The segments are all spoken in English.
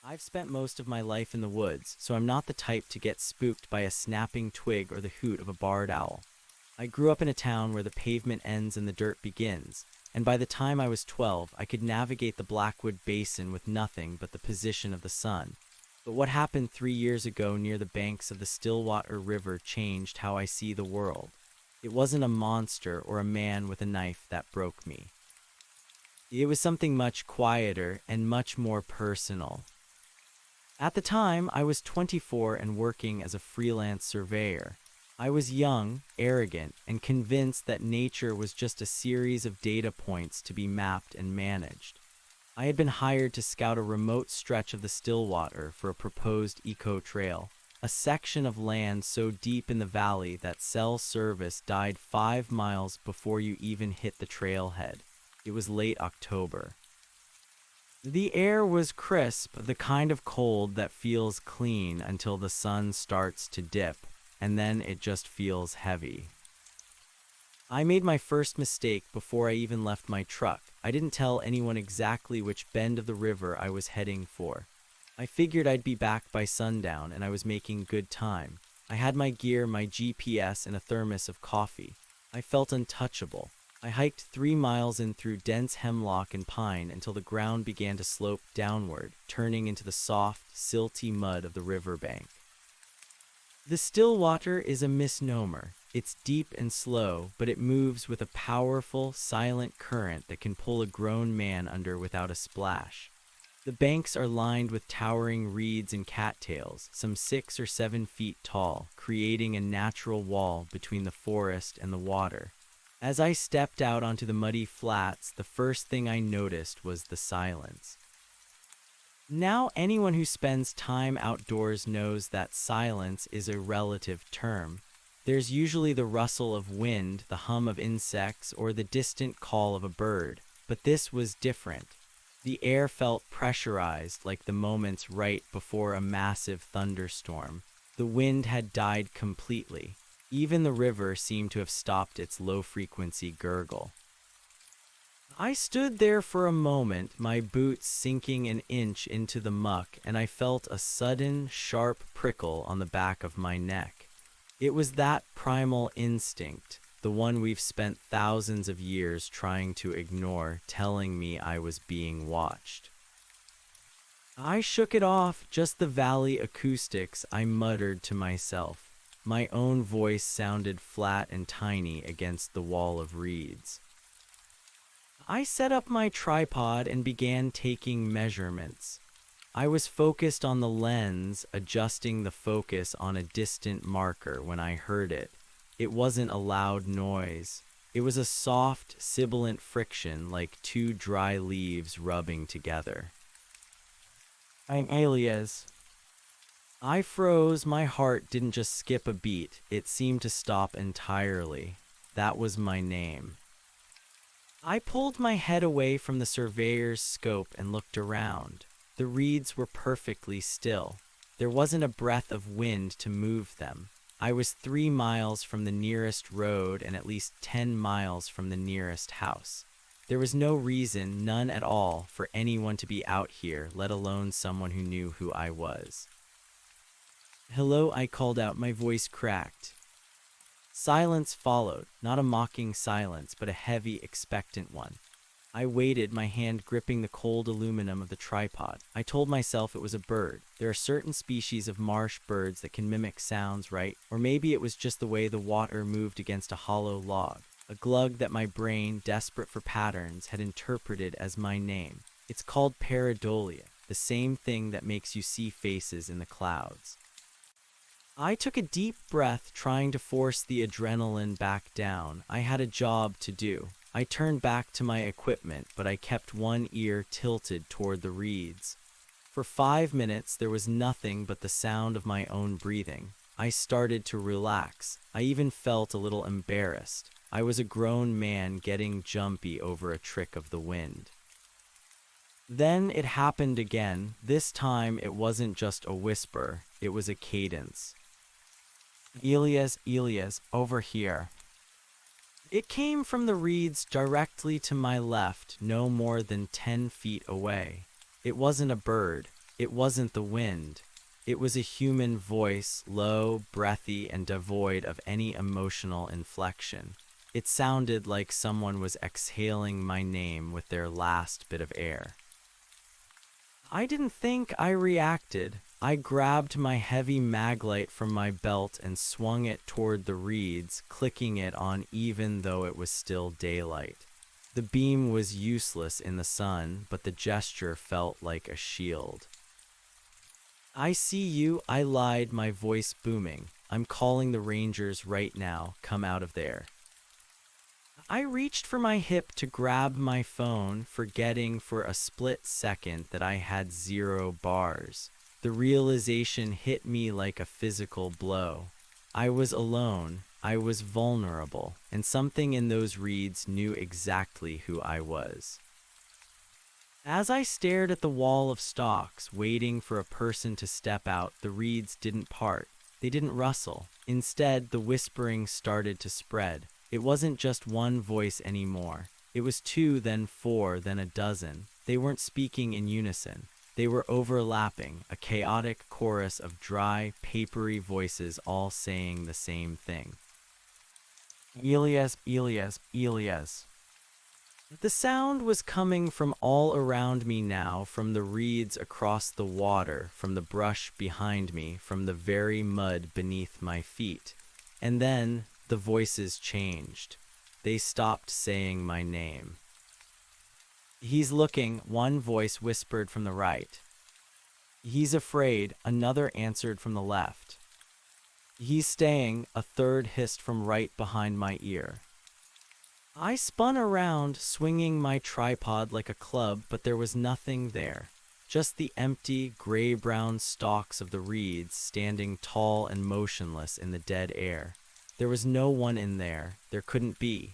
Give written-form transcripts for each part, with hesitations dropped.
I've spent most of my life in the woods, so I'm not the type to get spooked by a snapping twig or the hoot of a barred owl. I grew up in a town where the pavement ends and the dirt begins, and by the time I was 12, I could navigate the Blackwood Basin with nothing but the position of the sun. But what happened 3 years ago near the banks of the Stillwater River changed how I see the world. It wasn't a monster or a man with a knife that broke me. It was something much quieter and much more personal. At the time, I was 24 and working as a freelance surveyor. I was young, arrogant, and convinced that nature was just a series of data points to be mapped and managed. I had been hired to scout a remote stretch of the Stillwater for a proposed eco-trail, a section of land so deep in the valley that cell service died 5 miles before you even hit the trailhead. It was late October. The air was crisp, the kind of cold that feels clean until the sun starts to dip, and then it just feels heavy. I made my first mistake before I even left my truck. I didn't tell anyone exactly which bend of the river I was heading for. I figured I'd be back by sundown, and I was making good time. I had my gear, my GPS, and a thermos of coffee. I felt untouchable. I hiked 3 miles in through dense hemlock and pine until the ground began to slope downward, turning into the soft, silty mud of the riverbank. The Stillwater is a misnomer. It's deep and slow, but it moves with a powerful, silent current that can pull a grown man under without a splash. The banks are lined with towering reeds and cattails, some 6 or 7 feet tall, creating a natural wall between the forest and the water. As I stepped out onto the muddy flats, the first thing I noticed was the silence. Now, anyone who spends time outdoors knows that silence is a relative term. There's usually the rustle of wind, the hum of insects, or the distant call of a bird. But this was different. The air felt pressurized, like the moments right before a massive thunderstorm. The wind had died completely. Even the river seemed to have stopped its low-frequency gurgle. I stood there for a moment, my boots sinking an inch into the muck, and I felt a sudden, sharp prickle on the back of my neck. It was that primal instinct, the one we've spent thousands of years trying to ignore, telling me I was being watched. I shook it off, just the valley acoustics, I muttered to myself. My own voice sounded flat and tiny against the wall of reeds. I set up my tripod and began taking measurements. I was focused on the lens, adjusting the focus on a distant marker when I heard it. It wasn't a loud noise. It was a soft, sibilant friction like 2 dry leaves rubbing together. I'm Alias. I froze. My heart didn't just skip a beat, it seemed to stop entirely. That was my name. I pulled my head away from the surveyor's scope and looked around. The reeds were perfectly still. There wasn't a breath of wind to move them. I was 3 miles from the nearest road and at least 10 miles from the nearest house. There was no reason, none at all, for anyone to be out here, let alone someone who knew who I was. "Hello," I called out, my voice cracked. Silence followed, not a mocking silence, but a heavy, expectant one. I waited, my hand gripping the cold aluminum of the tripod. I told myself it was a bird. There are certain species of marsh birds that can mimic sounds, right? Or maybe it was just the way the water moved against a hollow log. A glug that my brain, desperate for patterns, had interpreted as my name. It's called pareidolia, the same thing that makes you see faces in the clouds. I took a deep breath, trying to force the adrenaline back down. I had a job to do. I turned back to my equipment, but I kept one ear tilted toward the reeds. For 5 minutes, there was nothing but the sound of my own breathing. I started to relax. I even felt a little embarrassed. I was a grown man getting jumpy over a trick of the wind. Then it happened again. This time, it wasn't just a whisper. It was a cadence. "Elias, Elias, over here." It came from the reeds directly to my left, no more than 10 feet away. It wasn't a bird. It wasn't the wind. It was a human voice, low, breathy, and devoid of any emotional inflection. It sounded like someone was exhaling my name with their last bit of air. I didn't think. I reacted. I grabbed my heavy maglite from my belt and swung it toward the reeds, clicking it on even though it was still daylight. The beam was useless in the sun, but the gesture felt like a shield. "I see you," I lied, my voice booming. "I'm calling the Rangers right now. Come out of there." I reached for my hip to grab my phone, forgetting for a split second that I had 0 bars. The realization hit me like a physical blow. I was alone, I was vulnerable, and something in those reeds knew exactly who I was. As I stared at the wall of stalks, waiting for a person to step out, the reeds didn't part. They didn't rustle. Instead, the whispering started to spread. It wasn't just one voice anymore. It was 2, then 4, then a dozen. They weren't speaking in unison. They were overlapping, a chaotic chorus of dry, papery voices all saying the same thing. "Elias, Elias, Elias." The sound was coming from all around me now, from the reeds across the water, from the brush behind me, from the very mud beneath my feet. And then the voices changed. They stopped saying my name. "He's looking," one voice whispered from the right. "He's afraid," another answered from the left. "He's staying," a third hissed from right behind my ear. I spun around, swinging my tripod like a club, but there was nothing there. Just the empty, gray-brown stalks of the reeds standing tall and motionless in the dead air. There was no one in there. There couldn't be.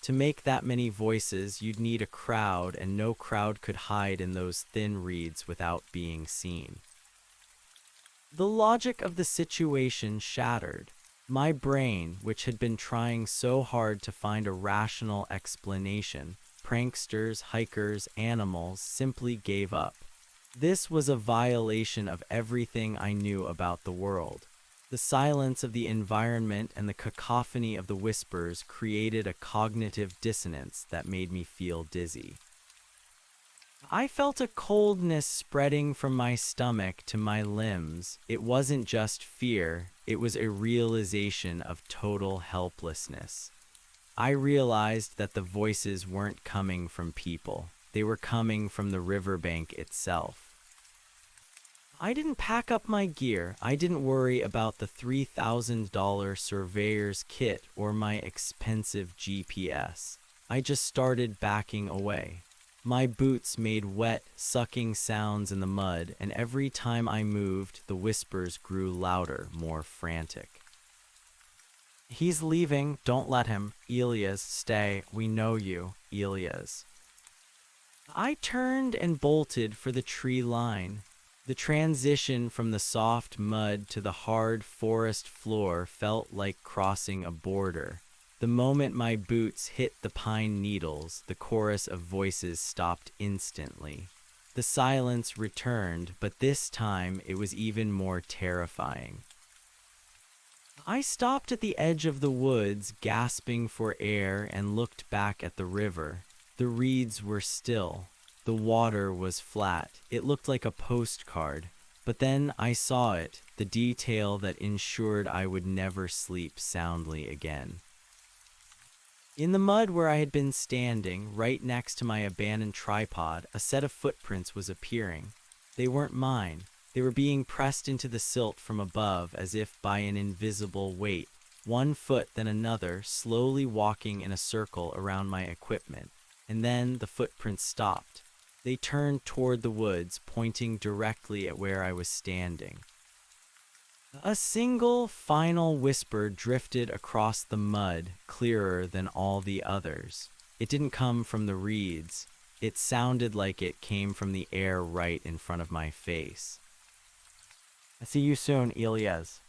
To make that many voices, you'd need a crowd, and no crowd could hide in those thin reeds without being seen. The logic of the situation shattered. My brain, which had been trying so hard to find a rational explanation, pranksters, hikers, animals, simply gave up. This was a violation of everything I knew about the world. The silence of the environment and the cacophony of the whispers created a cognitive dissonance that made me feel dizzy. I felt a coldness spreading from my stomach to my limbs. It wasn't just fear, it was a realization of total helplessness. I realized that the voices weren't coming from people. They were coming from the riverbank itself. I didn't pack up my gear. I didn't worry about the $3,000 surveyor's kit or my expensive GPS. I just started backing away. My boots made wet, sucking sounds in the mud, and every time I moved, the whispers grew louder, more frantic. "He's leaving. Don't let him. Elias, stay. We know you. Elias." I turned and bolted for the tree line. The transition from the soft mud to the hard forest floor felt like crossing a border. The moment my boots hit the pine needles, the chorus of voices stopped instantly. The silence returned, but this time it was even more terrifying. I stopped at the edge of the woods, gasping for air, and looked back at the river. The reeds were still. The water was flat. It looked like a postcard. But then I saw it, the detail that ensured I would never sleep soundly again. In the mud where I had been standing, right next to my abandoned tripod, a set of footprints was appearing. They weren't mine. They were being pressed into the silt from above as if by an invisible weight, one foot then another, slowly walking in a circle around my equipment. And then the footprints stopped. They turned toward the woods, pointing directly at where I was standing. A single, final whisper drifted across the mud, clearer than all the others. It didn't come from the reeds. It sounded like it came from the air right in front of my face. "I see you soon, Elias."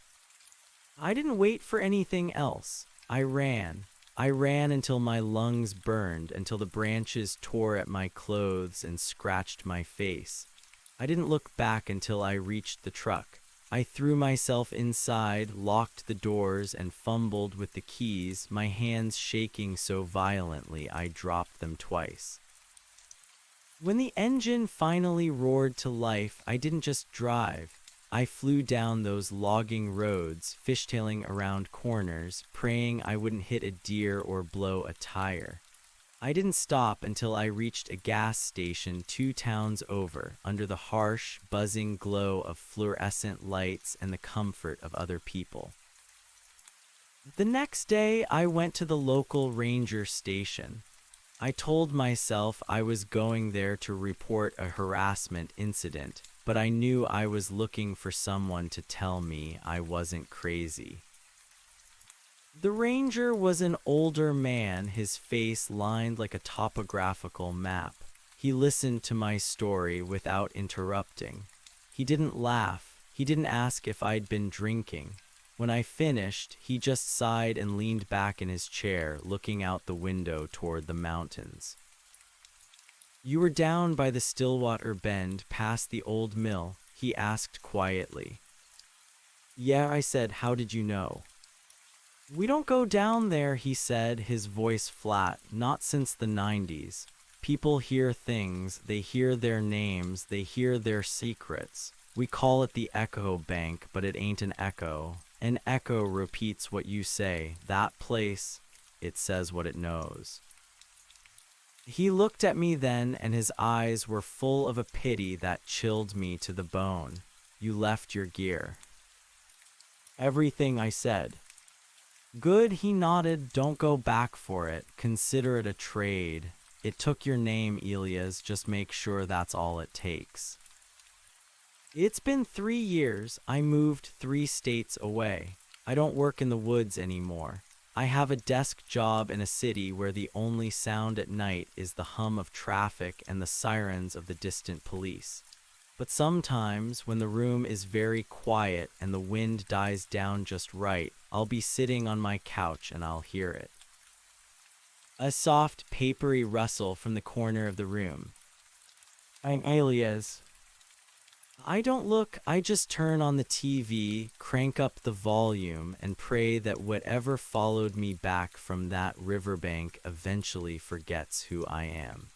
I didn't wait for anything else. I ran. I ran until my lungs burned, until the branches tore at my clothes and scratched my face. I didn't look back until I reached the truck. I threw myself inside, locked the doors, and fumbled with the keys, my hands shaking so violently I dropped them twice. When the engine finally roared to life, I didn't just drive. I flew down those logging roads, fishtailing around corners, praying I wouldn't hit a deer or blow a tire. I didn't stop until I reached a gas station 2 towns over, under the harsh, buzzing glow of fluorescent lights and the comfort of other people. The next day, I went to the local ranger station. I told myself I was going there to report a harassment incident, but I knew I was looking for someone to tell me I wasn't crazy. The ranger was an older man, his face lined like a topographical map. He listened to my story without interrupting. He didn't laugh. He didn't ask if I'd been drinking. When I finished, he just sighed and leaned back in his chair, looking out the window toward the mountains. "You were down by the Stillwater Bend, past the old mill?" he asked quietly. "Yeah," I said. "How did you know?" "We don't go down there," he said, his voice flat. "Not since the 90s. People hear things, they hear their names, they hear their secrets. We call it the echo bank, but it ain't an echo. An echo repeats what you say. That place, it says what it knows." He looked at me then, and his eyes were full of a pity that chilled me to the bone. "You left your gear." "Everything," I said. "Good," he nodded. "Don't go back for it. Consider it a trade. It took your name, Elias. Just make sure that's all it takes." It's been 3 years. I moved 3 states away. I don't work in the woods anymore. I have a desk job in a city where the only sound at night is the hum of traffic and the sirens of the distant police. But sometimes, when the room is very quiet and the wind dies down just right, I'll be sitting on my couch and I'll hear it. A soft, papery rustle from the corner of the room. "I'm Elias." I don't look. I just turn on the TV, crank up the volume, and pray that whatever followed me back from that riverbank eventually forgets who I am.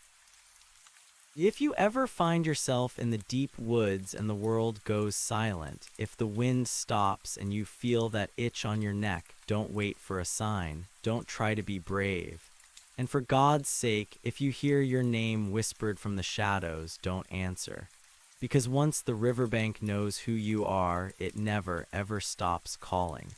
If you ever find yourself in the deep woods and the world goes silent, if the wind stops and you feel that itch on your neck, don't wait for a sign. Don't try to be brave. And for God's sake, if you hear your name whispered from the shadows, don't answer. Because once the riverbank knows who you are, it never, ever stops calling.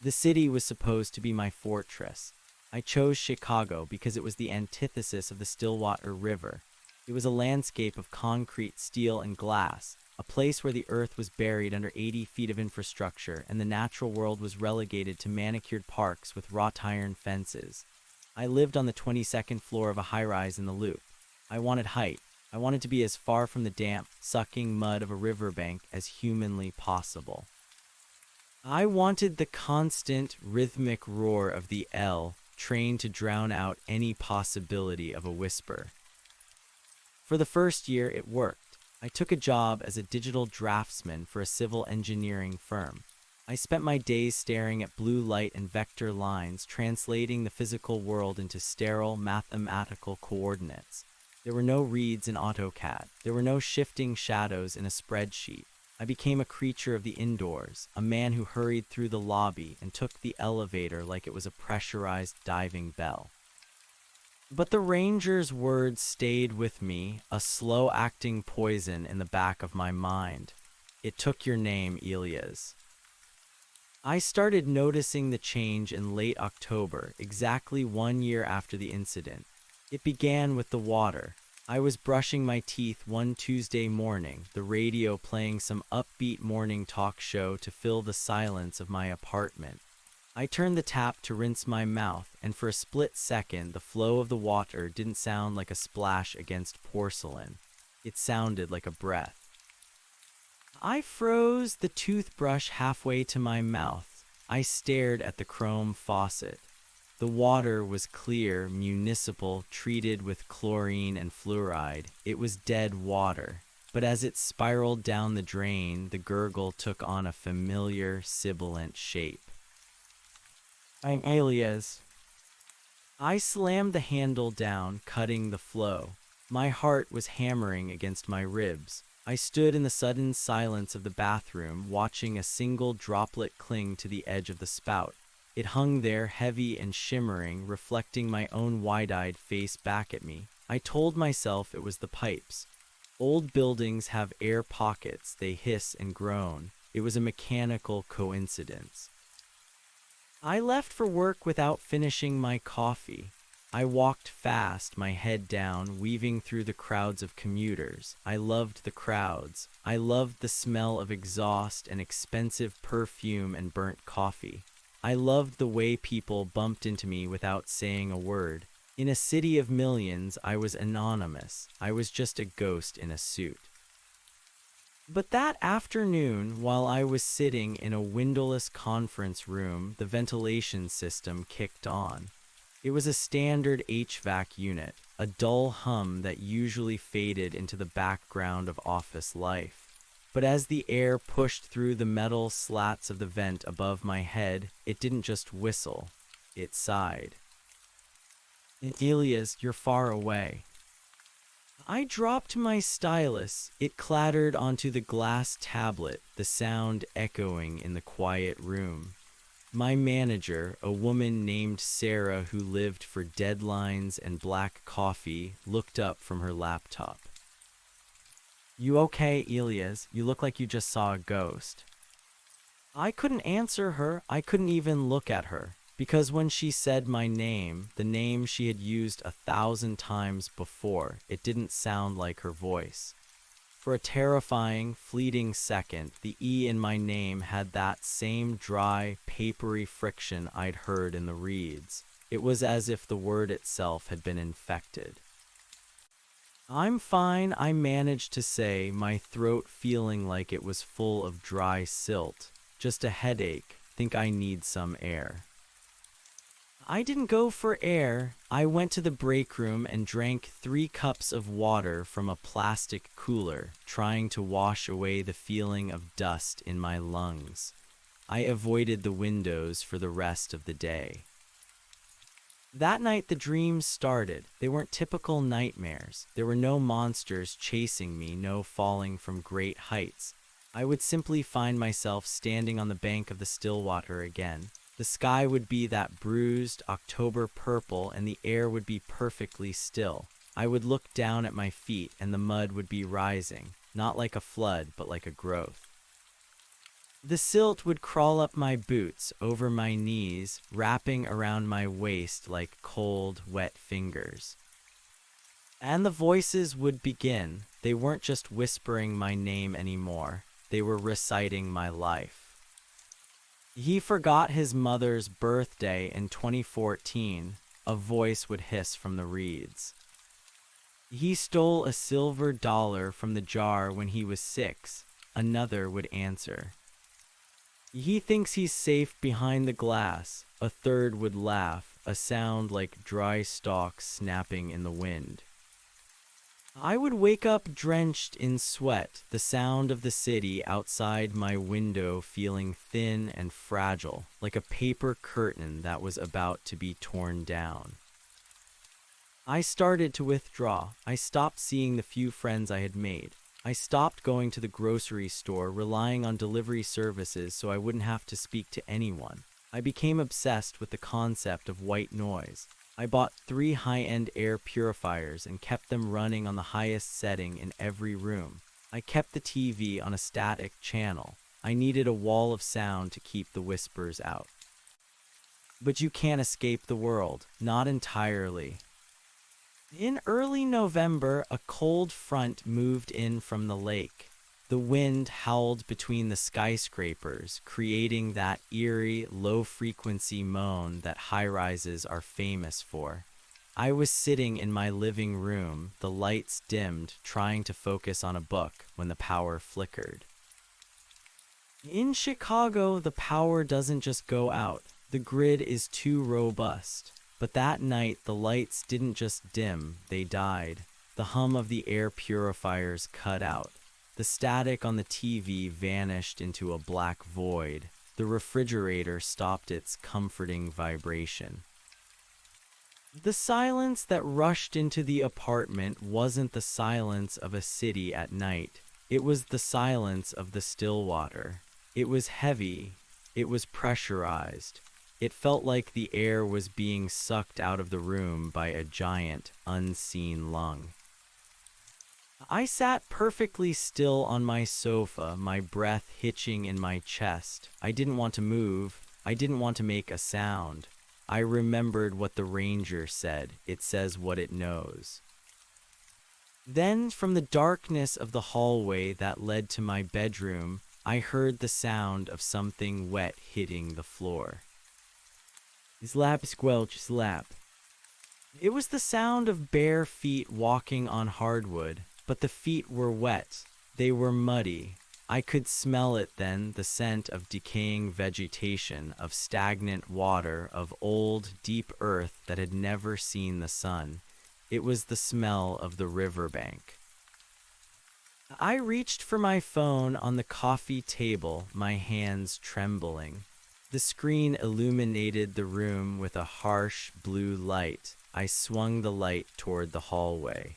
The city was supposed to be my fortress. I chose Chicago because it was the antithesis of the Stillwater River. It was a landscape of concrete, steel, and glass, a place where the earth was buried under 80 feet of infrastructure and the natural world was relegated to manicured parks with wrought iron fences. I lived on the 22nd floor of a high-rise in the Loop. I wanted height. I wanted to be as far from the damp, sucking mud of a riverbank as humanly possible. I wanted the constant, rhythmic roar of the L, trained to drown out any possibility of a whisper. For the first year, it worked. I took a job as a digital draftsman for a civil engineering firm. I spent my days staring at blue light and vector lines, translating the physical world into sterile, mathematical coordinates. There were no reads in AutoCAD. There were no shifting shadows in a spreadsheet. I became a creature of the indoors, a man who hurried through the lobby and took the elevator like it was a pressurized diving bell. But the ranger's words stayed with me, a slow-acting poison in the back of my mind. "It took your name, Elias." I started noticing the change in late October, exactly 1 year after the incident. It began with the water. I was brushing my teeth one Tuesday morning, the radio playing some upbeat morning talk show to fill the silence of my apartment. I turned the tap to rinse my mouth, and for a split second, the flow of the water didn't sound like a splash against porcelain. It sounded like a breath. I froze the toothbrush halfway to my mouth. I stared at the chrome faucet. The water was clear, municipal, treated with chlorine and fluoride. It was dead water. but as it spiraled down the drain, the gurgle took on a familiar, sibilant shape. "I'm alias." I slammed the handle down, cutting the flow. My heart was hammering against my ribs. I stood in the sudden silence of the bathroom, watching a single droplet cling to the edge of the spout. It hung there, heavy and shimmering, reflecting my own wide-eyed face back at me. I told myself it was the pipes. Old buildings have air pockets, they hiss and groan. It was a mechanical coincidence. I left for work without finishing my coffee. I walked fast, my head down, weaving through the crowds of commuters. I loved the crowds. I loved the smell of exhaust and expensive perfume and burnt coffee. I loved the way people bumped into me without saying a word. In a city of millions, I was anonymous. I was just a ghost in a suit. But that afternoon, while I was sitting in a windowless conference room, the ventilation system kicked on. It was a standard HVAC unit, a dull hum that usually faded into the background of office life. But as the air pushed through the metal slats of the vent above my head, it didn't just whistle, it sighed. "Elias, you're far away." I dropped my stylus. It clattered onto the glass tablet, the sound echoing in the quiet room. My manager, a woman named Sarah who lived for deadlines and black coffee, looked up from her laptop. "You okay, Elias? You look like you just saw a ghost." I couldn't answer her. I couldn't even look at her. Because when she said my name, the name she had used 1,000 times before, it didn't sound like her voice. For a terrifying, fleeting second, the E in my name had that same dry, papery friction I'd heard in the reeds. It was as if the word itself had been infected. "I'm fine," I managed to say, my throat feeling like it was full of dry silt. "Just a headache. Think I need some air." I didn't go for air. I went to the break room and drank 3 cups of water from a plastic cooler, trying to wash away the feeling of dust in my lungs. I avoided the windows for the rest of the day. That night the dreams started. They weren't typical nightmares. There were no monsters chasing me, no falling from great heights. I would simply find myself standing on the bank of the Stillwater again. The sky would be that bruised October purple and the air would be perfectly still. I would look down at my feet and the mud would be rising, not like a flood, but like a growth. The silt would crawl up my boots, over my knees, wrapping around my waist like cold, wet fingers. And the voices would begin. They weren't just whispering my name anymore. They were reciting my life. He forgot his mother's birthday in 2014, a voice would hiss from the reeds. He stole a silver dollar from the jar when he was 6, another would answer. He thinks he's safe behind the glass, a third would laugh, a sound like dry stalks snapping in the wind. I would wake up drenched in sweat, the sound of the city outside my window feeling thin and fragile, like a paper curtain that was about to be torn down. I started to withdraw. I stopped seeing the few friends I had made. I stopped going to the grocery store, relying on delivery services so I wouldn't have to speak to anyone. I became obsessed with the concept of white noise. I bought 3 high-end air purifiers and kept them running on the highest setting in every room. I kept the TV on a static channel. I needed a wall of sound to keep the whispers out. But you can't escape the world, not entirely. In early November, a cold front moved in from the lake. The wind howled between the skyscrapers, creating that eerie, low-frequency moan that high-rises are famous for. I was sitting in my living room, the lights dimmed, trying to focus on a book when the power flickered. In Chicago, the power doesn't just go out. The grid is too robust. But that night, the lights didn't just dim, they died. The hum of the air purifiers cut out. The static on the TV vanished into a black void. The refrigerator stopped its comforting vibration. The silence that rushed into the apartment wasn't the silence of a city at night. It was the silence of the still water. It was heavy. It was pressurized. It felt like the air was being sucked out of the room by a giant, unseen lung. I sat perfectly still on my sofa, my breath hitching in my chest. I didn't want to move. I didn't want to make a sound. I remembered what the ranger said. It says what it knows. Then, from the darkness of the hallway that led to my bedroom, I heard the sound of something wet hitting the floor. Slap, squelch, slap. It was the sound of bare feet walking on hardwood, but the feet were wet. They were muddy. I could smell it then, the scent of decaying vegetation, of stagnant water, of old, deep earth that had never seen the sun. It was the smell of the riverbank. I reached for my phone on the coffee table, my hands trembling. The screen illuminated the room with a harsh blue light. I swung the light toward the hallway.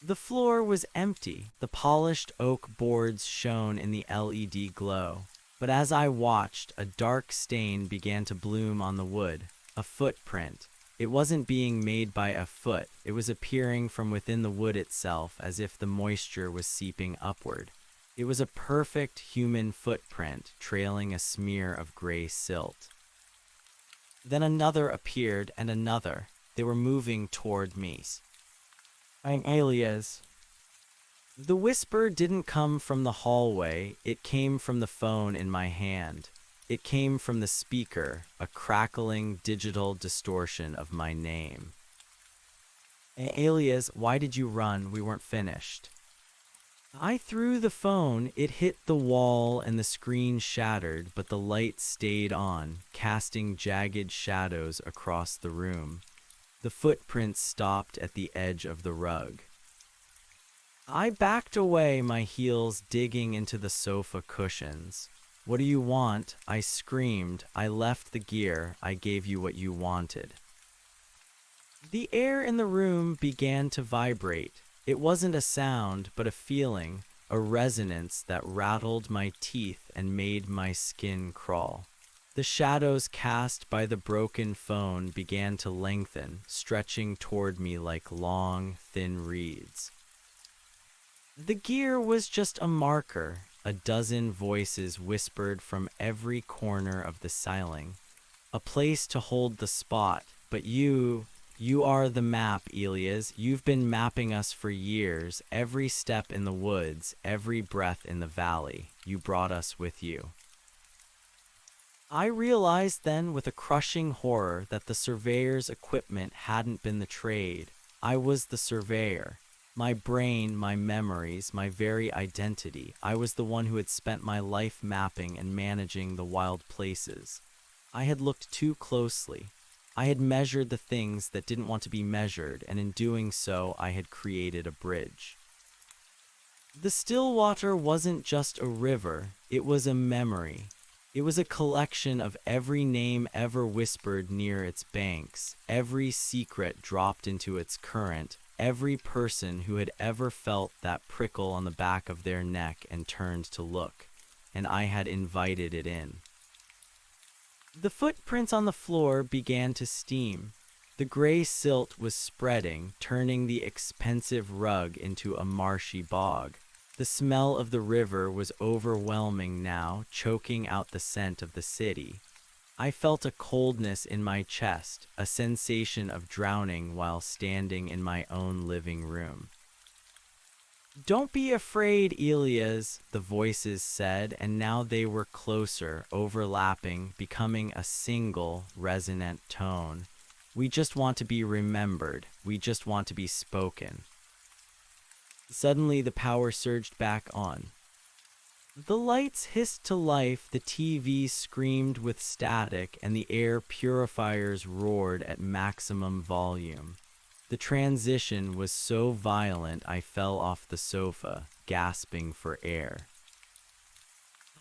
The floor was empty. The polished oak boards shone in the LED glow. But as I watched, a dark stain began to bloom on the wood. A footprint. It wasn't being made by a foot. It was appearing from within the wood itself, as if the moisture was seeping upward. It was a perfect human footprint, trailing a smear of gray silt. Then another appeared, and another. They were moving toward me. I'm alias. The whisper didn't come from the hallway. It came from the phone in my hand. It came from the speaker, a crackling digital distortion of my name. Alias, why did you run? We weren't finished. I threw the phone. It hit the wall and the screen shattered, but the light stayed on, casting jagged shadows across the room. The footprints stopped at the edge of the rug. I backed away, my heels digging into the sofa cushions. What do you want? I screamed. I left the gear. I gave you what you wanted. The air in the room began to vibrate. It wasn't a sound, but a feeling, a resonance that rattled my teeth and made my skin crawl. The shadows cast by the broken phone began to lengthen, stretching toward me like long, thin reeds. The gear was just a marker. A dozen voices whispered from every corner of the ceiling. A place to hold the spot, but you are the map, Elias. You've been mapping us for years, every step in the woods, every breath in the valley. You brought us with you. I realized then with a crushing horror that the surveyor's equipment hadn't been the trade. I was the surveyor. My brain, my memories, my very identity. I was the one who had spent my life mapping and managing the wild places. I had looked too closely. I had measured the things that didn't want to be measured, and in doing so, I had created a bridge. The Stillwater wasn't just a river, it was a memory. It was a collection of every name ever whispered near its banks, every secret dropped into its current, every person who had ever felt that prickle on the back of their neck and turned to look, and I had invited it in. The footprints on the floor began to steam. The gray silt was spreading, turning the expensive rug into a marshy bog. The smell of the river was overwhelming now, choking out the scent of the city. I felt a coldness in my chest, a sensation of drowning while standing in my own living room. Don't be afraid, Elias, the voices said, and now they were closer, overlapping, becoming a single, resonant tone. We just want to be remembered. We just want to be spoken. Suddenly, the power surged back on. The lights hissed to life, the TV screamed with static, and the air purifiers roared at maximum volume. The transition was so violent I fell off the sofa, gasping for air.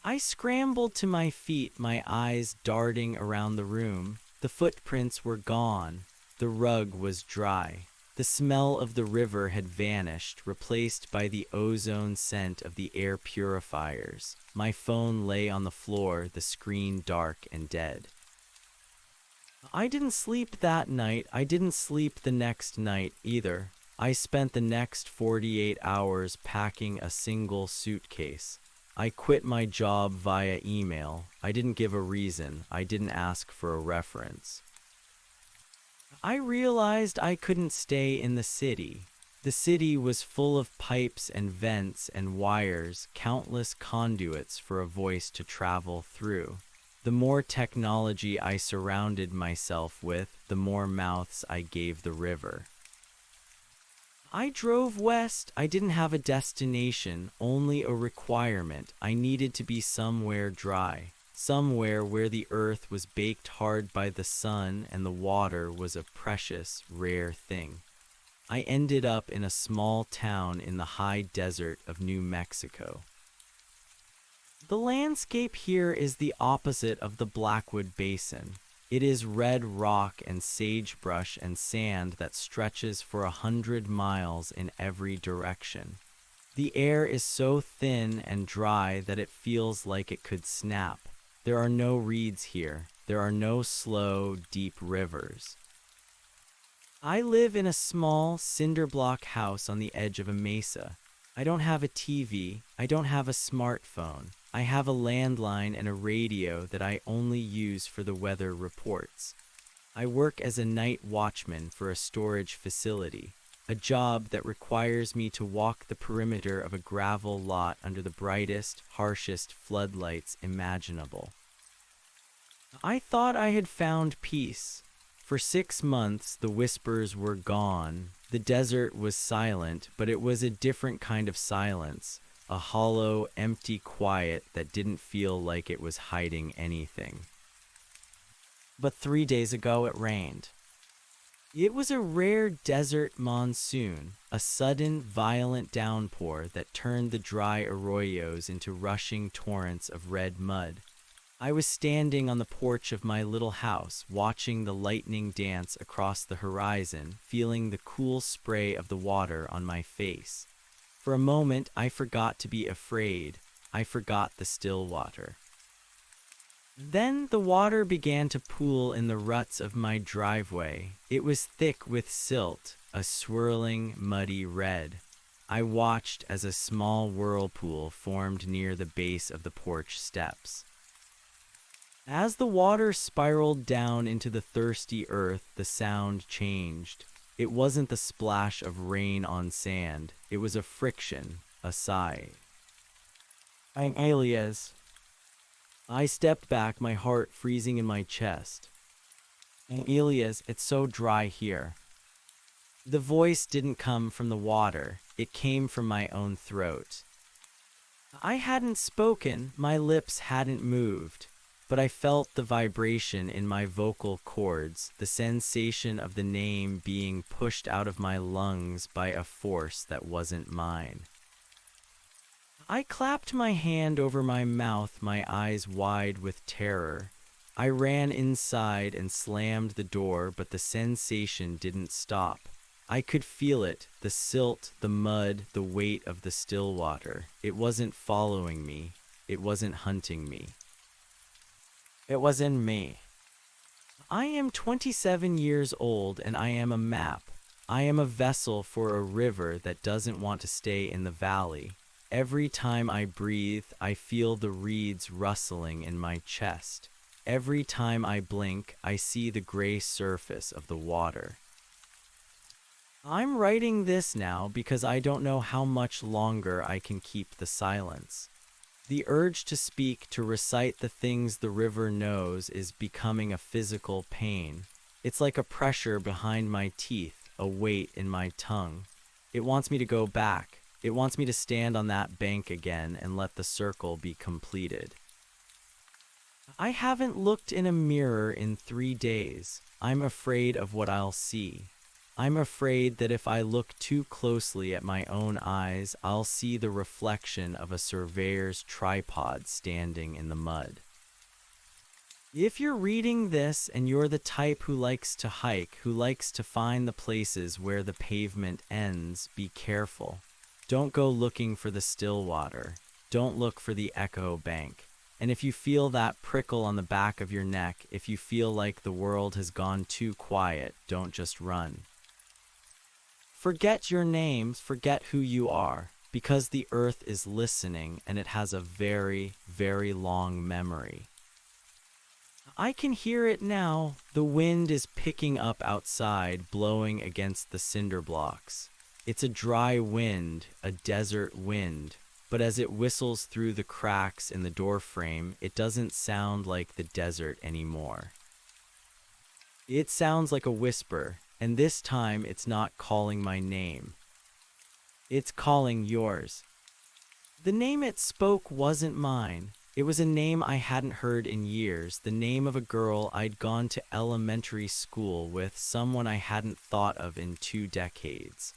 I scrambled to my feet, my eyes darting around the room. The footprints were gone. The rug was dry. The smell of the river had vanished, replaced by the ozone scent of the air purifiers. My phone lay on the floor, the screen dark and dead. I didn't sleep that night. I didn't sleep the next night either. I spent the next 48 hours packing a single suitcase. I quit my job via email. I didn't give a reason. I didn't ask for a reference. I realized I couldn't stay in the city. The city was full of pipes and vents and wires, countless conduits for a voice to travel through. The more technology I surrounded myself with, the more mouths I gave the river. I drove west. I didn't have a destination, only a requirement. I needed to be somewhere dry, somewhere where the earth was baked hard by the sun and the water was a precious, rare thing. I ended up in a small town in the high desert of New Mexico. The landscape here is the opposite of the Blackwood Basin. It is red rock and sagebrush and sand that stretches for 100 miles in every direction. The air is so thin and dry that it feels like it could snap. There are no reeds here. There are no slow, deep rivers. I live in a small, cinder-block house on the edge of a mesa. I don't have a TV. I don't have a smartphone. I have a landline and a radio that I only use for the weather reports. I work as a night watchman for a storage facility, a job that requires me to walk the perimeter of a gravel lot under the brightest, harshest floodlights imaginable. I thought I had found peace. For 6 months, the whispers were gone. The desert was silent, but it was a different kind of silence. A hollow, empty quiet that didn't feel like it was hiding anything. But 3 days ago it rained. It was a rare desert monsoon, a sudden, violent downpour that turned the dry arroyos into rushing torrents of red mud. I was standing on the porch of my little house, watching the lightning dance across the horizon, feeling the cool spray of the water on my face. For a moment, I forgot to be afraid. I forgot the still water. Then the water began to pool in the ruts of my driveway. It was thick with silt, a swirling, muddy red. I watched as a small whirlpool formed near the base of the porch steps. As the water spiraled down into the thirsty earth, the sound changed. It wasn't the splash of rain on sand. It was a friction, a sigh. I'm Elias. I stepped back, my heart freezing in my chest. Elias, it's so dry here. The voice didn't come from the water. It came from my own throat. I hadn't spoken, my lips hadn't moved. But I felt the vibration in my vocal cords, the sensation of the name being pushed out of my lungs by a force that wasn't mine. I clapped my hand over my mouth, my eyes wide with terror. I ran inside and slammed the door, but the sensation didn't stop. I could feel it, the silt, the mud, the weight of the still water. It wasn't following me. It wasn't hunting me. It was in me. I am 27 years old and I am a map. I am a vessel for a river that doesn't want to stay in the valley. Every time I breathe, I feel the reeds rustling in my chest. Every time I blink, I see the gray surface of the water. I'm writing this now because I don't know how much longer I can keep the silence. The urge to speak, to recite the things the river knows, is becoming a physical pain. It's like a pressure behind my teeth, a weight in my tongue. It wants me to go back. It wants me to stand on that bank again and let the circle be completed. I haven't looked in a mirror in 3 days. I'm afraid of what I'll see. I'm afraid that if I look too closely at my own eyes, I'll see the reflection of a surveyor's tripod standing in the mud. If you're reading this and you're the type who likes to hike, who likes to find the places where the pavement ends, be careful. Don't go looking for the still water. Don't look for the echo bank. And if you feel that prickle on the back of your neck, if you feel like the world has gone too quiet, don't just run. Forget your names, forget who you are, because the earth is listening and it has a very, very long memory. I can hear it now. The wind is picking up outside, blowing against the cinder blocks. It's a dry wind, a desert wind, but as it whistles through the cracks in the doorframe, it doesn't sound like the desert anymore. It sounds like a whisper, and this time it's not calling my name. It's calling yours. The name it spoke wasn't mine. It was a name I hadn't heard in years, the name of a girl I'd gone to elementary school with, someone I hadn't thought of in 2 decades.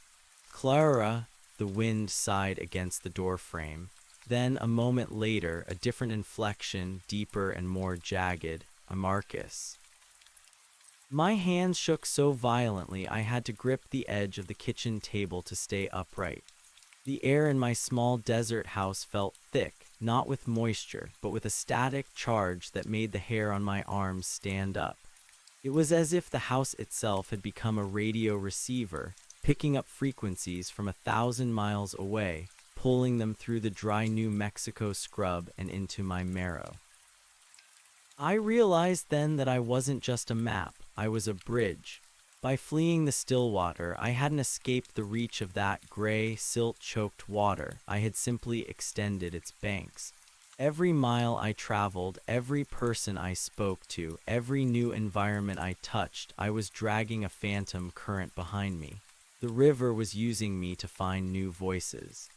Clara. The wind sighed against the doorframe. Then, a moment later, a different inflection, deeper and more jagged, a Marcus. My hands shook so violently I had to grip the edge of the kitchen table to stay upright. The air in my small desert house felt thick, not with moisture, but with a static charge that made the hair on my arms stand up. It was as if the house itself had become a radio receiver, picking up frequencies from 1,000 miles away, pulling them through the dry New Mexico scrub and into my marrow. I realized then that I wasn't just a map, I was a bridge. By fleeing the still water, I hadn't escaped the reach of that gray, silt-choked water. I had simply extended its banks. Every mile I traveled, every person I spoke to, every new environment I touched, I was dragging a phantom current behind me. The river was using me to find new voices.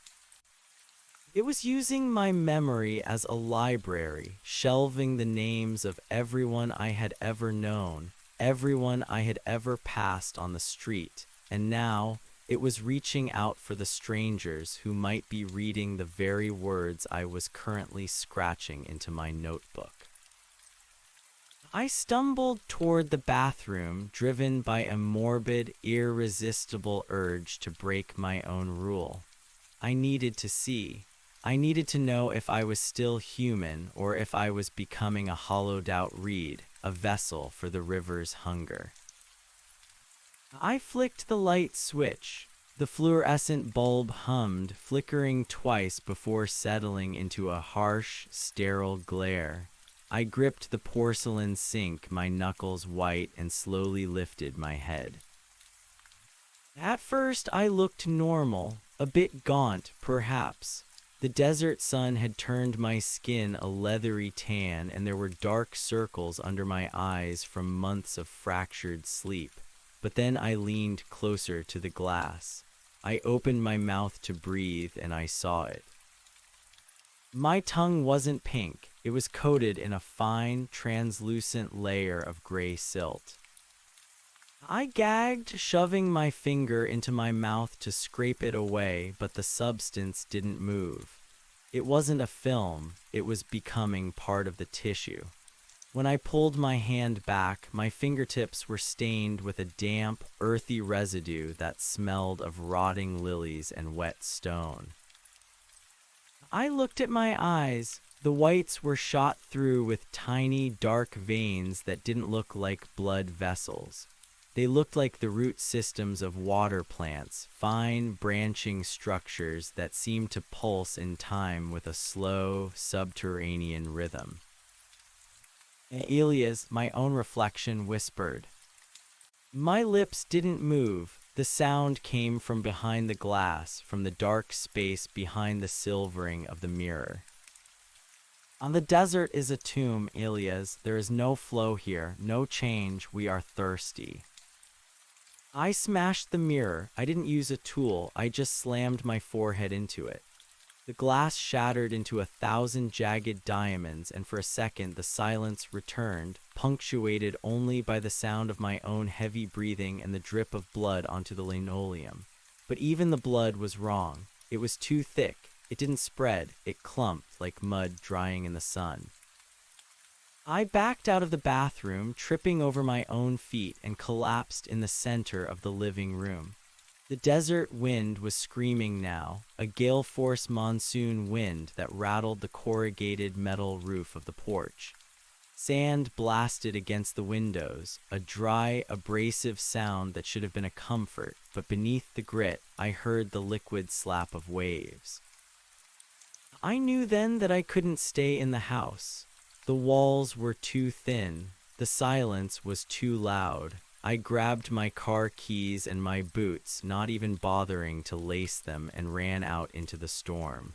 It was using my memory as a library, shelving the names of everyone I had ever known, everyone I had ever passed on the street, and now it was reaching out for the strangers who might be reading the very words I was currently scratching into my notebook. I stumbled toward the bathroom, driven by a morbid, irresistible urge to break my own rule. I needed to see. I needed to know if I was still human or if I was becoming a hollowed-out reed, a vessel for the river's hunger. I flicked the light switch. The fluorescent bulb hummed, flickering twice before settling into a harsh, sterile glare. I gripped the porcelain sink, my knuckles white, and slowly lifted my head. At first, I looked normal, a bit gaunt, perhaps. The desert sun had turned my skin a leathery tan, and there were dark circles under my eyes from months of fractured sleep. But then I leaned closer to the glass. I opened my mouth to breathe, and I saw it. My tongue wasn't pink. It was coated in a fine, translucent layer of gray silt. I gagged, shoving my finger into my mouth to scrape it away, but the substance didn't move. It wasn't a film, it was becoming part of the tissue. When I pulled my hand back, my fingertips were stained with a damp, earthy residue that smelled of rotting lilies and wet stone. I looked at my eyes. The whites were shot through with tiny, dark veins that didn't look like blood vessels. They looked like the root systems of water plants, fine, branching structures that seemed to pulse in time with a slow, subterranean rhythm. Elias, my own reflection, whispered. My lips didn't move. The sound came from behind the glass, from the dark space behind the silvering of the mirror. On the desert is a tomb, Elias. There is no flow here, no change. We are thirsty. I smashed the mirror. I didn't use a tool. I just slammed my forehead into it. The glass shattered into 1,000 jagged diamonds, and for a second the silence returned, punctuated only by the sound of my own heavy breathing and the drip of blood onto the linoleum. But even the blood was wrong. It was too thick. It didn't spread. It clumped like mud drying in the sun. I backed out of the bathroom, tripping over my own feet, and collapsed in the center of the living room. The desert wind was screaming now, a gale-force monsoon wind that rattled the corrugated metal roof of the porch. Sand blasted against the windows, a dry, abrasive sound that should have been a comfort, but beneath the grit, I heard the liquid slap of waves. I knew then that I couldn't stay in the house. The walls were too thin. The silence was too loud. I grabbed my car keys and my boots, not even bothering to lace them, and ran out into the storm.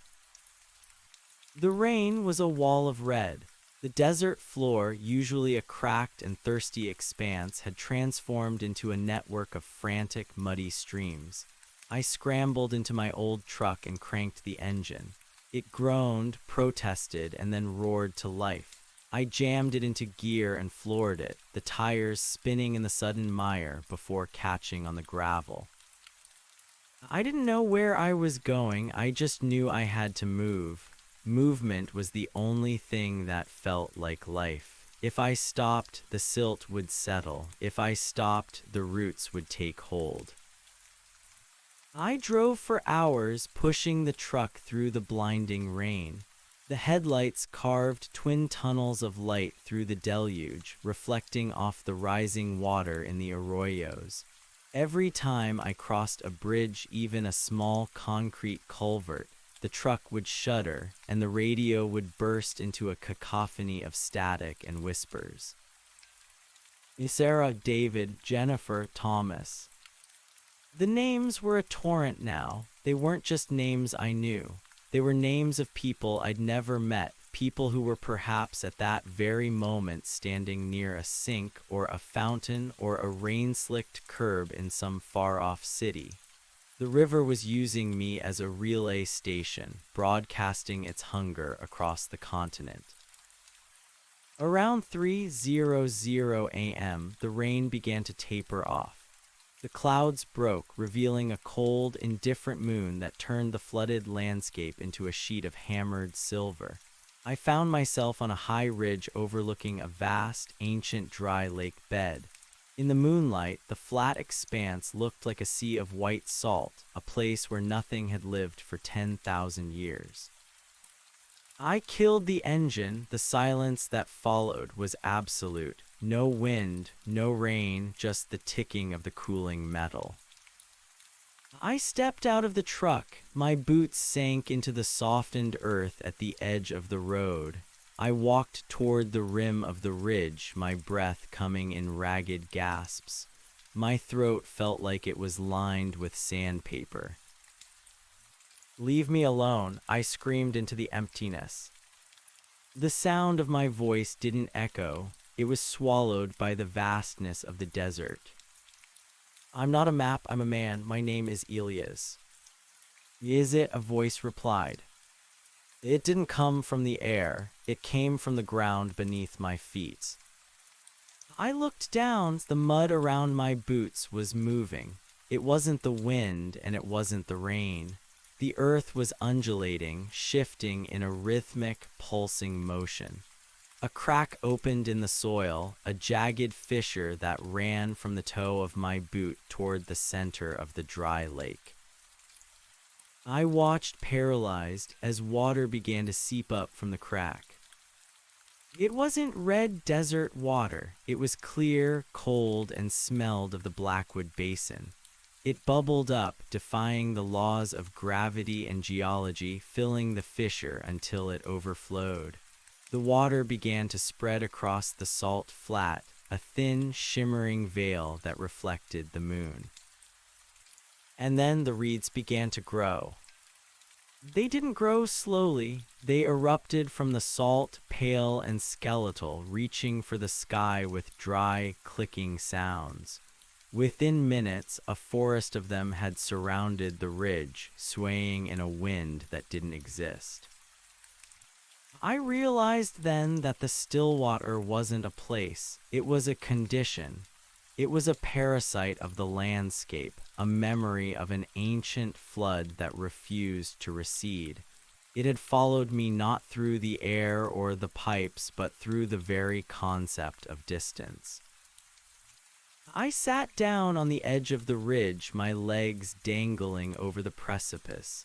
The rain was a wall of red. The desert floor, usually a cracked and thirsty expanse, had transformed into a network of frantic, muddy streams. I scrambled into my old truck and cranked the engine. It groaned, protested, and then roared to life. I jammed it into gear and floored it, the tires spinning in the sudden mire before catching on the gravel. I didn't know where I was going, I just knew I had to move. Movement was the only thing that felt like life. If I stopped, the silt would settle. If I stopped, the roots would take hold. I drove for hours, pushing the truck through the blinding rain. The headlights carved twin tunnels of light through the deluge, reflecting off the rising water in the arroyos. Every time I crossed a bridge, even a small concrete culvert, the truck would shudder, and the radio would burst into a cacophony of static and whispers. Sarah, David, Jennifer, Thomas. The names were a torrent now. They weren't just names I knew. They were names of people I'd never met, people who were perhaps at that very moment standing near a sink or a fountain or a rain-slicked curb in some far-off city. The river was using me as a relay station, broadcasting its hunger across the continent. Around 3:00 a.m., the rain began to taper off. The clouds broke, revealing a cold, indifferent moon that turned the flooded landscape into a sheet of hammered silver. I found myself on a high ridge overlooking a vast, ancient dry lake bed. In the moonlight, the flat expanse looked like a sea of white salt, a place where nothing had lived for 10,000 years. I killed the engine. The silence that followed was absolute. No wind, no rain, just the ticking of the cooling metal. I stepped out of the truck. My boots sank into the softened earth at the edge of the road. I walked toward the rim of the ridge, my breath coming in ragged gasps. My throat felt like it was lined with sandpaper. "Leave me alone," I screamed into the emptiness. The sound of my voice didn't echo. It was swallowed by the vastness of the desert. "I'm not a map, I'm a man. My name is Elias." "Is it?" a voice replied. It didn't come from the air. It came from the ground beneath my feet. I looked down. The mud around my boots was moving. It wasn't the wind, and it wasn't the rain. The earth was undulating, shifting in a rhythmic, pulsing motion. A crack opened in the soil, a jagged fissure that ran from the toe of my boot toward the center of the dry lake. I watched paralyzed as water began to seep up from the crack. It wasn't red desert water. It was clear, cold, and smelled of the Blackwood Basin. It bubbled up, defying the laws of gravity and geology, filling the fissure until it overflowed. The water began to spread across the salt flat, a thin, shimmering veil that reflected the moon. And then the reeds began to grow. They didn't grow slowly. They erupted from the salt, pale and skeletal, reaching for the sky with dry, clicking sounds. Within minutes, a forest of them had surrounded the ridge, swaying in a wind that didn't exist. I realized then that the Stillwater wasn't a place, it was a condition. It was a parasite of the landscape, a memory of an ancient flood that refused to recede. It had followed me not through the air or the pipes, but through the very concept of distance. I sat down on the edge of the ridge, my legs dangling over the precipice.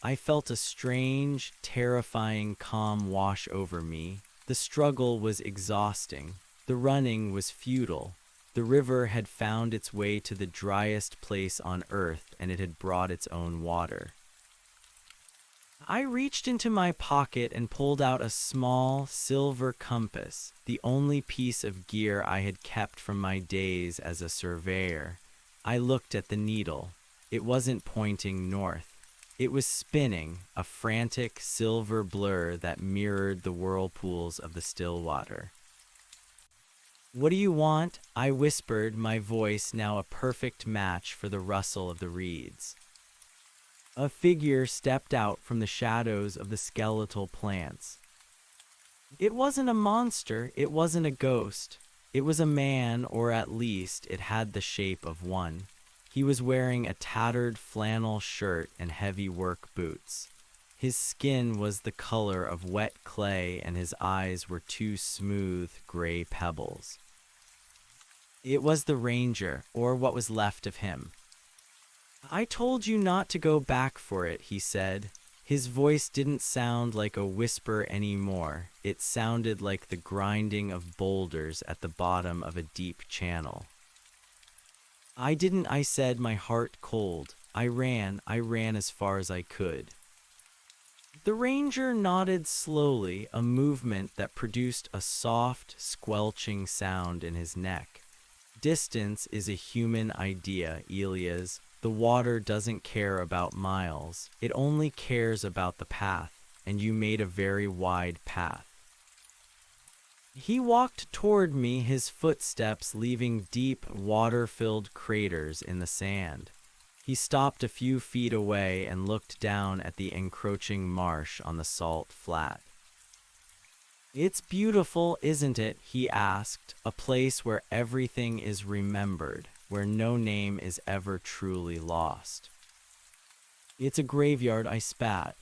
I felt a strange, terrifying calm wash over me. The struggle was exhausting. The running was futile. The river had found its way to the driest place on earth, and it had brought its own water. I reached into my pocket and pulled out a small, silver compass, the only piece of gear I had kept from my days as a surveyor. I looked at the needle. It wasn't pointing north. It was spinning, a frantic silver blur that mirrored the whirlpools of the Stillwater. "What do you want?" I whispered, my voice now a perfect match for the rustle of the reeds. A figure stepped out from the shadows of the skeletal plants. It wasn't a monster, it wasn't a ghost. It was a man, or at least it had the shape of one. He was wearing a tattered flannel shirt and heavy work boots. His skin was the color of wet clay, and his eyes were two smooth, gray pebbles. It was the ranger, or what was left of him. "I told you not to go back for it," he said. His voice didn't sound like a whisper anymore. It sounded like the grinding of boulders at the bottom of a deep channel. "I didn't," I said, my heart cold. I ran as far as I could." The ranger nodded slowly, a movement that produced a soft, squelching sound in his neck. "Distance is a human idea, Elias. The water doesn't care about miles. It only cares about the path, and you made a very wide path." He walked toward me, his footsteps leaving deep, water-filled craters in the sand. He stopped a few feet away and looked down at the encroaching marsh on the salt flat. "It's beautiful, isn't it?" he asked. "A place where everything is remembered, where no name is ever truly lost." "It's a graveyard," I spat.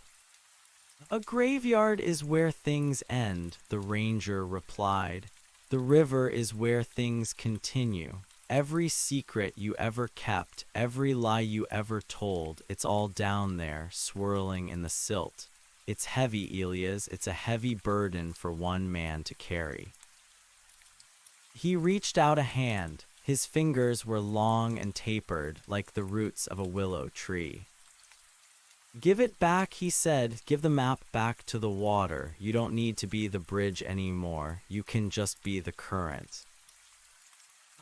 "A graveyard is where things end," the ranger replied. "The river is where things continue. Every secret you ever kept, every lie you ever told, it's all down there, swirling in the silt. It's heavy, Elias. It's a heavy burden for one man to carry." He reached out a hand. His fingers were long and tapered, like the roots of a willow tree. "Give it back," he said. "Give the map back to the water. You don't need to be the bridge anymore. You can just be the current."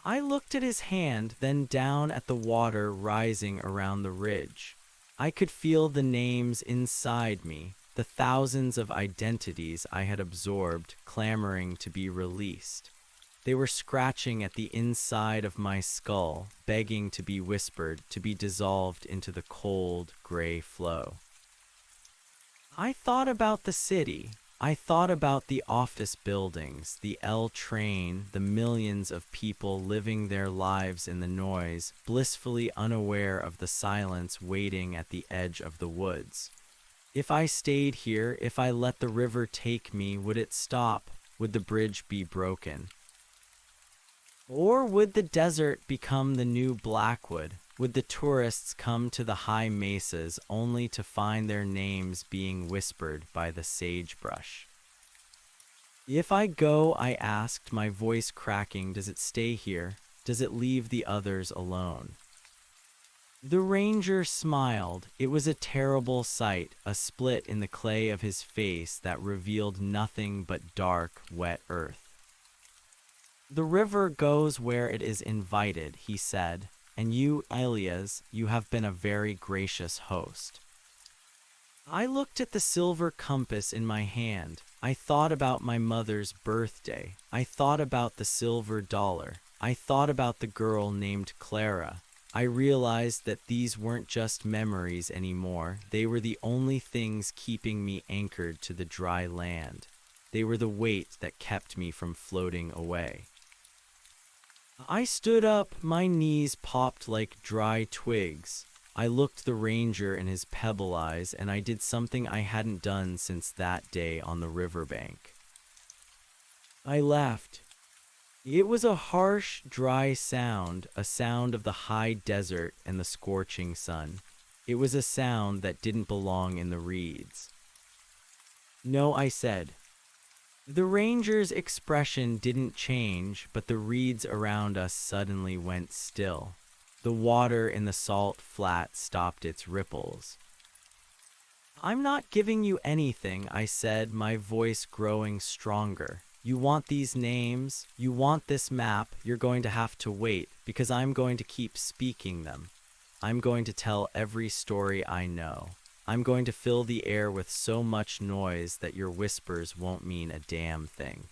I looked at his hand, then down at the water rising around the ridge. I could feel the names inside me, the thousands of identities I had absorbed, clamoring to be released. They were scratching at the inside of my skull, begging to be whispered, to be dissolved into the cold, gray flow. I thought about the city. I thought about the office buildings, the L train, the millions of people living their lives in the noise, blissfully unaware of the silence waiting at the edge of the woods. If I stayed here, if I let the river take me, would it stop? Would the bridge be broken? Or would the desert become the new Blackwood? Would the tourists come to the high mesas only to find their names being whispered by the sagebrush? "If I go," I asked, my voice cracking, "does it stay here? Does it leave the others alone?" The ranger smiled. It was a terrible sight, a split in the clay of his face that revealed nothing but dark, wet earth. "The river goes where it is invited," he said. "And you, Elias, you have been a very gracious host." I looked at the silver compass in my hand. I thought about my mother's birthday. I thought about the silver dollar. I thought about the girl named Clara. I realized that these weren't just memories anymore. They were the only things keeping me anchored to the dry land. They were the weight that kept me from floating away. I stood up, my knees popped like dry twigs. I looked the ranger in his pebble eyes, and I did something I hadn't done since that day on the riverbank. I laughed. It was a harsh, dry sound, a sound of the high desert and the scorching sun. It was a sound that didn't belong in the reeds. No, I said. The ranger's expression didn't change, but the reeds around us suddenly went still. The water in the salt flat stopped its ripples. I'm not giving you anything, I said, my voice growing stronger. You want these names, you want this map, you're going to have to wait, because I'm going to keep speaking them. I'm going to tell every story I know. I'm going to fill the air with so much noise that your whispers won't mean a damn thing.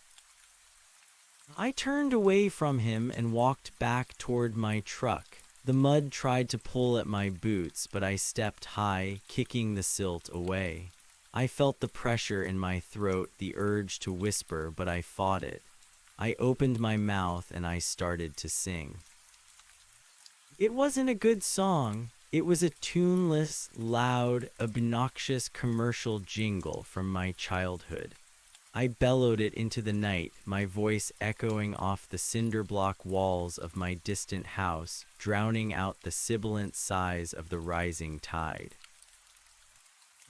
I turned away from him and walked back toward my truck. The mud tried to pull at my boots, but I stepped high, kicking the silt away. I felt the pressure in my throat, the urge to whisper, but I fought it. I opened my mouth and I started to sing. It wasn't a good song. It was a tuneless, loud, obnoxious commercial jingle from my childhood. I bellowed it into the night, my voice echoing off the cinder block walls of my distant house, drowning out the sibilant sighs of the rising tide.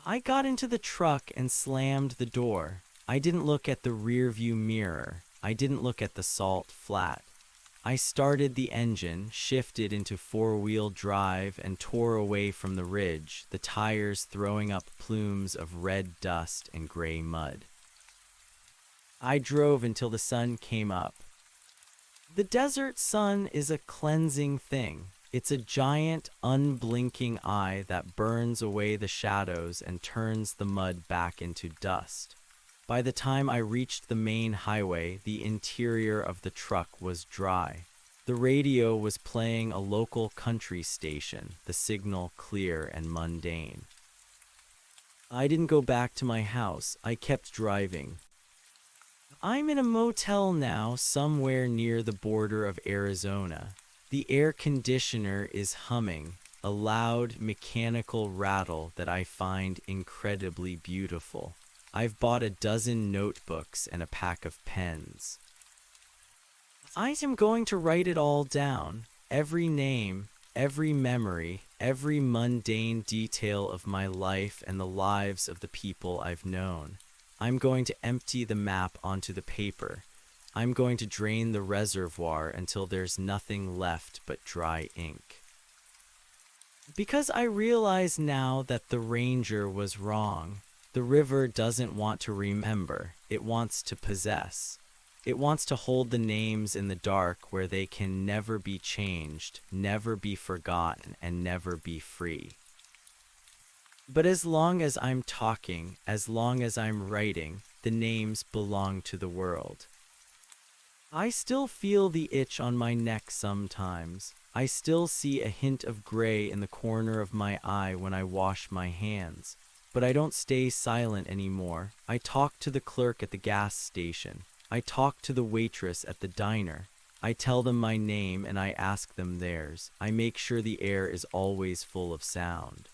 I got into the truck and slammed the door. I didn't look at the rearview mirror. I didn't look at the salt flat. I started the engine, shifted into four-wheel drive, and tore away from the ridge, the tires throwing up plumes of red dust and gray mud. I drove until the sun came up. The desert sun is a cleansing thing. It's a giant, unblinking eye that burns away the shadows and turns the mud back into dust. By the time I reached the main highway, the interior of the truck was dry. The radio was playing a local country station, the signal clear and mundane. I didn't go back to my house. I kept driving. I'm in a motel now, somewhere near the border of Arizona. The air conditioner is humming, a loud mechanical rattle that I find incredibly beautiful. I've bought a dozen notebooks and a pack of pens. I am going to write it all down, every name, every memory, every mundane detail of my life and the lives of the people I've known. I'm going to empty the map onto the paper. I'm going to drain the reservoir until there's nothing left but dry ink. Because I realize now that the ranger was wrong. The river doesn't want to remember, it wants to possess. It wants to hold the names in the dark where they can never be changed, never be forgotten, and never be free. But as long as I'm talking, as long as I'm writing, the names belong to the world. I still feel the itch on my neck sometimes. I still see a hint of gray in the corner of my eye when I wash my hands. But I don't stay silent anymore. I talk to the clerk at the gas station. I talk to the waitress at the diner. I tell them my name and I ask them theirs. I make sure the air is always full of sound.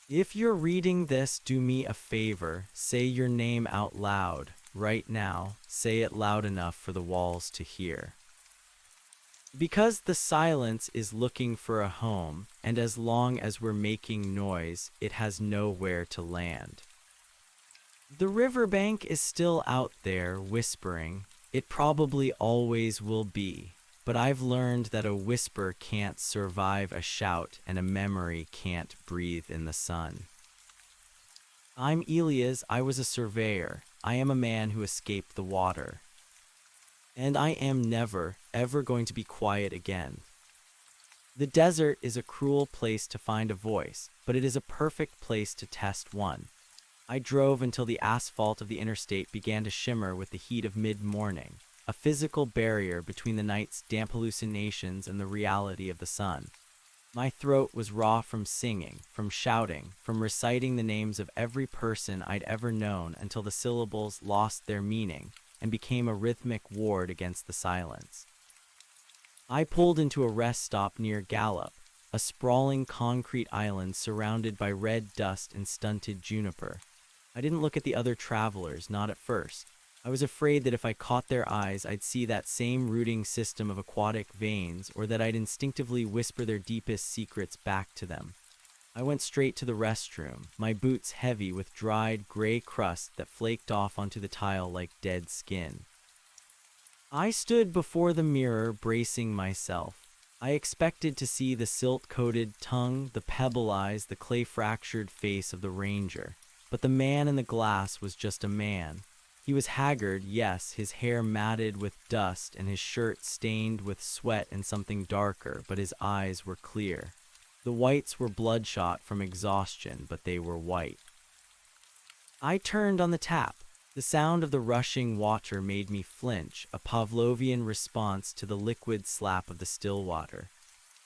If you're reading this, do me a favor. Say your name out loud. Right now, say it loud enough for the walls to hear. Because the silence is looking for a home, and as long as we're making noise, it has nowhere to land. The riverbank is still out there whispering. It probably always will be, but I've learned that a whisper can't survive a shout and a memory can't breathe in the sun. I'm Elias. I was a surveyor. I am a man who escaped the water. And I am never, ever going to be quiet again. The desert is a cruel place to find a voice, but it is a perfect place to test one. I drove until the asphalt of the interstate began to shimmer with the heat of mid-morning. a physical barrier between the night's damp hallucinations and the reality of the sun. My throat was raw from singing, from shouting, from reciting the names of every person I'd ever known until the syllables lost their meaning and became a rhythmic ward against the silence. I pulled into a rest stop near Gallup, a sprawling concrete island surrounded by red dust and stunted juniper. I didn't look at the other travelers, not at first. I was afraid that if I caught their eyes, I'd see that same rooting system of aquatic veins, or that I'd instinctively whisper their deepest secrets back to them. I went straight to the restroom, my boots heavy with dried, gray crust that flaked off onto the tile like dead skin. I stood before the mirror, bracing myself. I expected to see the silt-coated tongue, the pebble eyes, the clay-fractured face of the ranger. But the man in the glass was just a man. He was haggard, yes, his hair matted with dust and his shirt stained with sweat and something darker, but his eyes were clear. The whites were bloodshot from exhaustion, but they were white. I turned on the tap. The sound of the rushing water made me flinch, a Pavlovian response to the liquid slap of the still water.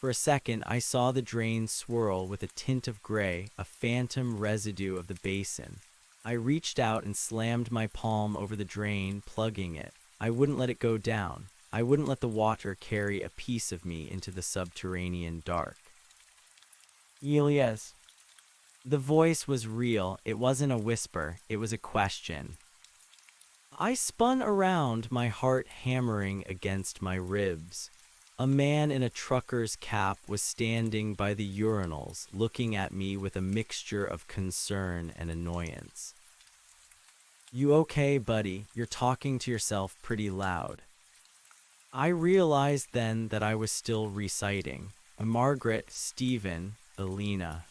For a second, I saw the drain swirl with a tint of gray, a phantom residue of the basin. I reached out and slammed my palm over the drain, plugging it. I wouldn't let it go down. I wouldn't let the water carry a piece of me into the subterranean dark. Elias. The voice was real. It wasn't a whisper. It was a question. I spun around, my heart hammering against my ribs. A man in a trucker's cap was standing by the urinals, looking at me with a mixture of concern and annoyance. "You okay, buddy? You're talking to yourself pretty loud." I realized then that I was still reciting. Margaret, Stephen, Elena.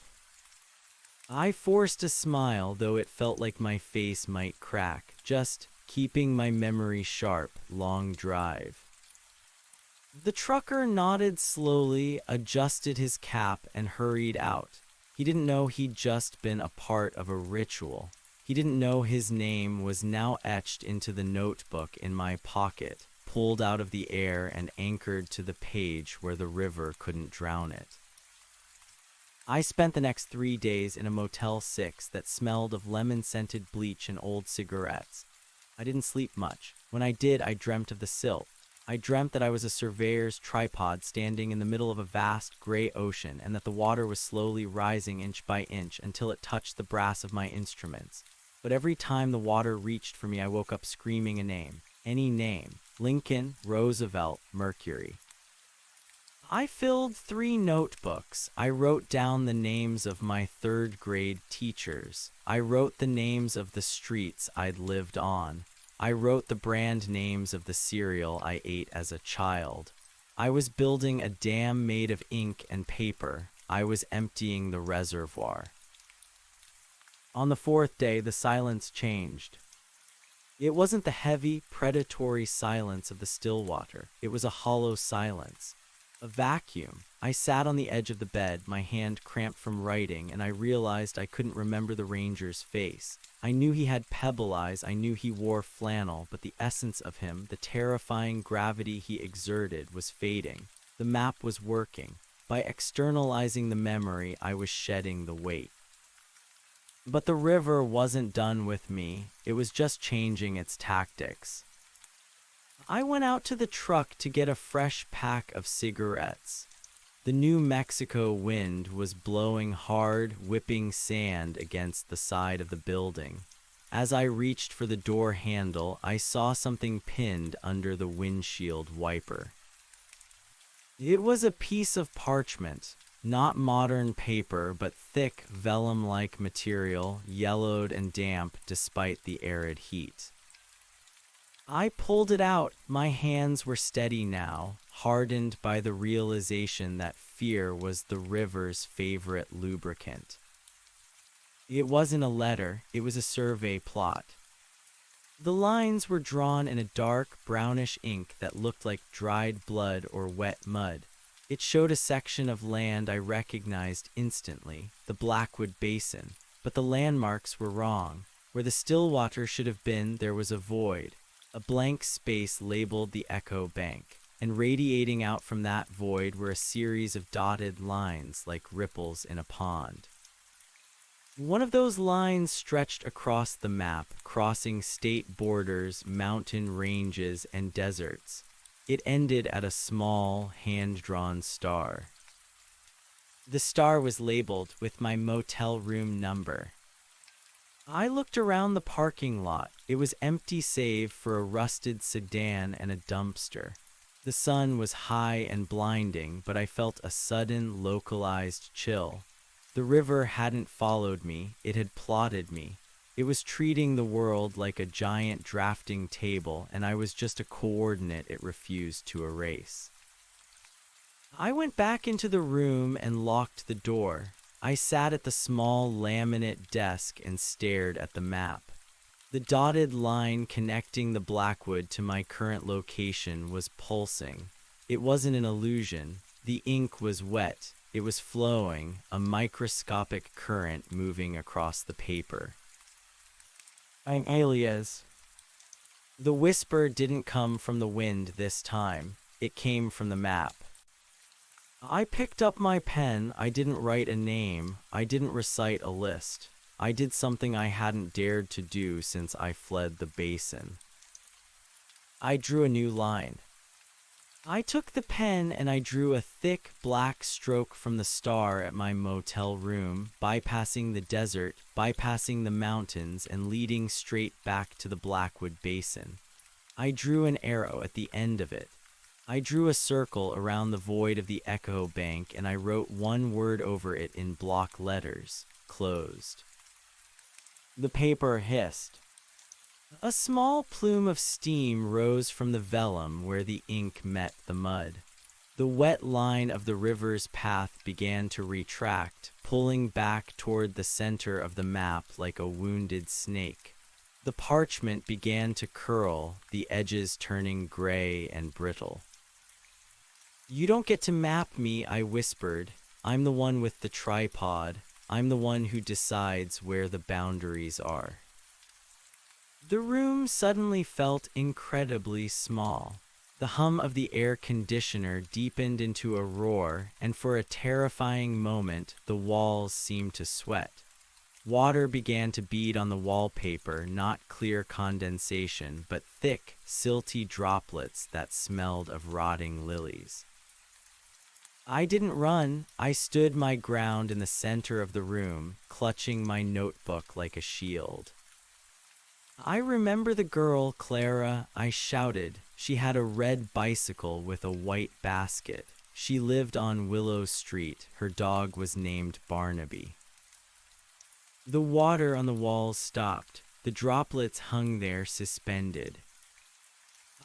I forced a smile, though it felt like my face might crack, just keeping my memory sharp. Long drive. The trucker nodded slowly, adjusted his cap, and hurried out. He didn't know he'd just been a part of a ritual. He didn't know his name was now etched into the notebook in my pocket, pulled out of the air and anchored to the page where the river couldn't drown it. I spent the next 3 days in a Motel 6 that smelled of lemon-scented bleach and old cigarettes. I didn't sleep much. When I did, I dreamt of the silt. I dreamt that I was a surveyor's tripod standing in the middle of a vast gray ocean and that the water was slowly rising inch by inch until it touched the brass of my instruments. But every time the water reached for me, I woke up screaming a name. Any name. Lincoln, Roosevelt, Mercury. I filled 3 notebooks. I wrote down the names of my 3rd grade teachers. I wrote the names of the streets I'd lived on. I wrote the brand names of the cereal I ate as a child. I was building a dam made of ink and paper. I was emptying the reservoir. On the 4th day, the silence changed. It wasn't the heavy, predatory silence of the still water. It was a hollow silence. A vacuum. I sat on the edge of the bed, my hand cramped from writing, and I realized I couldn't remember the ranger's face. I knew he had pebble eyes, I knew he wore flannel, but the essence of him, the terrifying gravity he exerted, was fading. The map was working. By externalizing the memory, I was shedding the weight. But the river wasn't done with me. It was just changing its tactics. I went out to the truck to get a fresh pack of cigarettes. The New Mexico wind was blowing hard, whipping sand against the side of the building. As I reached for the door handle, I saw something pinned under the windshield wiper. It was a piece of parchment, not modern paper, but thick, vellum-like material, yellowed and damp despite the arid heat. I pulled it out. My hands were steady now, hardened by the realization that fear was the river's favorite lubricant. It wasn't a letter, it was a survey plot. The lines were drawn in a dark, brownish ink that looked like dried blood or wet mud. It showed a section of land I recognized instantly, the Blackwood Basin, but the landmarks were wrong. Where the still water should have been, there was a void. A blank space labeled the echo bank, and radiating out from that void were a series of dotted lines like ripples in a pond. One of those lines stretched across the map, crossing state borders, mountain ranges, and deserts. It ended at a small, hand-drawn star. The star was labeled with my motel room number. I looked around the parking lot. It was empty save for a rusted sedan and a dumpster. The sun was high and blinding, but I felt a sudden, localized chill. The river hadn't followed me, it had plotted me. It was treating the world like a giant drafting table, and I was just a coordinate it refused to erase. I went back into the room and locked the door. I sat at the small laminate desk and stared at the map. The dotted line connecting the Blackwood to my current location was pulsing. It wasn't an illusion. The ink was wet. It was flowing, a microscopic current moving across the paper. "I'm alias." The whisper didn't come from the wind this time. It came from the map. I picked up my pen. I didn't write a name. I didn't recite a list. I did something I hadn't dared to do since I fled the basin. I drew a new line. I took the pen and I drew a thick black stroke from the star at my motel room, bypassing the desert, bypassing the mountains, and leading straight back to the Blackwood Basin. I drew an arrow at the end of it. I drew a circle around the void of the echo bank and I wrote one word over it in block letters: closed. The paper hissed. A small plume of steam rose from the vellum where the ink met the mud. The wet line of the river's path began to retract, pulling back toward the center of the map like a wounded snake. The parchment began to curl, the edges turning gray and brittle. "You don't get to map me," I whispered. "I'm the one with the tripod. I'm the one who decides where the boundaries are." The room suddenly felt incredibly small. The hum of the air conditioner deepened into a roar, and for a terrifying moment, the walls seemed to sweat. Water began to bead on the wallpaper, not clear condensation, but thick, silty droplets that smelled of rotting lilies. I didn't run. I stood my ground in the center of the room, clutching my notebook like a shield. "I remember the girl, Clara," I shouted. "She had a red bicycle with a white basket. She lived on Willow Street. Her dog was named Barnaby." The water on the walls stopped. The droplets hung there suspended.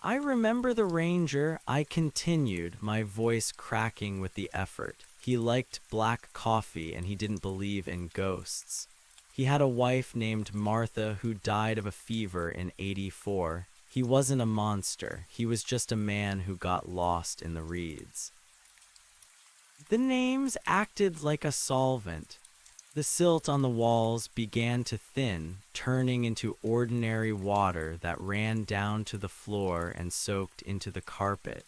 "I remember the ranger," I continued, my voice cracking with the effort. "He liked black coffee and he didn't believe in ghosts. He had a wife named Martha who died of a fever in '84. He wasn't a monster. He was just a man who got lost in the reeds." The names acted like a solvent. The silt on the walls began to thin, turning into ordinary water that ran down to the floor and soaked into the carpet.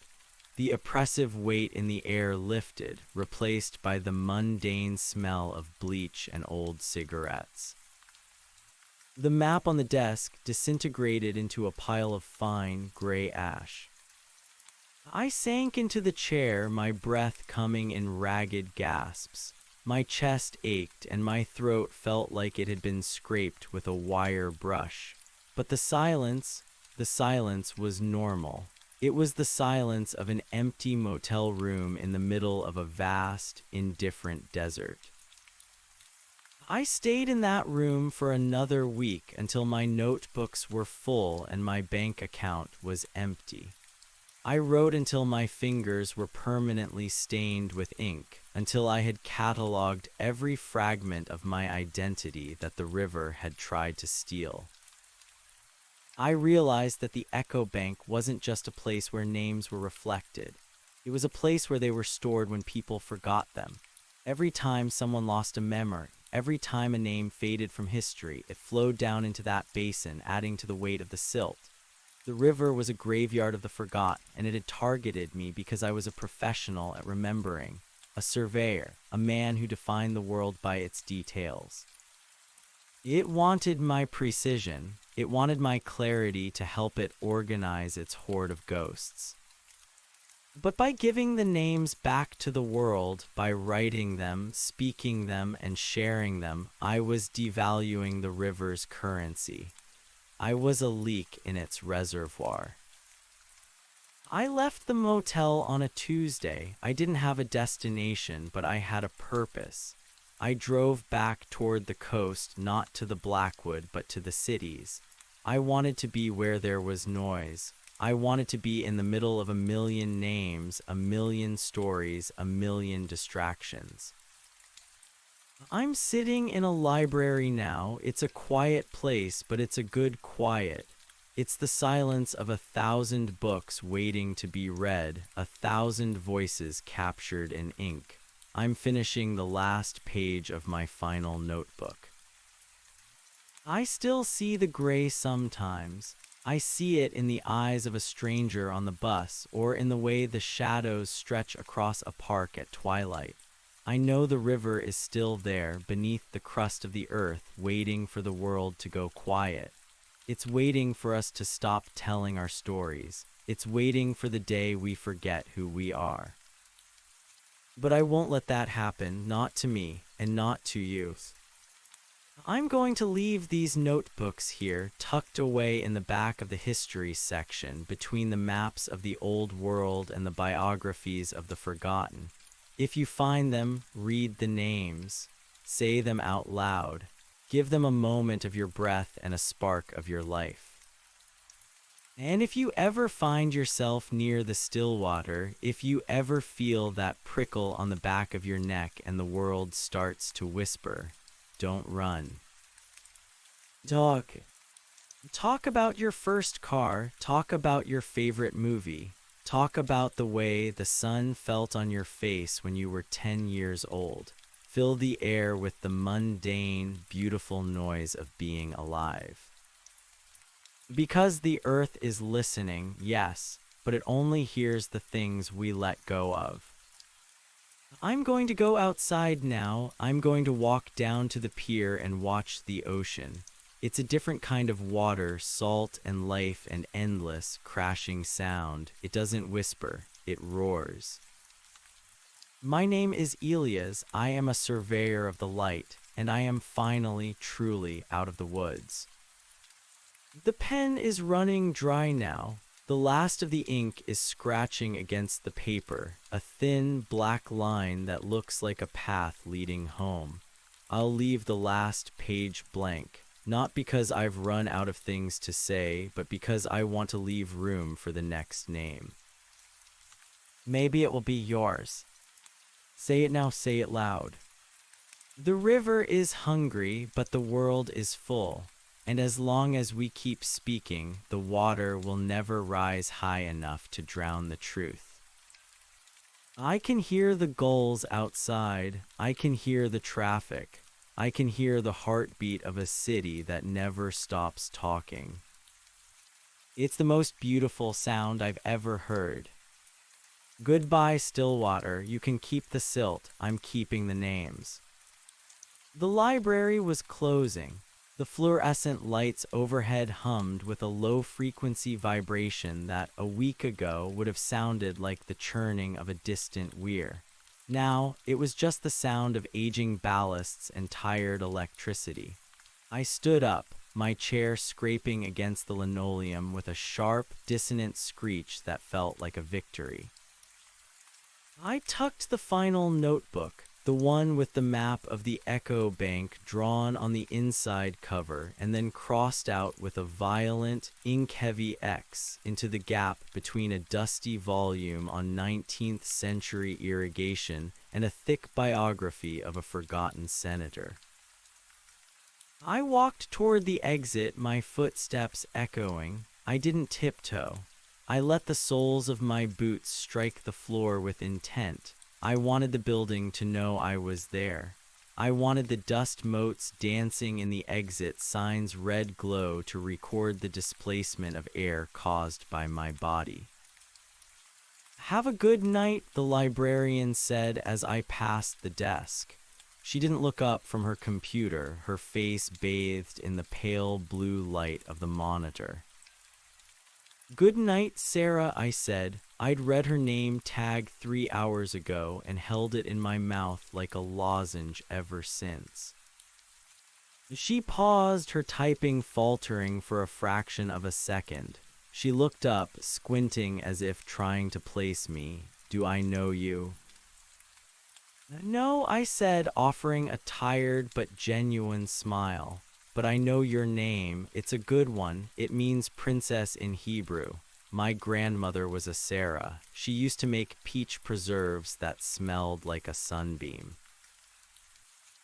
The oppressive weight in the air lifted, replaced by the mundane smell of bleach and old cigarettes. The map on the desk disintegrated into a pile of fine, gray ash. I sank into the chair, my breath coming in ragged gasps. My chest ached and my throat felt like it had been scraped with a wire brush. But the silence was normal. It was the silence of an empty motel room in the middle of a vast, indifferent desert. I stayed in that room for another week until my notebooks were full and my bank account was empty. I wrote until my fingers were permanently stained with ink, until I had cataloged every fragment of my identity that the river had tried to steal. I realized that the Echo Bank wasn't just a place where names were reflected. It was a place where they were stored when people forgot them. Every time someone lost a memory, every time a name faded from history, it flowed down into that basin, adding to the weight of the silt. The river was a graveyard of the forgotten, and it had targeted me because I was a professional at remembering, a surveyor, a man who defined the world by its details. It wanted my precision, it wanted my clarity to help it organize its horde of ghosts. But by giving the names back to the world, by writing them, speaking them, and sharing them, I was devaluing the river's currency. I was a leak in its reservoir. I left the motel on a Tuesday. I didn't have a destination, but I had a purpose. I drove back toward the coast, not to the Blackwood, but to the cities. I wanted to be where there was noise. I wanted to be in the middle of a million names, a million stories, a million distractions. I'm sitting in a library now. It's a quiet place, but it's a good quiet. It's the silence of 1,000 books waiting to be read, 1,000 voices captured in ink. I'm finishing the last page of my final notebook. I still see the gray sometimes. I see it in the eyes of a stranger on the bus or in the way the shadows stretch across a park at twilight. I know the river is still there beneath the crust of the earth, waiting for the world to go quiet. It's waiting for us to stop telling our stories. It's waiting for the day we forget who we are. But I won't let that happen, not to me, and not to you. I'm going to leave these notebooks here, tucked away in the back of the history section, between the maps of the old world and the biographies of the forgotten. If you find them, read the names. Say them out loud. Give them a moment of your breath and a spark of your life. And if you ever find yourself near the still water, if you ever feel that prickle on the back of your neck and the world starts to whisper, don't run. Talk about your first car. Talk about your favorite movie. Talk about the way the sun felt on your face when you were 10 years old. Fill the air with the mundane, beautiful noise of being alive. Because the earth is listening, yes, but it only hears the things we let go of. I'm going to go outside now. I'm going to walk down to the pier and watch the ocean. It's a different kind of water, salt and life and endless, crashing sound. It doesn't whisper, it roars. My name is Elias. I am a surveyor of the light, and I am finally, truly out of the woods. The pen is running dry now. The last of the ink is scratching against the paper, a thin black line that looks like a path leading home. I'll leave the last page blank, not because I've run out of things to say, but because I want to leave room for the next name. Maybe it will be yours. Say it now, say it loud. The river is hungry, but the world is full. And as long as we keep speaking, the water will never rise high enough to drown the truth. I can hear the gulls outside. I can hear the traffic. I can hear the heartbeat of a city that never stops talking. It's the most beautiful sound I've ever heard. Goodbye, Stillwater. You can keep the silt. I'm keeping the names. The library was closing. The fluorescent lights overhead hummed with a low-frequency vibration that, a week ago, would have sounded like the churning of a distant weir. Now, it was just the sound of aging ballasts and tired electricity. I stood up, my chair scraping against the linoleum with a sharp, dissonant screech that felt like a victory. I tucked the final notebook, the one with the map of the Echo Bank drawn on the inside cover and then crossed out with a violent, ink-heavy X into the gap between a dusty volume on 19th century irrigation and a thick biography of a forgotten senator. I walked toward the exit, my footsteps echoing. I didn't tiptoe. I let the soles of my boots strike the floor with intent. I wanted the building to know I was there. I wanted the dust motes dancing in the exit sign's red glow to record the displacement of air caused by my body. "Have a good night," the librarian said as I passed the desk. She didn't look up from her computer, her face bathed in the pale blue light of the monitor. "Good night, Sarah," I said. I'd read her name tag 3 hours ago and held it in my mouth like a lozenge ever since. She paused, her typing faltering for a fraction of a second. She looked up, squinting as if trying to place me. "Do I know you?" "No," I said, offering a tired but genuine smile. "But I know your name. It's a good one. It means princess in Hebrew. My grandmother was a Sarah. She used to make peach preserves that smelled like a sunbeam."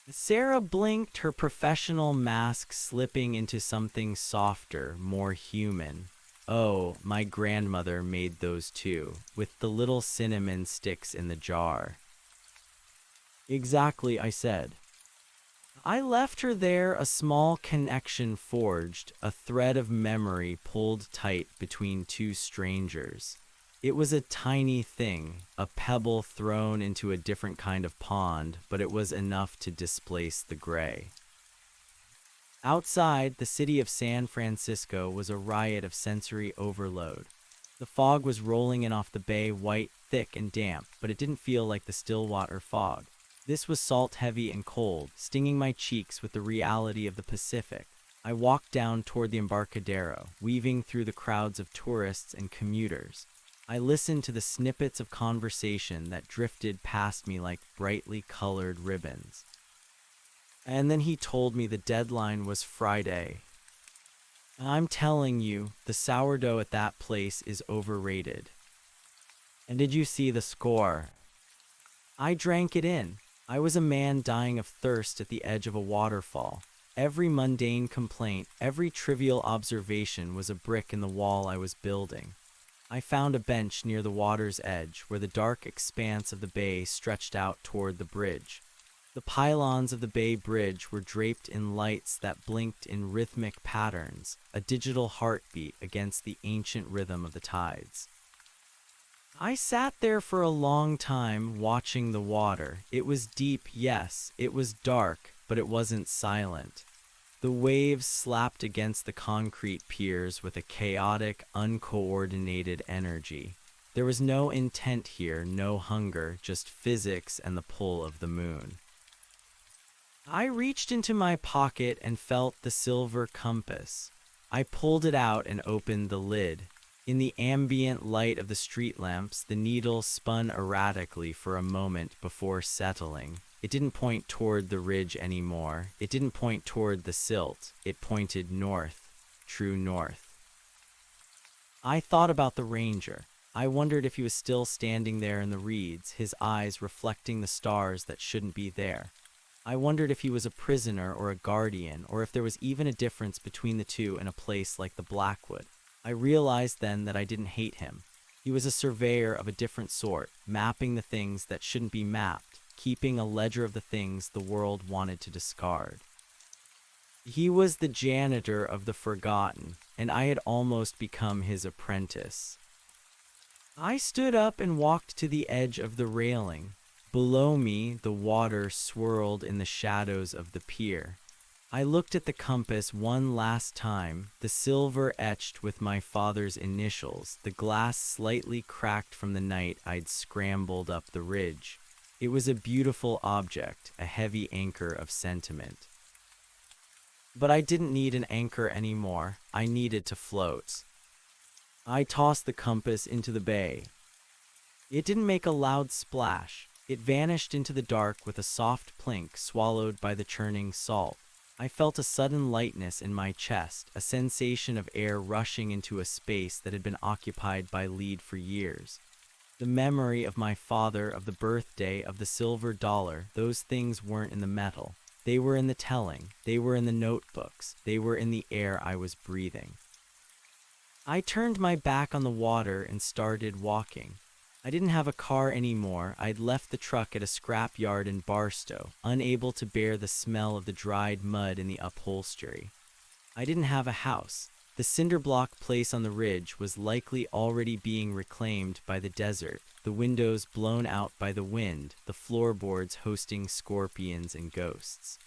Sarah blinked, her professional mask slipping into something softer, more human. "Oh, my grandmother made those too, with the little cinnamon sticks in the jar." "Exactly," I said. I left her there, a small connection forged, a thread of memory pulled tight between two strangers. It was a tiny thing, a pebble thrown into a different kind of pond, but it was enough to displace the gray. Outside, the city of San Francisco was a riot of sensory overload. The fog was rolling in off the bay, white, thick, and damp, but it didn't feel like the Stillwater fog. This was salt-heavy and cold, stinging my cheeks with the reality of the Pacific. I walked down toward the Embarcadero, weaving through the crowds of tourists and commuters. I listened to the snippets of conversation that drifted past me like brightly colored ribbons. And then he told me the deadline was Friday. "I'm telling you, the sourdough at that place is overrated." "And did you see the score?" I drank it in. I was a man dying of thirst at the edge of a waterfall. Every mundane complaint, every trivial observation was a brick in the wall I was building. I found a bench near the water's edge, where the dark expanse of the bay stretched out toward the bridge. The pylons of the bay bridge were draped in lights that blinked in rhythmic patterns, a digital heartbeat against the ancient rhythm of the tides. I sat there for a long time, watching the water. It was deep, yes. It was dark, but it wasn't silent. The waves slapped against the concrete piers with a chaotic, uncoordinated energy. There was no intent here, no hunger, just physics and the pull of the moon. I reached into my pocket and felt the silver compass. I pulled it out and opened the lid. In the ambient light of the street lamps, the needle spun erratically for a moment before settling. It didn't point toward the ridge anymore. It didn't point toward the silt. It pointed north, true north. I thought about the ranger. I wondered if he was still standing there in the reeds, his eyes reflecting the stars that shouldn't be there. I wondered if he was a prisoner or a guardian, or if there was even a difference between the two in a place like the Blackwood. I realized then that I didn't hate him. He was a surveyor of a different sort, mapping the things that shouldn't be mapped, keeping a ledger of the things the world wanted to discard. He was the janitor of the forgotten, and I had almost become his apprentice. I stood up and walked to the edge of the railing. Below me, the water swirled in the shadows of the pier. I looked at the compass one last time, the silver etched with my father's initials, the glass slightly cracked from the night I'd scrambled up the ridge. It was a beautiful object, a heavy anchor of sentiment. But I didn't need an anchor anymore. I needed to float. I tossed the compass into the bay. It didn't make a loud splash. It vanished into the dark with a soft plink swallowed by the churning salt. I felt a sudden lightness in my chest, a sensation of air rushing into a space that had been occupied by lead for years. The memory of my father, of the birthday, of the silver dollar, those things weren't in the metal. They were in the telling. They were in the notebooks. They were in the air I was breathing. I turned my back on the water and started walking. I didn't have a car anymore. I'd left the truck at a scrap yard in Barstow, unable to bear the smell of the dried mud in the upholstery. I didn't have a house. The cinder block place on the ridge was likely already being reclaimed by the desert, the windows blown out by the wind, the floorboards hosting scorpions and ghosts.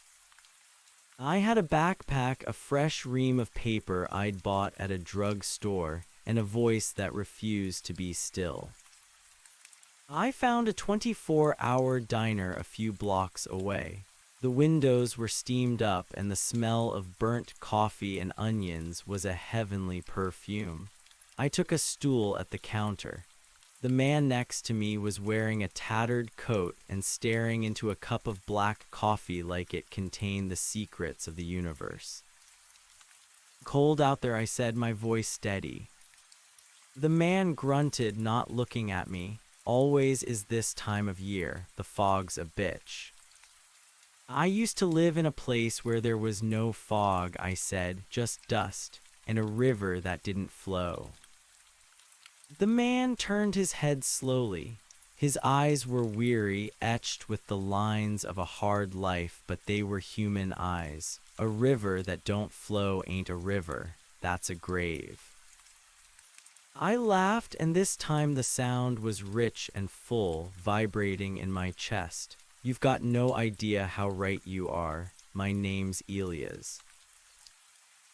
I had a backpack, a fresh ream of paper I'd bought at a drug store, and a voice that refused to be still. I found a 24-hour diner a few blocks away. The windows were steamed up, and the smell of burnt coffee and onions was a heavenly perfume. I took a stool at the counter. The man next to me was wearing a tattered coat and staring into a cup of black coffee like it contained the secrets of the universe. "Cold out there," I said, my voice steady. The man grunted, not looking at me. "Always is this time of year. The fog's a bitch." "I used to live in a place where there was no fog," I said, "just dust, and a river that didn't flow." The man turned his head slowly. His eyes were weary, etched with the lines of a hard life, but they were human eyes. "A river that don't flow ain't a river. That's a grave." I laughed, and this time the sound was rich and full, vibrating in my chest. "You've got no idea how right you are. My name's Elias."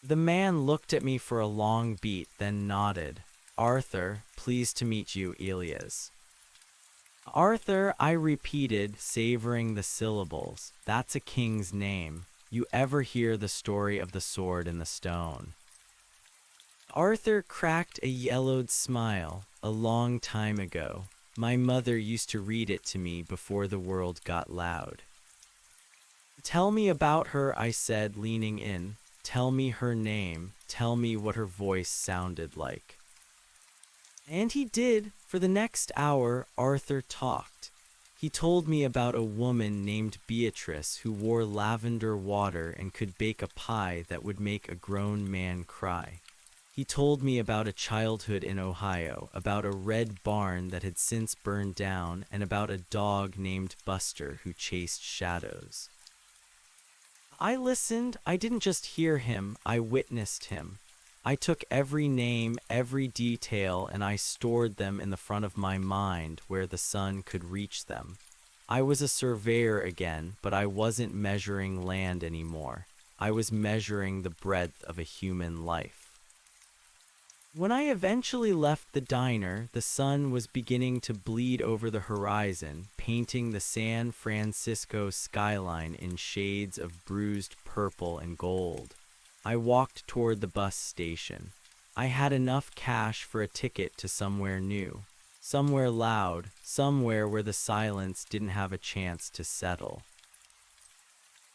The man looked at me for a long beat, then nodded. "Arthur, pleased to meet you, Elias." "Arthur," I repeated, savoring the syllables. "That's a king's name. You ever hear the story of the sword and the stone?" Arthur cracked a yellowed smile. "A long time ago. My mother used to read it to me before the world got loud." "Tell me about her," I said, leaning in. "Tell me her name. Tell me what her voice sounded like." And he did. For the next hour, Arthur talked. He told me about a woman named Beatrice who wore lavender water and could bake a pie that would make a grown man cry. He told me about a childhood in Ohio, about a red barn that had since burned down, and about a dog named Buster who chased shadows. I listened. I didn't just hear him, I witnessed him. I took every name, every detail, and I stored them in the front of my mind where the sun could reach them. I was a surveyor again, but I wasn't measuring land anymore. I was measuring the breadth of a human life. When I eventually left the diner, the sun was beginning to bleed over the horizon, painting the San Francisco skyline in shades of bruised purple and gold. I walked toward the bus station. I had enough cash for a ticket to somewhere new, somewhere loud, somewhere where the silence didn't have a chance to settle.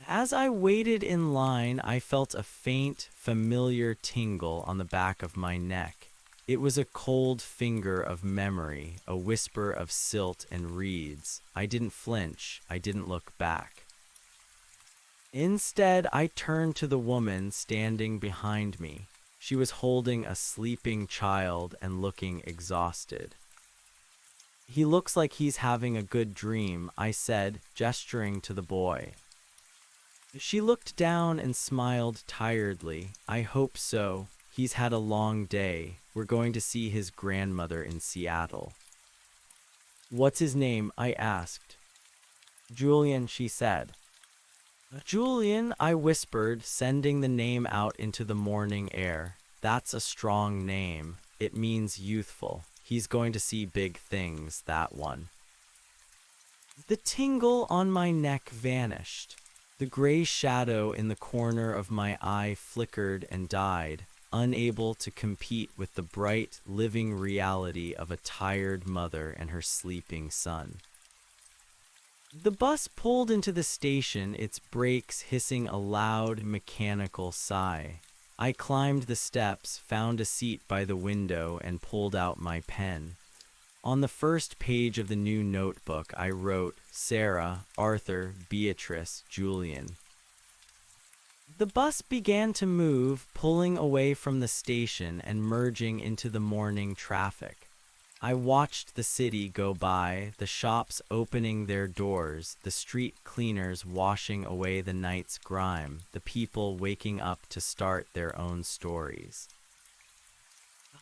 As I waited in line, I felt a faint, familiar tingle on the back of my neck. It was a cold finger of memory, a whisper of silt and reeds. I didn't flinch. I didn't look back. Instead, I turned to the woman standing behind me. She was holding a sleeping child and looking exhausted. "He looks like he's having a good dream," I said, gesturing to the boy. She looked down and smiled tiredly. "I hope so. He's had a long day. We're going to see his grandmother in Seattle." "What's his name?" I asked. "Julian," she said. "Julian," I whispered, sending the name out into the morning air. "That's a strong name. It means youthful. He's going to see big things, that one." The tingle on my neck vanished. The gray shadow in the corner of my eye flickered and died, unable to compete with the bright, living reality of a tired mother and her sleeping son. The bus pulled into the station, its brakes hissing a loud, mechanical sigh. I climbed the steps, found a seat by the window, and pulled out my pen. On the first page of the new notebook, I wrote, "Sarah, Arthur, Beatrice, Julian." The bus began to move, pulling away from the station and merging into the morning traffic. I watched the city go by, the shops opening their doors, the street cleaners washing away the night's grime, the people waking up to start their own stories.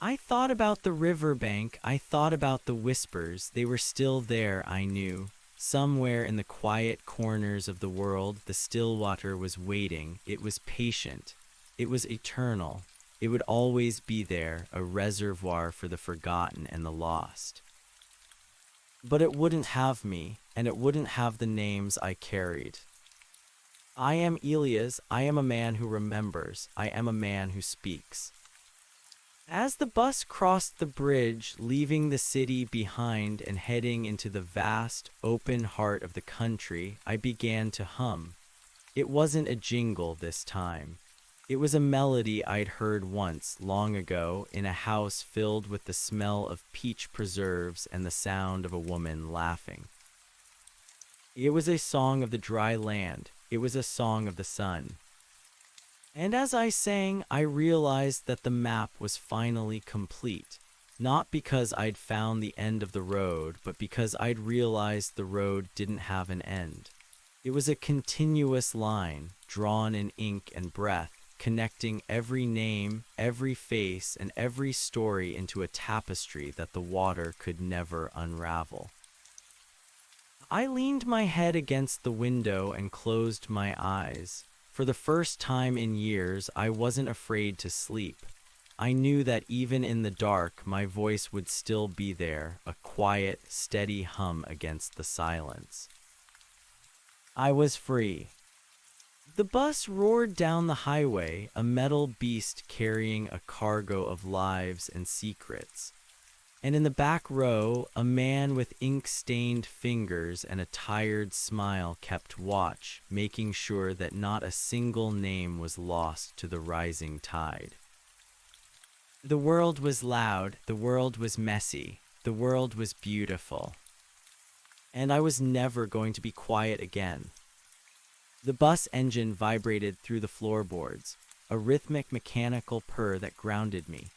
I thought about the riverbank, I thought about the whispers, they were still there, I knew. Somewhere in the quiet corners of the world, the still water was waiting, it was patient, it was eternal. It would always be there, a reservoir for the forgotten and the lost. But it wouldn't have me, and it wouldn't have the names I carried. I am Elias, I am a man who remembers, I am a man who speaks. As the bus crossed the bridge, leaving the city behind and heading into the vast, open heart of the country, I began to hum. It wasn't a jingle this time. It was a melody I'd heard once, long ago, in a house filled with the smell of peach preserves and the sound of a woman laughing. It was a song of the dry land. It was a song of the sun. And as I sang, I realized that the map was finally complete. Not because I'd found the end of the road, but because I'd realized the road didn't have an end. It was a continuous line, drawn in ink and breath, connecting every name, every face, and every story into a tapestry that the water could never unravel. I leaned my head against the window and closed my eyes. For the first time in years, I wasn't afraid to sleep. I knew that even in the dark, my voice would still be there, a quiet, steady hum against the silence. I was free. The bus roared down the highway, a metal beast carrying a cargo of lives and secrets. And in the back row, a man with ink-stained fingers and a tired smile kept watch, making sure that not a single name was lost to the rising tide. The world was loud, the world was messy, the world was beautiful. And I was never going to be quiet again. The bus engine vibrated through the floorboards, a rhythmic mechanical purr that grounded me.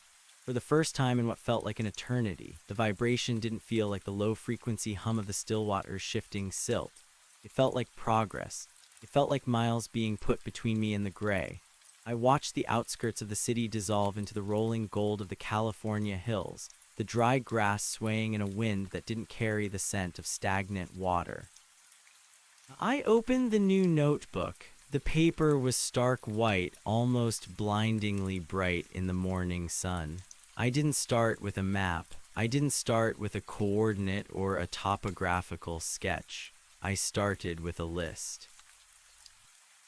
For the first time in what felt like an eternity, the vibration didn't feel like the low-frequency hum of the still water's shifting silt. It felt like progress. It felt like miles being put between me and the gray. I watched the outskirts of the city dissolve into the rolling gold of the California hills, the dry grass swaying in a wind that didn't carry the scent of stagnant water. I opened the new notebook. The paper was stark white, almost blindingly bright in the morning sun. I didn't start with a map. I didn't start with a coordinate or a topographical sketch. I started with a list.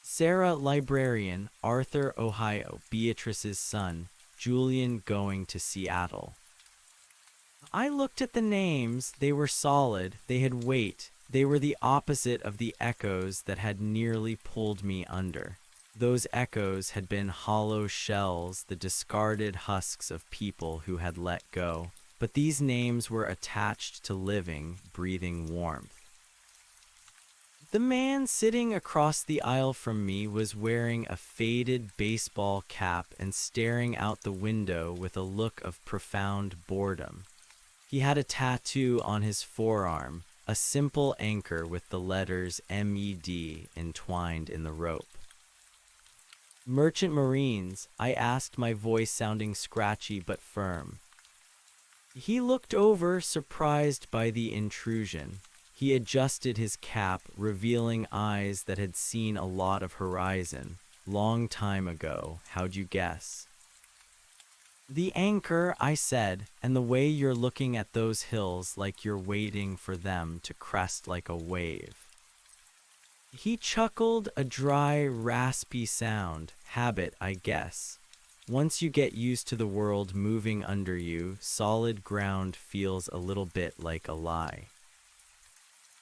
Sarah, librarian, Arthur, Ohio, Beatrice's son, Julian going to Seattle. I looked at the names. They were solid. They had weight. They were the opposite of the echoes that had nearly pulled me under. Those echoes had been hollow shells, the discarded husks of people who had let go. But these names were attached to living, breathing warmth. The man sitting across the aisle from me was wearing a faded baseball cap and staring out the window with a look of profound boredom. He had a tattoo on his forearm, a simple anchor with the letters MED entwined in the rope. Merchant Marines, I asked, my voice sounding scratchy but firm. He looked over, surprised by the intrusion. He adjusted his cap, revealing eyes that had seen a lot of horizon. Long time ago, how'd you guess? The anchor, I said, and the way you're looking at those hills like you're waiting for them to crest like a wave. He chuckled, a dry, raspy sound. Habit, I guess. Once you get used to the world moving under you, solid ground feels a little bit like a lie.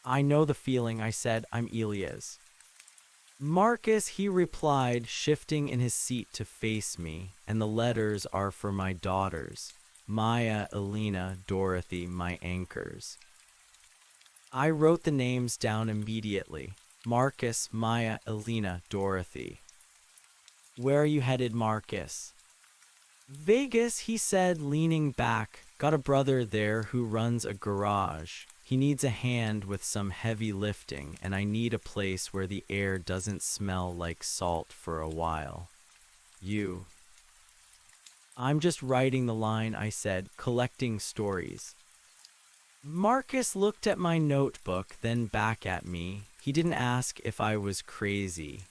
I know the feeling, I said. I'm Elias. Marcus, he replied, shifting in his seat to face me, and the letters are for my daughters. Maya, Elena, Dorothy, my anchors. I wrote the names down immediately. Marcus, Maya, Elena, Dorothy. Where are you headed, Marcus? Vegas, he said, leaning back, Got a brother there who runs a garage. He needs a hand with some heavy lifting, and I need a place where the air doesn't smell like salt for a while. You. I'm just writing the line, I said, collecting stories. Marcus looked at my notebook, then back at me. He didn't ask if I was crazy.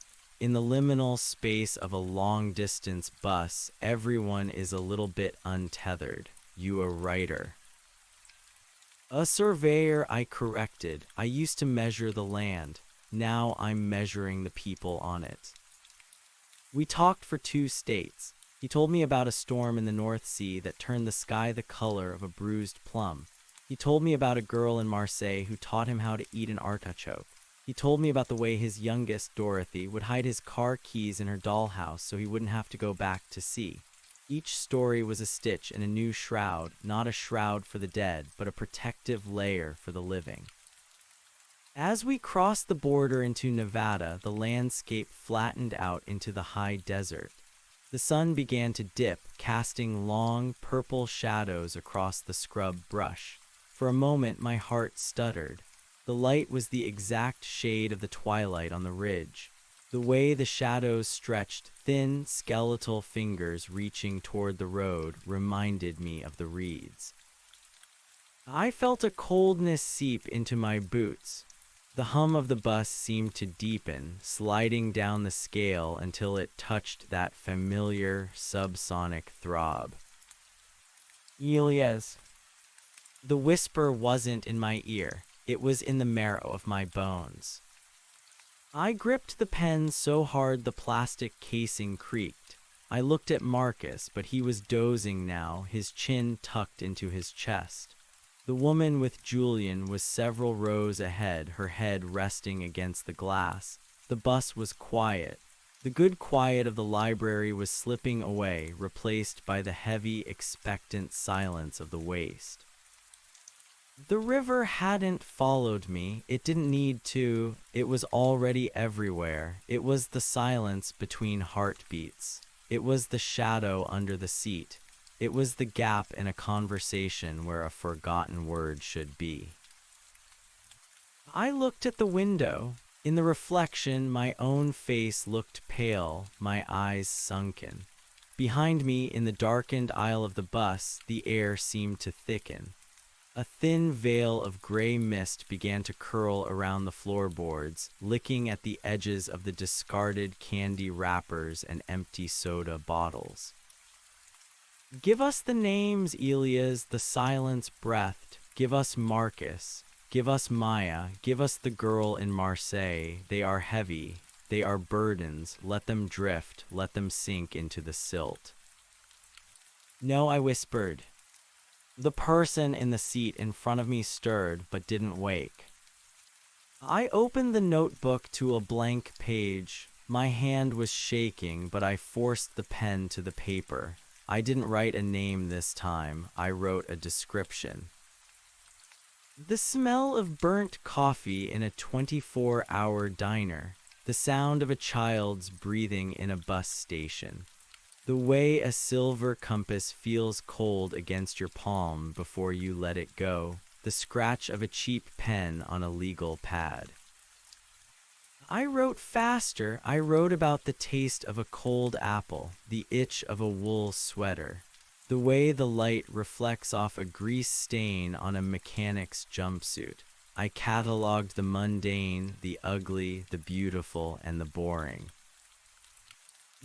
In the liminal space of a long-distance bus, everyone is a little bit untethered. You a writer. A surveyor, I corrected. I used to measure the land. Now I'm measuring the people on it. We talked for 2 states. He told me about a storm in the North Sea that turned the sky the color of a bruised plum. He told me about a girl in Marseille who taught him how to eat an artichoke. He told me about the way his youngest, Dorothy, would hide his car keys in her dollhouse so he wouldn't have to go back to sea. Each story was a stitch in a new shroud, not a shroud for the dead, but a protective layer for the living. As we crossed the border into Nevada, the landscape flattened out into the high desert. The sun began to dip, casting long, purple shadows across the scrub brush. For a moment, my heart stuttered. The light was the exact shade of the twilight on the ridge. The way the shadows stretched, thin, skeletal fingers reaching toward the road, reminded me of the reeds. I felt a coldness seep into my boots. The hum of the bus seemed to deepen, sliding down the scale until it touched that familiar, subsonic throb. Elias. The whisper wasn't in my ear. It was in the marrow of my bones. I gripped the pen so hard the plastic casing creaked. I looked at Marcus, but he was dozing now, his chin tucked into his chest. The woman with Julian was several rows ahead, her head resting against the glass. The bus was quiet. The good quiet of the library was slipping away, replaced by the heavy, expectant silence of the waste. The river hadn't followed me. It didn't need to. It was already everywhere. It was the silence between heartbeats. It was the shadow under the seat. It was the gap in a conversation where a forgotten word should be. I looked at the window. In the reflection, my own face looked pale, my eyes sunken. Behind me, in the darkened aisle of the bus, the air seemed to thicken. A thin veil of gray mist began to curl around the floorboards, licking at the edges of the discarded candy wrappers and empty soda bottles. Give us the names, Elias, the silence breathed. Give us Marcus. Give us Maya. Give us the girl in Marseille. They are heavy. They are burdens. Let them drift. Let them sink into the silt. No, I whispered. The person in the seat in front of me stirred, but didn't wake. I opened the notebook to a blank page. My hand was shaking, but I forced the pen to the paper. I didn't write a name this time. I wrote a description. The smell of burnt coffee in a 24-hour diner. The sound of a child's breathing in a bus station. The way a silver compass feels cold against your palm before you let it go. The scratch of a cheap pen on a legal pad. I wrote faster. I wrote about the taste of a cold apple, the itch of a wool sweater, the way the light reflects off a grease stain on a mechanic's jumpsuit. I cataloged the mundane, the ugly, the beautiful, and the boring.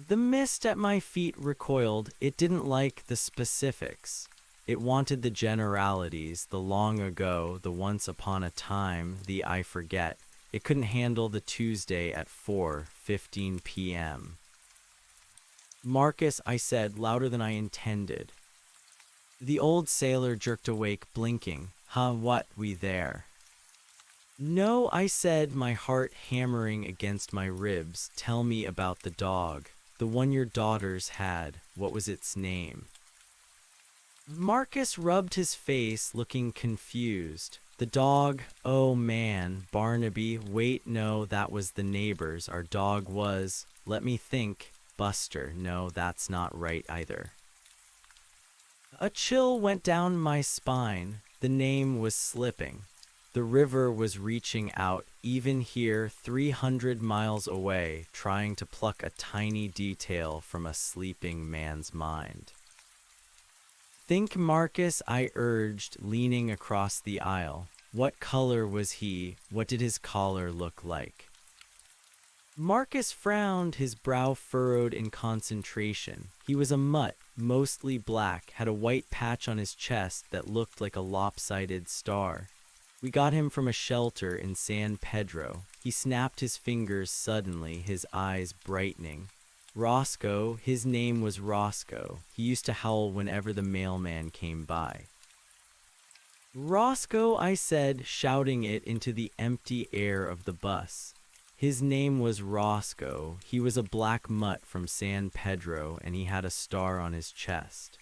The mist at my feet recoiled. It didn't like the specifics. It wanted the generalities, the long ago, the once upon a time, the I forget. It couldn't handle the Tuesday at 4:15 p.m. Marcus, I said, louder than I intended. The old sailor jerked awake, blinking. Huh, what, we there? No, I said, my heart hammering against my ribs. Tell me about the dog. The one your daughters had. What was its name? Marcus rubbed his face, looking confused. The dog, oh man, Barnaby, wait, no, that was the neighbors. Our dog was, let me think, Buster. No, that's not right either. A chill went down my spine. The name was slipping. The river was reaching out, even here 300 miles away, trying to pluck a tiny detail from a sleeping man's mind. "Think, Marcus," I urged, leaning across the aisle. "What color was he? What did his collar look like?" Marcus frowned, his brow furrowed in concentration. He was a mutt, mostly black, had a white patch on his chest that looked like a lopsided star. We got him from a shelter in San Pedro. He snapped his fingers suddenly, his eyes brightening. "Rosco, his name was Rosco. He used to howl whenever the mailman came by." "Rosco," I said, shouting it into the empty air of the bus. "His name was Rosco. He was a black mutt from San Pedro, and he had a star on his chest."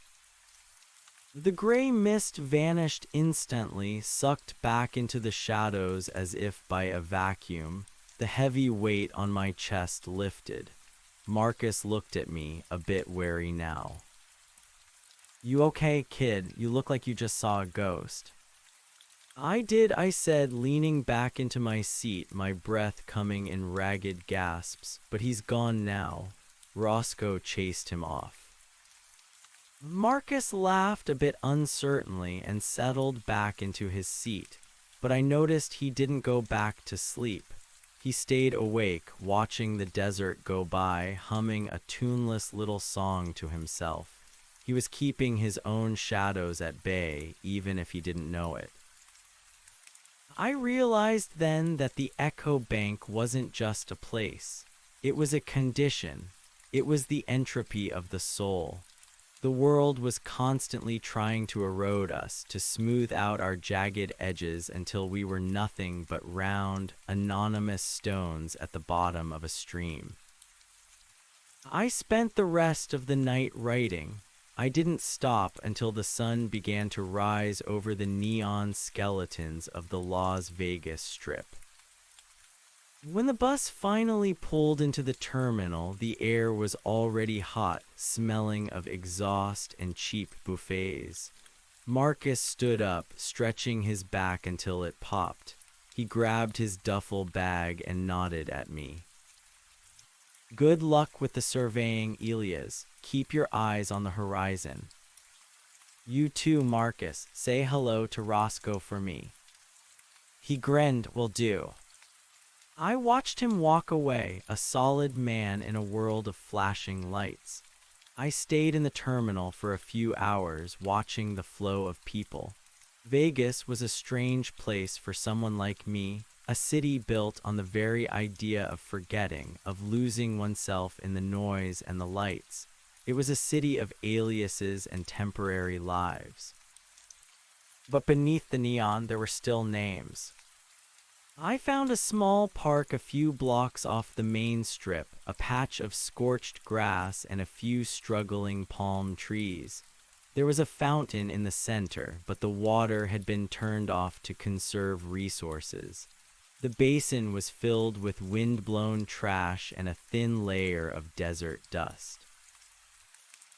The gray mist vanished instantly, sucked back into the shadows as if by a vacuum. The heavy weight on my chest lifted. Marcus looked at me, a bit wary now. "You okay, kid? You look like you just saw a ghost." "I did," I said, leaning back into my seat, my breath coming in ragged gasps. "But he's gone now." Rosco chased him off. Marcus laughed a bit uncertainly and settled back into his seat, but I noticed he didn't go back to sleep. He stayed awake, watching the desert go by, humming a tuneless little song to himself. He was keeping his own shadows at bay, even if he didn't know it. I realized then that the Echo Bank wasn't just a place. It was a condition. It was the entropy of the soul. The world was constantly trying to erode us, to smooth out our jagged edges until we were nothing but round, anonymous stones at the bottom of a stream. I spent the rest of the night writing. I didn't stop until the sun began to rise over the neon skeletons of the Las Vegas Strip. When the bus finally pulled into the terminal, the air was already hot, smelling of exhaust and cheap buffets. Marcus stood up, stretching his back until it popped. He grabbed his duffel bag and nodded at me. "Good luck with the surveying, Elias. Keep your eyes on the horizon." "You too, Marcus. Say hello to Rosco for me." He grinned. "Will do." I watched him walk away, a solid man in a world of flashing lights. I stayed in the terminal for a few hours, watching the flow of people. Vegas was a strange place for someone like me, a city built on the very idea of forgetting, of losing oneself in the noise and the lights. It was a city of aliases and temporary lives. But beneath the neon, there were still names. I found a small park a few blocks off the main strip, a patch of scorched grass and a few struggling palm trees. There was a fountain in the center, but the water had been turned off to conserve resources. The basin was filled with wind-blown trash and a thin layer of desert dust.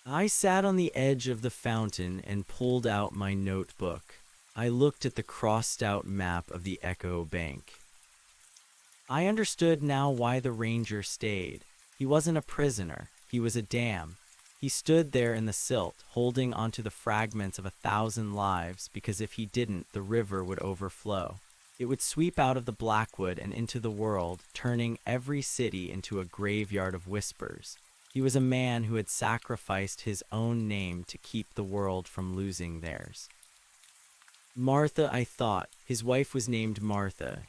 I sat on the edge of the fountain and pulled out my notebook. I looked at the crossed-out map of the Echo Bank. I understood now why the ranger stayed. He wasn't a prisoner. He was a dam. He stood there in the silt, holding onto the fragments of 1,000 lives, because if he didn't, the river would overflow. It would sweep out of the Blackwood and into the world, turning every city into a graveyard of whispers. He was a man who had sacrificed his own name to keep the world from losing theirs. Martha, I thought. His wife was named Martha.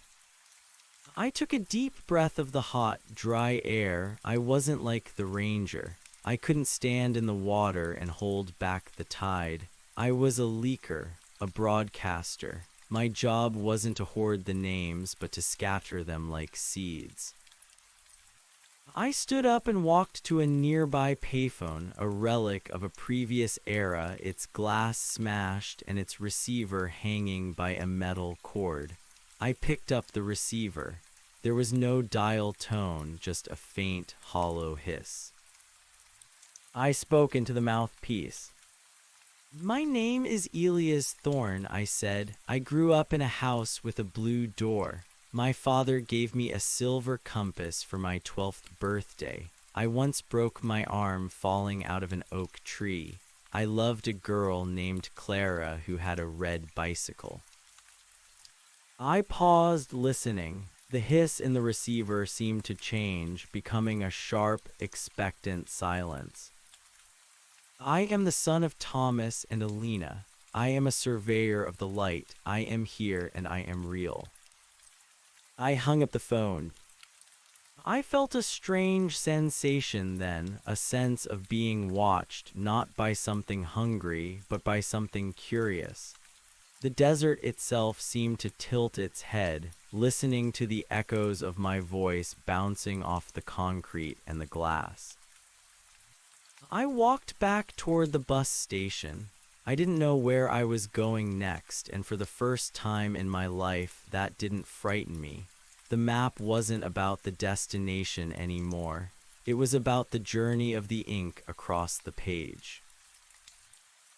I took a deep breath of the hot, dry air. I wasn't like the ranger. I couldn't stand in the water and hold back the tide. I was a leaker, a broadcaster. My job wasn't to hoard the names, but to scatter them like seeds. I stood up and walked to a nearby payphone, a relic of a previous era, its glass smashed and its receiver hanging by a metal cord. I picked up the receiver. There was no dial tone, just a faint, hollow hiss. I spoke into the mouthpiece. My name is Elias Thorne, I said. I grew up in a house with a blue door. My father gave me a silver compass for my 12th birthday. I once broke my arm falling out of an oak tree. I loved a girl named Clara who had a red bicycle. I paused, listening. The hiss in the receiver seemed to change, becoming a sharp, expectant silence. I am the son of Thomas and Alina. I am a surveyor of the light. I am here and I am real. I hung up the phone. I felt a strange sensation then, a sense of being watched, not by something hungry, but by something curious. The desert itself seemed to tilt its head, listening to the echoes of my voice bouncing off the concrete and the glass. I walked back toward the bus station. I didn't know where I was going next, and for the first time in my life, that didn't frighten me. The map wasn't about the destination anymore. It was about the journey of the ink across the page.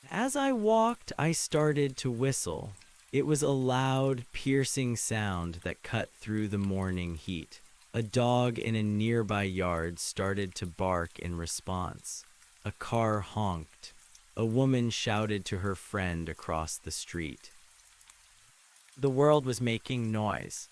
As I walked, I started to whistle. It was a loud, piercing sound that cut through the morning heat. A dog in a nearby yard started to bark in response. A car honked. A woman shouted to her friend across the street. The world was making noise.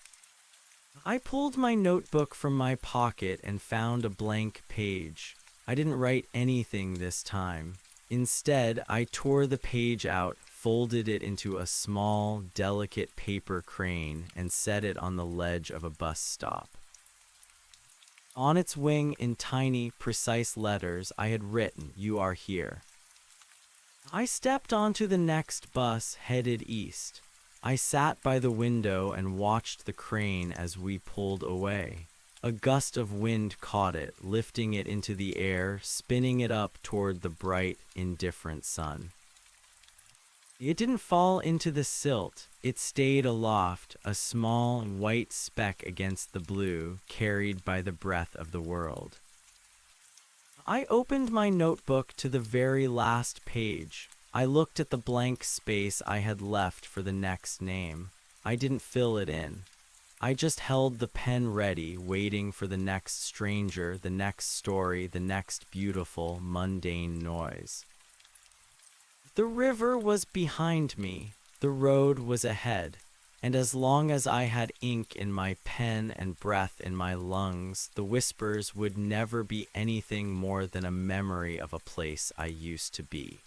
I pulled my notebook from my pocket and found a blank page. I didn't write anything this time. Instead, I tore the page out, folded it into a small, delicate paper crane, and set it on the ledge of a bus stop. On its wing, in tiny, precise letters, I had written, "You are here." I stepped onto the next bus, headed east. I sat by the window and watched the crane as we pulled away. A gust of wind caught it, lifting it into the air, spinning it up toward the bright, indifferent sun. It didn't fall into the silt. It stayed aloft, a small, white speck against the blue, carried by the breath of the world. I opened my notebook to the very last page. I looked at the blank space I had left for the next name. I didn't fill it in. I just held the pen ready, waiting for the next stranger, the next story, the next beautiful, mundane noise. The river was behind me. The road was ahead. And as long as I had ink in my pen and breath in my lungs, the whispers would never be anything more than a memory of a place I used to be.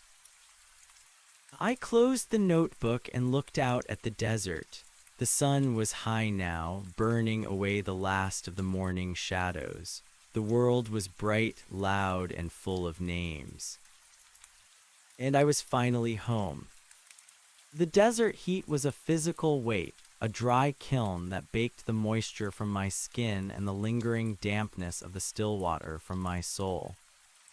I closed the notebook and looked out at the desert. The sun was high now, burning away the last of the morning shadows. The world was bright, loud, and full of names. And I was finally home. The desert heat was a physical weight, a dry kiln that baked the moisture from my skin and the lingering dampness of the still water from my soul.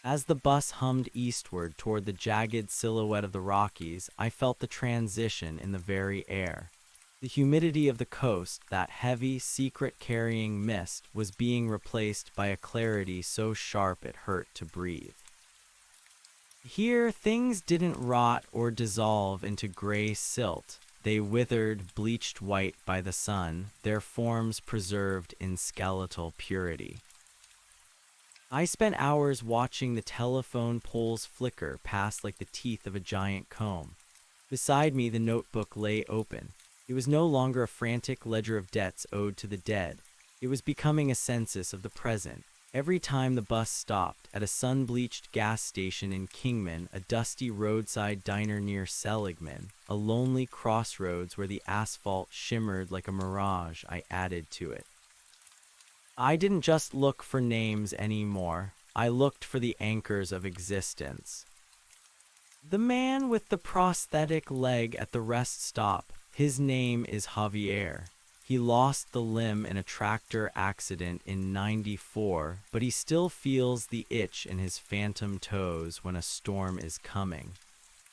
As the bus hummed eastward toward the jagged silhouette of the Rockies, I felt the transition in the very air. The humidity of the coast, that heavy, secret-carrying mist, was being replaced by a clarity so sharp it hurt to breathe. Here, things didn't rot or dissolve into gray silt. They withered, bleached white by the sun, their forms preserved in skeletal purity. I spent hours watching the telephone poles flicker past like the teeth of a giant comb. Beside me, the notebook lay open. It was no longer a frantic ledger of debts owed to the dead. It was becoming a census of the present. Every time the bus stopped, at a sun-bleached gas station in Kingman, a dusty roadside diner near Seligman, a lonely crossroads where the asphalt shimmered like a mirage, I added to it. I didn't just look for names anymore. I looked for the anchors of existence. The man with the prosthetic leg at the rest stop, his name is Javier. He lost the limb in a tractor accident in '94, but he still feels the itch in his phantom toes when a storm is coming.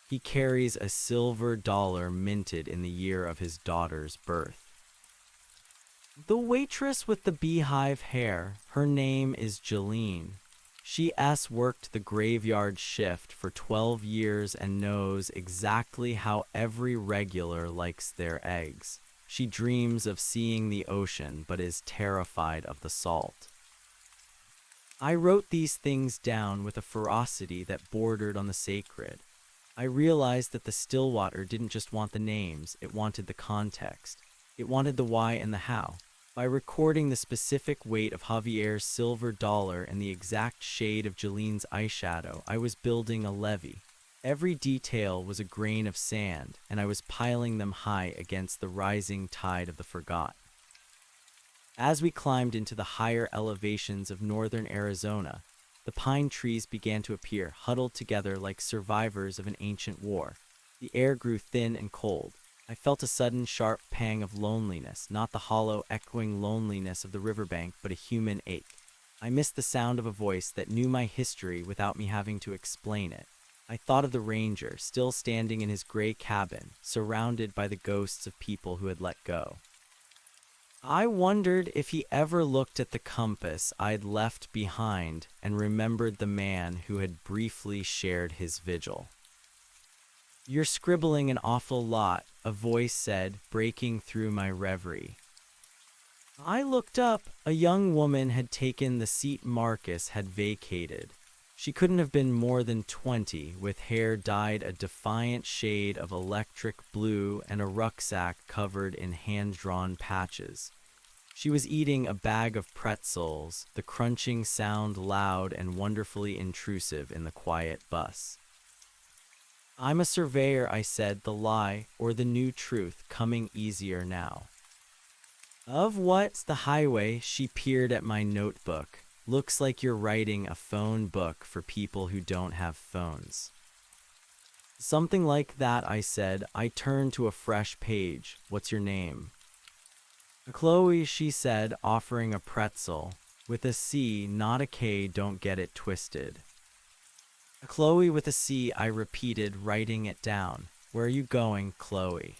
He carries a silver dollar minted in the year of his daughter's birth. The waitress with the beehive hair, her name is Julian. She worked the graveyard shift for 12 years and knows exactly how every regular likes their eggs. She dreams of seeing the ocean but is terrified of the salt. I wrote these things down with a ferocity that bordered on the sacred. I realized that the Stillwater didn't just want the names, it wanted the context. It wanted the why and the how. By recording the specific weight of Javier's silver dollar and the exact shade of Julian's eyeshadow, I was building a levee. Every detail was a grain of sand, and I was piling them high against the rising tide of the forgotten. As we climbed into the higher elevations of northern Arizona, the pine trees began to appear, huddled together like survivors of an ancient war. The air grew thin and cold. I felt a sudden sharp pang of loneliness, not the hollow, echoing loneliness of the riverbank, but a human ache. I missed the sound of a voice that knew my history without me having to explain it. I thought of the ranger, still standing in his gray cabin, surrounded by the ghosts of people who had let go. I wondered if he ever looked at the compass I'd left behind and remembered the man who had briefly shared his vigil. "You're scribbling an awful lot," a voice said, breaking through my reverie. I looked up. A young woman had taken the seat Marcus had vacated. She couldn't have been more than 20, with hair dyed a defiant shade of electric blue and a rucksack covered in hand-drawn patches. She was eating a bag of pretzels, the crunching sound loud and wonderfully intrusive in the quiet bus. "I'm a surveyor," I said, the lie, or the new truth, coming easier now. "Of what?" "The highway." She peered at my notebook. "Looks like you're writing a phone book for people who don't have phones." "Something like that," I said. I turned to a fresh page. "What's your name?" "Chloe," she said, offering a pretzel. "With a C, not a K, don't get it twisted." "Chloe with a C," I repeated, writing it down. "Where are you going, Chloe?"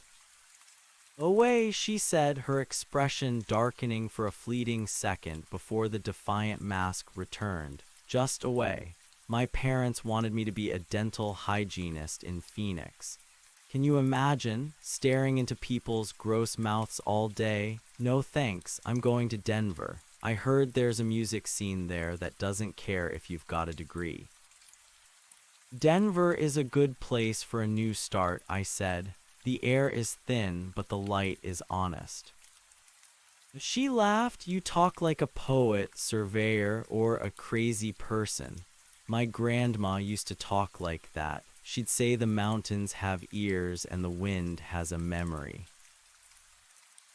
"Away," she said, her expression darkening for a fleeting second before the defiant mask returned. "Just away. My parents wanted me to be a dental hygienist in Phoenix. Can you imagine, staring into people's gross mouths all day? No thanks, I'm going to Denver. I heard there's a music scene there that doesn't care if you've got a degree." "Denver is a good place for a new start," I said. "The air is thin, but the light is honest." She laughed. "You talk like a poet, surveyor, or a crazy person. My grandma used to talk like that. She'd say the mountains have ears and the wind has a memory."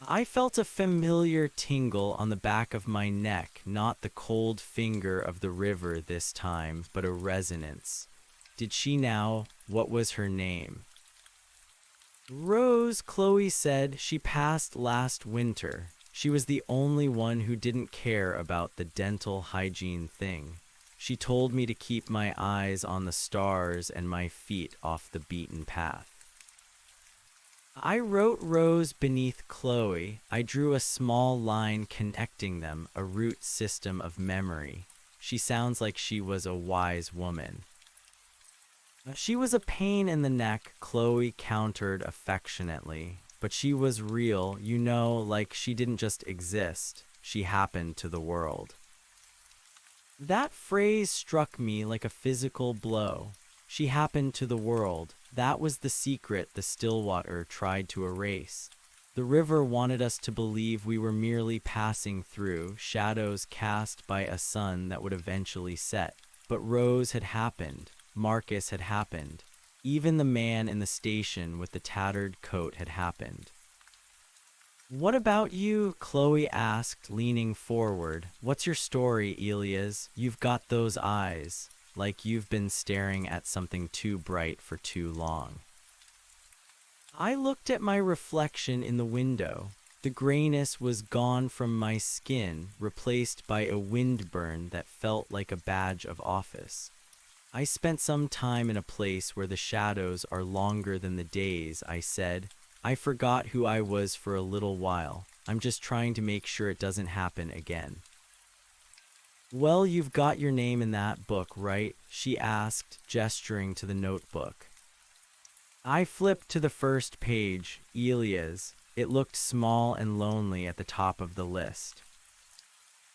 I felt a familiar tingle on the back of my neck, not the cold finger of the river this time, but a resonance. Did she now? What was her name? "Rose," Chloe said. "She passed last winter. She was the only one who didn't care about the dental hygiene thing. She told me to keep my eyes on the stars and my feet off the beaten path." I wrote Rose beneath Chloe. I drew a small line connecting them, a root system of memory. She sounds like she was a wise woman. "She was a pain in the neck," Chloe countered affectionately. "But she was real, you know, like she didn't just exist. She happened to the world." That phrase struck me like a physical blow. She happened to the world. That was the secret the Stillwater tried to erase. The river wanted us to believe we were merely passing through, shadows cast by a sun that would eventually set. But Rose had happened. Marcus had happened. Even the man in the station with the tattered coat had happened. "What about you?" Chloe asked, leaning forward. "What's your story, Elias? You've got those eyes, like you've been staring at something too bright for too long." I looked at my reflection in the window. The grayness was gone from my skin, replaced by a windburn that felt like a badge of office. "I spent some time in a place where the shadows are longer than the days," I said. "I forgot who I was for a little while. I'm just trying to make sure it doesn't happen again." Well, you've got your name in that book, right? She asked, gesturing to the notebook. I flipped to the first page, Elia's. It looked small and lonely at the top of the list.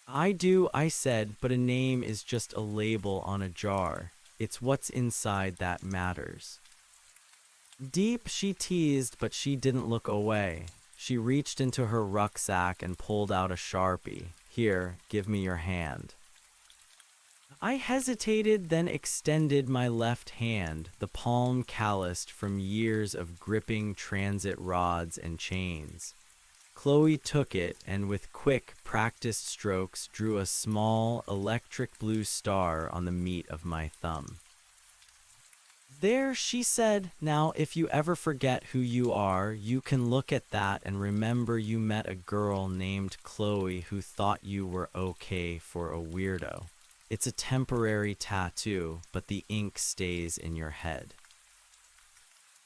I do, I said, but a name is just a label on a jar. It's what's inside that matters. Deep, she teased, but she didn't look away. She reached into her rucksack and pulled out a Sharpie. Here, give me your hand. I hesitated, then extended my left hand, the palm calloused from years of gripping transit rods and chains. Chloe took it and with quick, practiced strokes drew a small, electric blue star on the meat of my thumb. There, she said, now if you ever forget who you are, you can look at that and remember you met a girl named Chloe who thought you were okay for a weirdo. It's a temporary tattoo, but the ink stays in your head.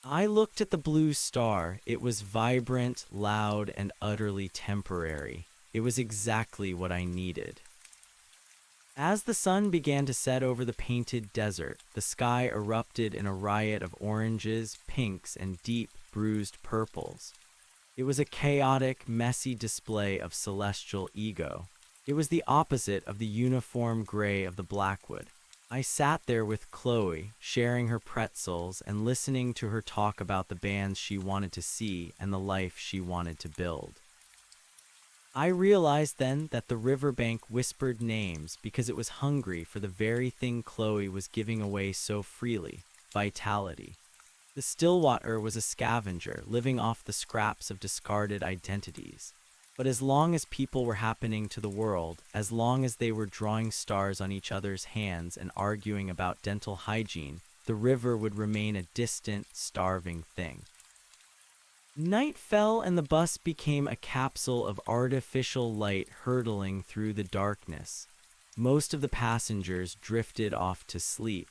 I looked at the blue star. It was vibrant, loud, and utterly temporary. It was exactly what I needed. As the sun began to set over the painted desert, the sky erupted in a riot of oranges, pinks, and deep, bruised purples. It was a chaotic, messy display of celestial ego. It was the opposite of the uniform gray of the Blackwood. I sat there with Chloe, sharing her pretzels and listening to her talk about the bands she wanted to see and the life she wanted to build. I realized then that the Riverbank whispered names because it was hungry for the very thing Chloe was giving away so freely, vitality. The Stillwater was a scavenger, living off the scraps of discarded identities. But as long as people were happening to the world, as long as they were drawing stars on each other's hands and arguing about dental hygiene, the river would remain a distant, starving thing. Night fell and the bus became a capsule of artificial light hurtling through the darkness. Most of the passengers drifted off to sleep.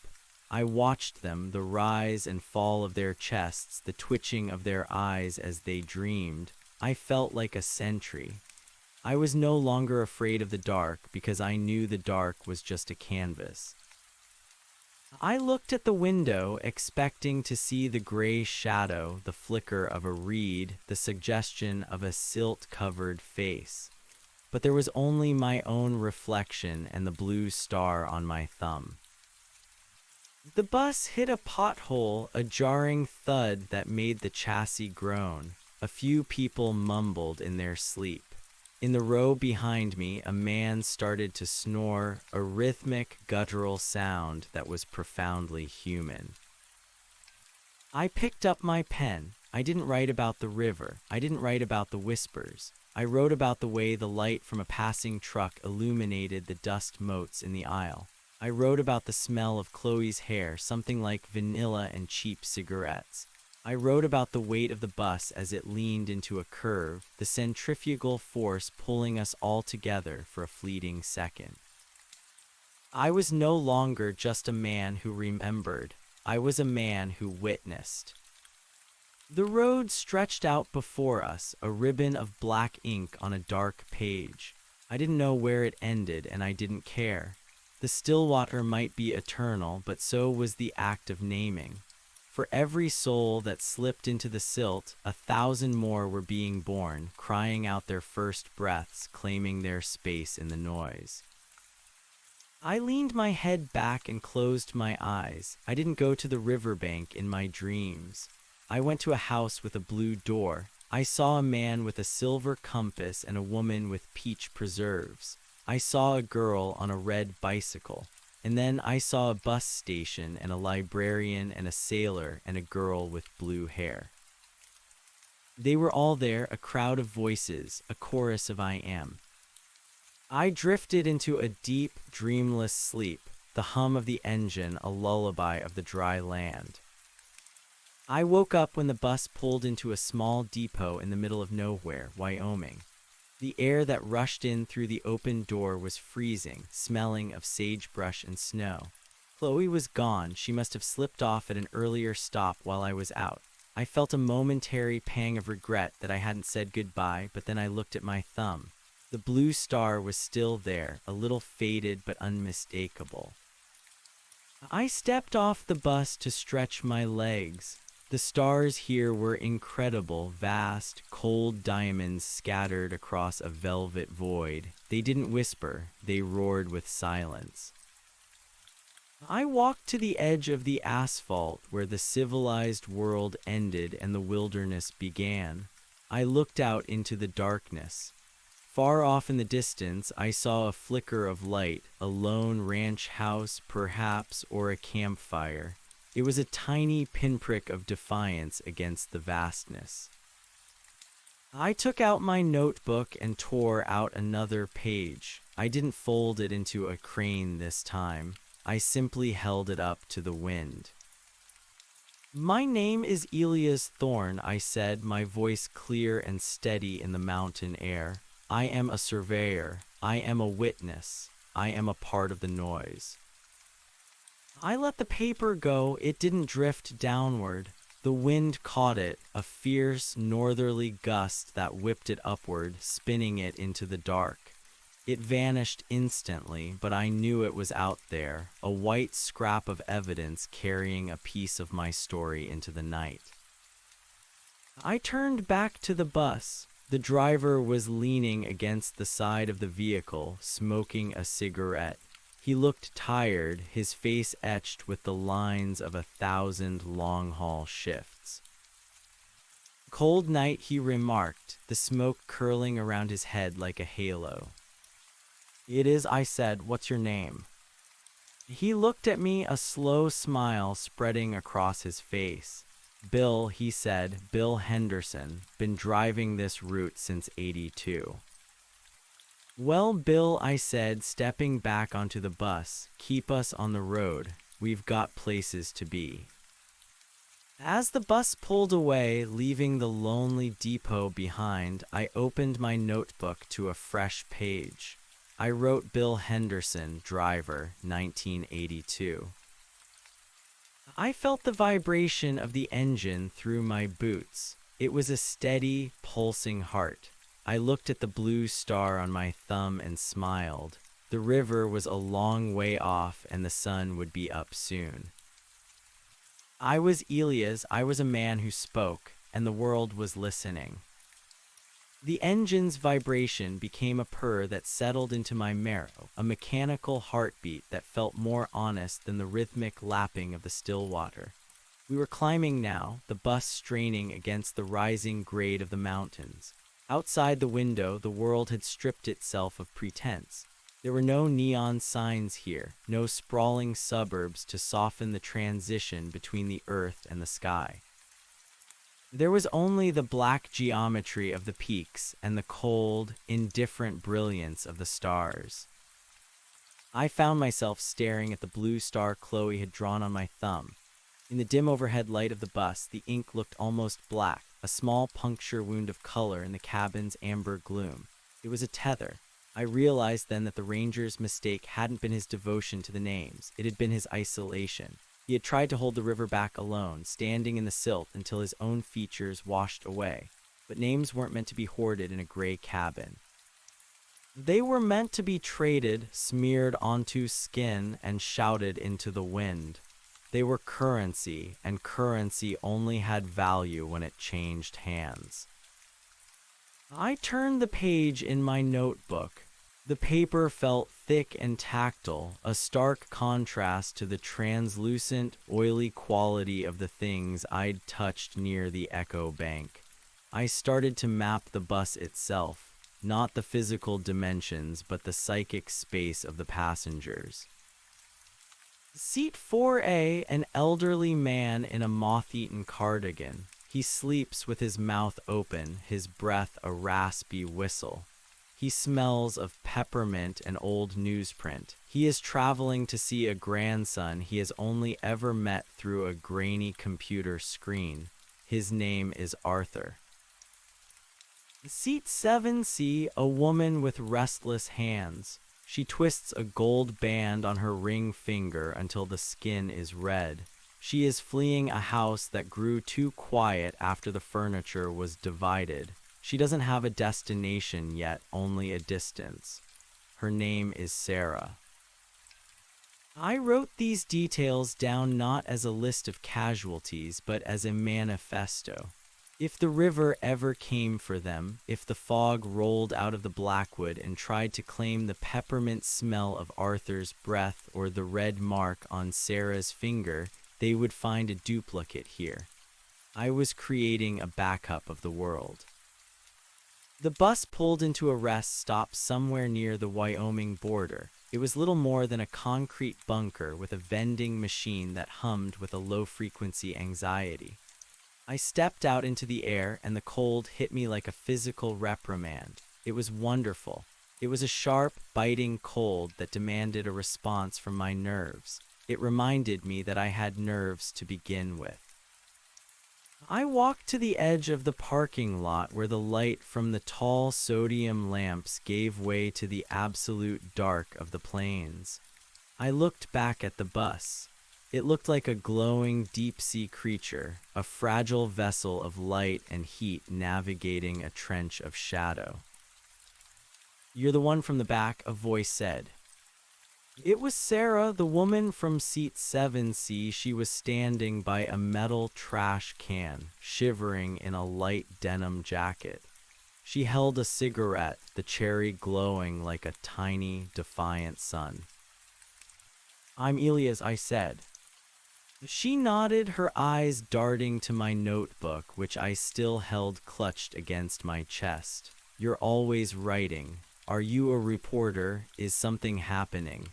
I watched them, the rise and fall of their chests, the twitching of their eyes as they dreamed. I felt like a sentry. I was no longer afraid of the dark because I knew the dark was just a canvas. I looked at the window, expecting to see the gray shadow, the flicker of a reed, the suggestion of a silt-covered face. But there was only my own reflection and the blue star on my thumb. The bus hit a pothole, a jarring thud that made the chassis groan. A few people mumbled in their sleep. In the row behind me, a man started to snore, a rhythmic, guttural sound that was profoundly human. I picked up my pen. I didn't write about the river. I didn't write about the whispers. I wrote about the way the light from a passing truck illuminated the dust motes in the aisle. I wrote about the smell of Chloe's hair, something like vanilla and cheap cigarettes. I wrote about the weight of the bus as it leaned into a curve, the centrifugal force pulling us all together for a fleeting second. I was no longer just a man who remembered. I was a man who witnessed. The road stretched out before us, a ribbon of black ink on a dark page. I didn't know where it ended, and I didn't care. The Stillwater might be eternal, but so was the act of naming. For every soul that slipped into the silt, 1,000 more were being born, crying out their first breaths, claiming their space in the noise. I leaned my head back and closed my eyes. I didn't go to the riverbank in my dreams. I went to a house with a blue door. I saw a man with a silver compass and a woman with peach preserves. I saw a girl on a red bicycle. And then I saw a bus station and a librarian and a sailor and a girl with blue hair. They were all there, a crowd of voices, a chorus of I am. I drifted into a deep, dreamless sleep, the hum of the engine a lullaby of the dry land. I woke up when the bus pulled into a small depot in the middle of nowhere, Wyoming. The air that rushed in through the open door was freezing, smelling of sagebrush and snow. Chloe was gone. She must have slipped off at an earlier stop while I was out. I felt a momentary pang of regret that I hadn't said goodbye, but then I looked at my thumb. The blue star was still there, a little faded but unmistakable. I stepped off the bus to stretch my legs. The stars here were incredible, vast, cold diamonds scattered across a velvet void. They didn't whisper, they roared with silence. I walked to the edge of the asphalt where the civilized world ended and the wilderness began. I looked out into the darkness. Far off in the distance, I saw a flicker of light, a lone ranch house, perhaps, or a campfire. It was a tiny pinprick of defiance against the vastness. I took out my notebook and tore out another page. I didn't fold it into a crane this time. I simply held it up to the wind. "My name is Elias Thorne," I said, my voice clear and steady in the mountain air. "I am a surveyor. I am a witness. I am a part of the noise." I let the paper go. It didn't drift downward. The wind caught it, a fierce northerly gust that whipped it upward, spinning it into the dark. It vanished instantly, but I knew it was out there, a white scrap of evidence carrying a piece of my story into the night. I turned back to the bus. The driver was leaning against the side of the vehicle, smoking a cigarette. He looked tired, his face etched with the lines of 1,000 long-haul shifts. "Cold night," he remarked, the smoke curling around his head like a halo. "It is," I said. "What's your name?" He looked at me, a slow smile spreading across his face. "Bill," he said, "Bill Henderson. Been driving this route since '82. "Well, Bill," I said, stepping back onto the bus, "keep us on the road. We've got places to be." As the bus pulled away, leaving the lonely depot behind, I opened my notebook to a fresh page. I wrote Bill Henderson, driver, 1982. I felt the vibration of the engine through my boots. It was a steady, pulsing heart. I looked at the blue star on my thumb and smiled. The river was a long way off and the sun would be up soon. I was Elias. I was a man who spoke, and the world was listening. The engine's vibration became a purr that settled into my marrow, a mechanical heartbeat that felt more honest than the rhythmic lapping of the still water. We were climbing now, the bus straining against the rising grade of the mountains. Outside the window, the world had stripped itself of pretense. There were no neon signs here, no sprawling suburbs to soften the transition between the earth and the sky. There was only the black geometry of the peaks and the cold, indifferent brilliance of the stars. I found myself staring at the blue star Chloe had drawn on my thumb. In the dim overhead light of the bus, the ink looked almost black, a small puncture wound of color in the cabin's amber gloom. It was a tether. I realized then that the ranger's mistake hadn't been his devotion to the names. It had been his isolation. He had tried to hold the river back alone, standing in the silt until his own features washed away. But names weren't meant to be hoarded in a gray cabin. They were meant to be traded, smeared onto skin, and shouted into the wind. They were currency, and currency only had value when it changed hands. I turned the page in my notebook. The paper felt thick and tactile, a stark contrast to the translucent, oily quality of the things I'd touched near the echo bank. I started to map the bus itself, not the physical dimensions, but the psychic space of the passengers. Seat 4A, an elderly man in a moth-eaten cardigan. He sleeps with his mouth open, his breath a raspy whistle. He smells of peppermint and old newsprint. He is traveling to see a grandson he has only ever met through a grainy computer screen. His name is Arthur. Seat 7C, a woman with restless hands. She twists a gold band on her ring finger until the skin is red. She is fleeing a house that grew too quiet after the furniture was divided. She doesn't have a destination yet, only a distance. Her name is Sarah. I wrote these details down not as a list of casualties, but as a manifesto. If the river ever came for them, if the fog rolled out of the blackwood and tried to claim the peppermint smell of Arthur's breath or the red mark on Sarah's finger, they would find a duplicate here. I was creating a backup of the world. The bus pulled into a rest stop somewhere near the Wyoming border. It was little more than a concrete bunker with a vending machine that hummed with a low-frequency anxiety. I stepped out into the air, and the cold hit me like a physical reprimand. It was wonderful. It was a sharp, biting cold that demanded a response from my nerves. It reminded me that I had nerves to begin with. I walked to the edge of the parking lot where the light from the tall sodium lamps gave way to the absolute dark of the plains. I looked back at the bus. It looked like a glowing deep-sea creature, a fragile vessel of light and heat navigating a trench of shadow. "You're the one from the back," a voice said. It was Sarah, the woman from seat 7C. She was standing by a metal trash can, shivering in a light denim jacket. She held a cigarette, the cherry glowing like a tiny, defiant sun. "I'm Elias," I said. She nodded, her eyes darting to my notebook, which I still held clutched against my chest. "You're always writing. Are you a reporter? Is something happening?"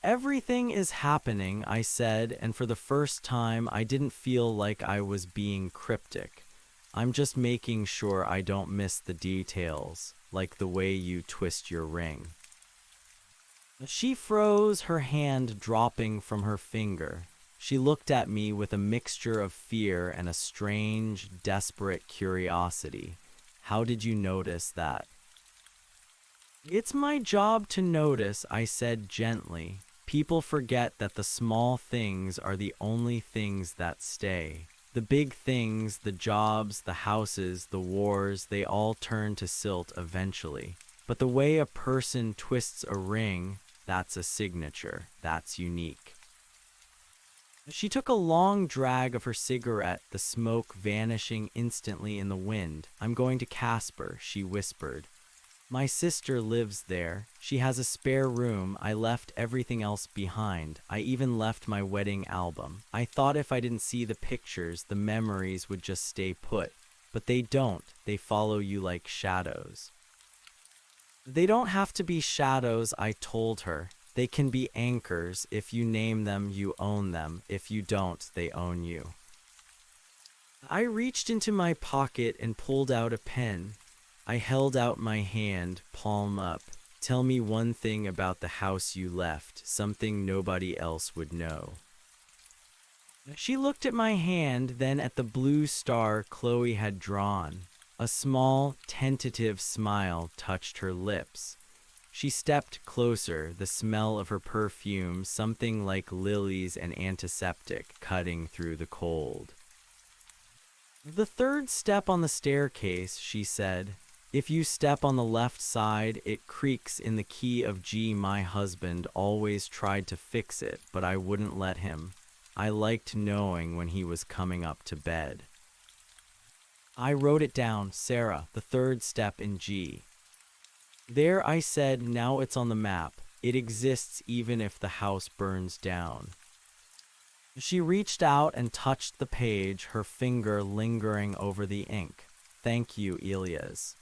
"Everything is happening," I said, and for the first time I didn't feel like I was being cryptic. "I'm just making sure I don't miss the details, like the way you twist your ring." She froze, her hand dropping from her finger. She looked at me with a mixture of fear and a strange, desperate curiosity. "How did you notice that?" "It's my job to notice," I said gently. "People forget that the small things are the only things that stay. The big things, the jobs, the houses, the wars, they all turn to silt eventually. But the way a person twists a ring, that's a signature. That's unique." She took a long drag of her cigarette, the smoke vanishing instantly in the wind. "I'm going to Casper," she whispered. "My sister lives there. She has a spare room. I left everything else behind. I even left my wedding album. I thought if I didn't see the pictures, the memories would just stay put. But they don't. They follow you like shadows." "They don't have to be shadows," I told her. "They can be anchors. If you name them, you own them. If you don't, they own you." I reached into my pocket and pulled out a pen. I held out my hand, palm up. "Tell me one thing about the house you left, something nobody else would know." She looked at my hand, then at the blue star Chloe had drawn. A small, tentative smile touched her lips. She stepped closer, the smell of her perfume, something like lilies and antiseptic, cutting through the cold. "The third step on the staircase," she said. "If you step on the left side, it creaks in the key of G. My husband always tried to fix it, but I wouldn't let him. I liked knowing when he was coming up to bed." I wrote it down, Sarah, the third step in G. "There," I said, "now it's on the map. It exists even if the house burns down." She reached out and touched the page, her finger lingering over the ink. "Thank you, Elias."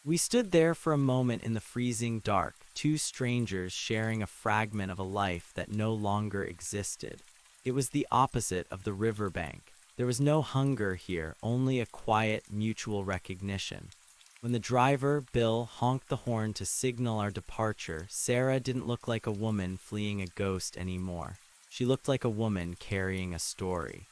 We stood there for a moment in the freezing dark, two strangers sharing a fragment of a life that no longer existed. It was the opposite of the riverbank. There was no hunger here, only a quiet, mutual recognition. When the driver, Bill, honked the horn to signal our departure, Sarah didn't look like a woman fleeing a ghost anymore. She looked like a woman carrying a story.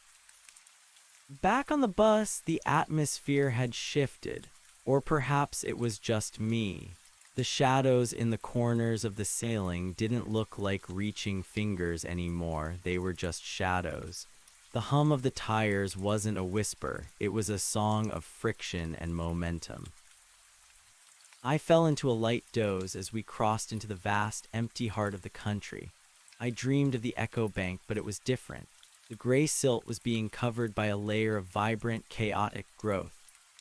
Back on the bus, the atmosphere had shifted. Or perhaps it was just me. The shadows in the corners of the ceiling didn't look like reaching fingers anymore, they were just shadows. The hum of the tires wasn't a whisper, it was a song of friction and momentum. I fell into a light doze as we crossed into the vast, empty heart of the country. I dreamed of the echo bank, but it was different. The gray silt was being covered by a layer of vibrant, chaotic growth.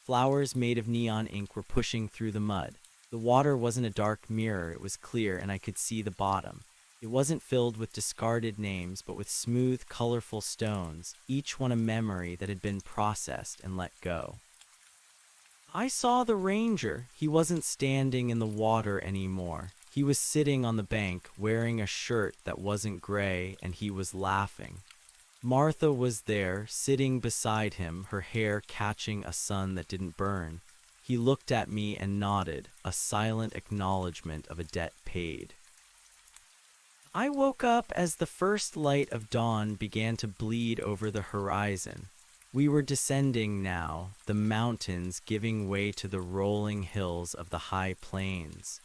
Flowers made of neon ink were pushing through the mud. The water wasn't a dark mirror, it was clear, and I could see the bottom. It wasn't filled with discarded names, but with smooth, colorful stones, each one a memory that had been processed and let go. I saw the ranger. He wasn't standing in the water anymore. He was sitting on the bank, wearing a shirt that wasn't gray, and he was laughing. Martha was there, sitting beside him, her hair catching a sun that didn't burn. He looked at me and nodded, a silent acknowledgement of a debt paid. I woke up as the first light of dawn began to bleed over the horizon. We were descending now, the mountains giving way to the rolling hills of the high plains.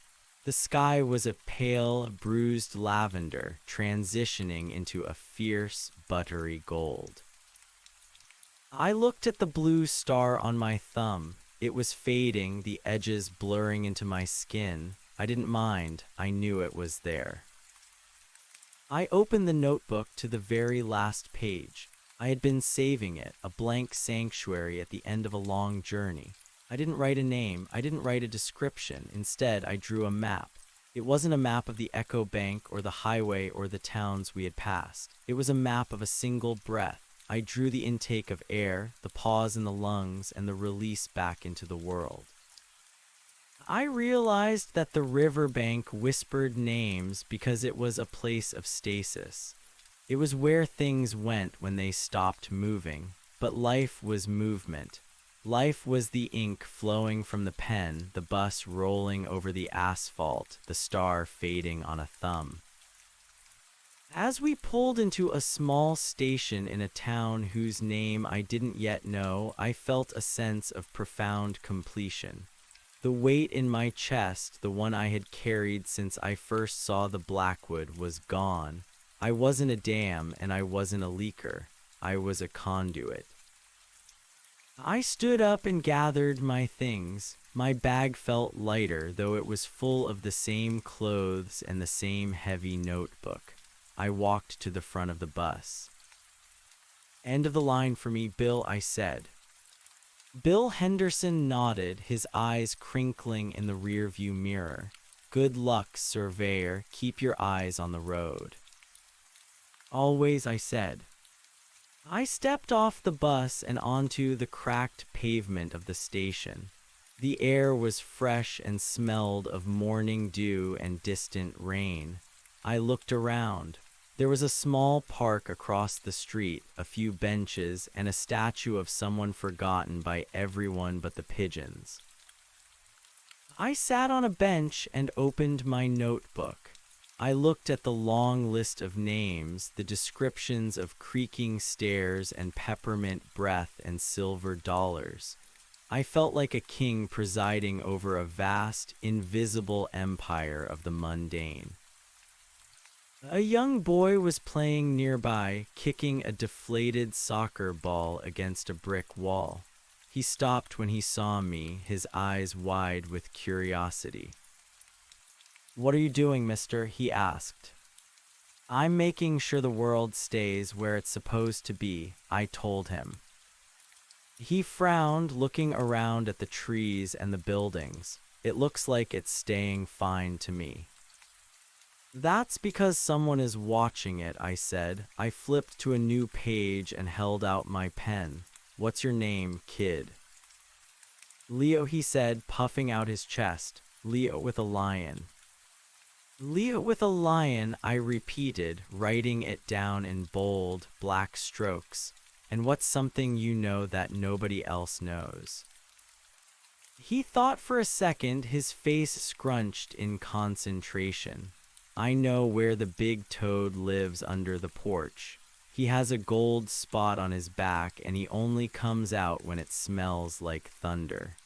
The sky was a pale, bruised lavender, transitioning into a fierce, buttery gold. I looked at the blue star on my thumb. It was fading, the edges blurring into my skin. I didn't mind, I knew it was there. I opened the notebook to the very last page. I had been saving it, a blank sanctuary at the end of a long journey. I didn't write a name, I didn't write a description. Instead, I drew a map. It wasn't a map of the Echo Bank or the highway or the towns we had passed. It was a map of a single breath. I drew the intake of air, the pause in the lungs, and the release back into the world. I realized that the riverbank whispered names because it was a place of stasis. It was where things went when they stopped moving, but life was movement. Life was the ink flowing from the pen, the bus rolling over the asphalt, the star fading on a thumb. As we pulled into a small station in a town whose name I didn't yet know, I felt a sense of profound completion. The weight in my chest, the one I had carried since I first saw the Blackwood, was gone. I wasn't a dam and I wasn't a leaker. I was a conduit. I stood up and gathered my things. My bag felt lighter, though it was full of the same clothes and the same heavy notebook. I walked to the front of the bus. "End of the line for me, Bill," I said. Bill Henderson nodded, his eyes crinkling in the rearview mirror. "Good luck, surveyor. Keep your eyes on the road." "Always," I said. I stepped off the bus and onto the cracked pavement of the station. The air was fresh and smelled of morning dew and distant rain. I looked around. There was a small park across the street, a few benches, and a statue of someone forgotten by everyone but the pigeons. I sat on a bench and opened my notebook. I looked at the long list of names, the descriptions of creaking stairs and peppermint breath and silver dollars. I felt like a king presiding over a vast, invisible empire of the mundane. A young boy was playing nearby, kicking a deflated soccer ball against a brick wall. He stopped when he saw me, his eyes wide with curiosity. "What are you doing, mister?" he asked. "I'm making sure the world stays where it's supposed to be," I told him. He frowned, looking around at the trees and the buildings. "It looks like it's staying fine to me." "That's because someone is watching it," I said. I flipped to a new page and held out my pen. "What's your name, kid?" "Leo," he said, puffing out his chest. "Leo with a lion." "Leo with a lion," I repeated, writing it down in bold, black strokes. "And what's something you know that nobody else knows?" He thought for a second, his face scrunched in concentration. "I know where the big toad lives under the porch. He has a gold spot on his back, and he only comes out when it smells like thunder."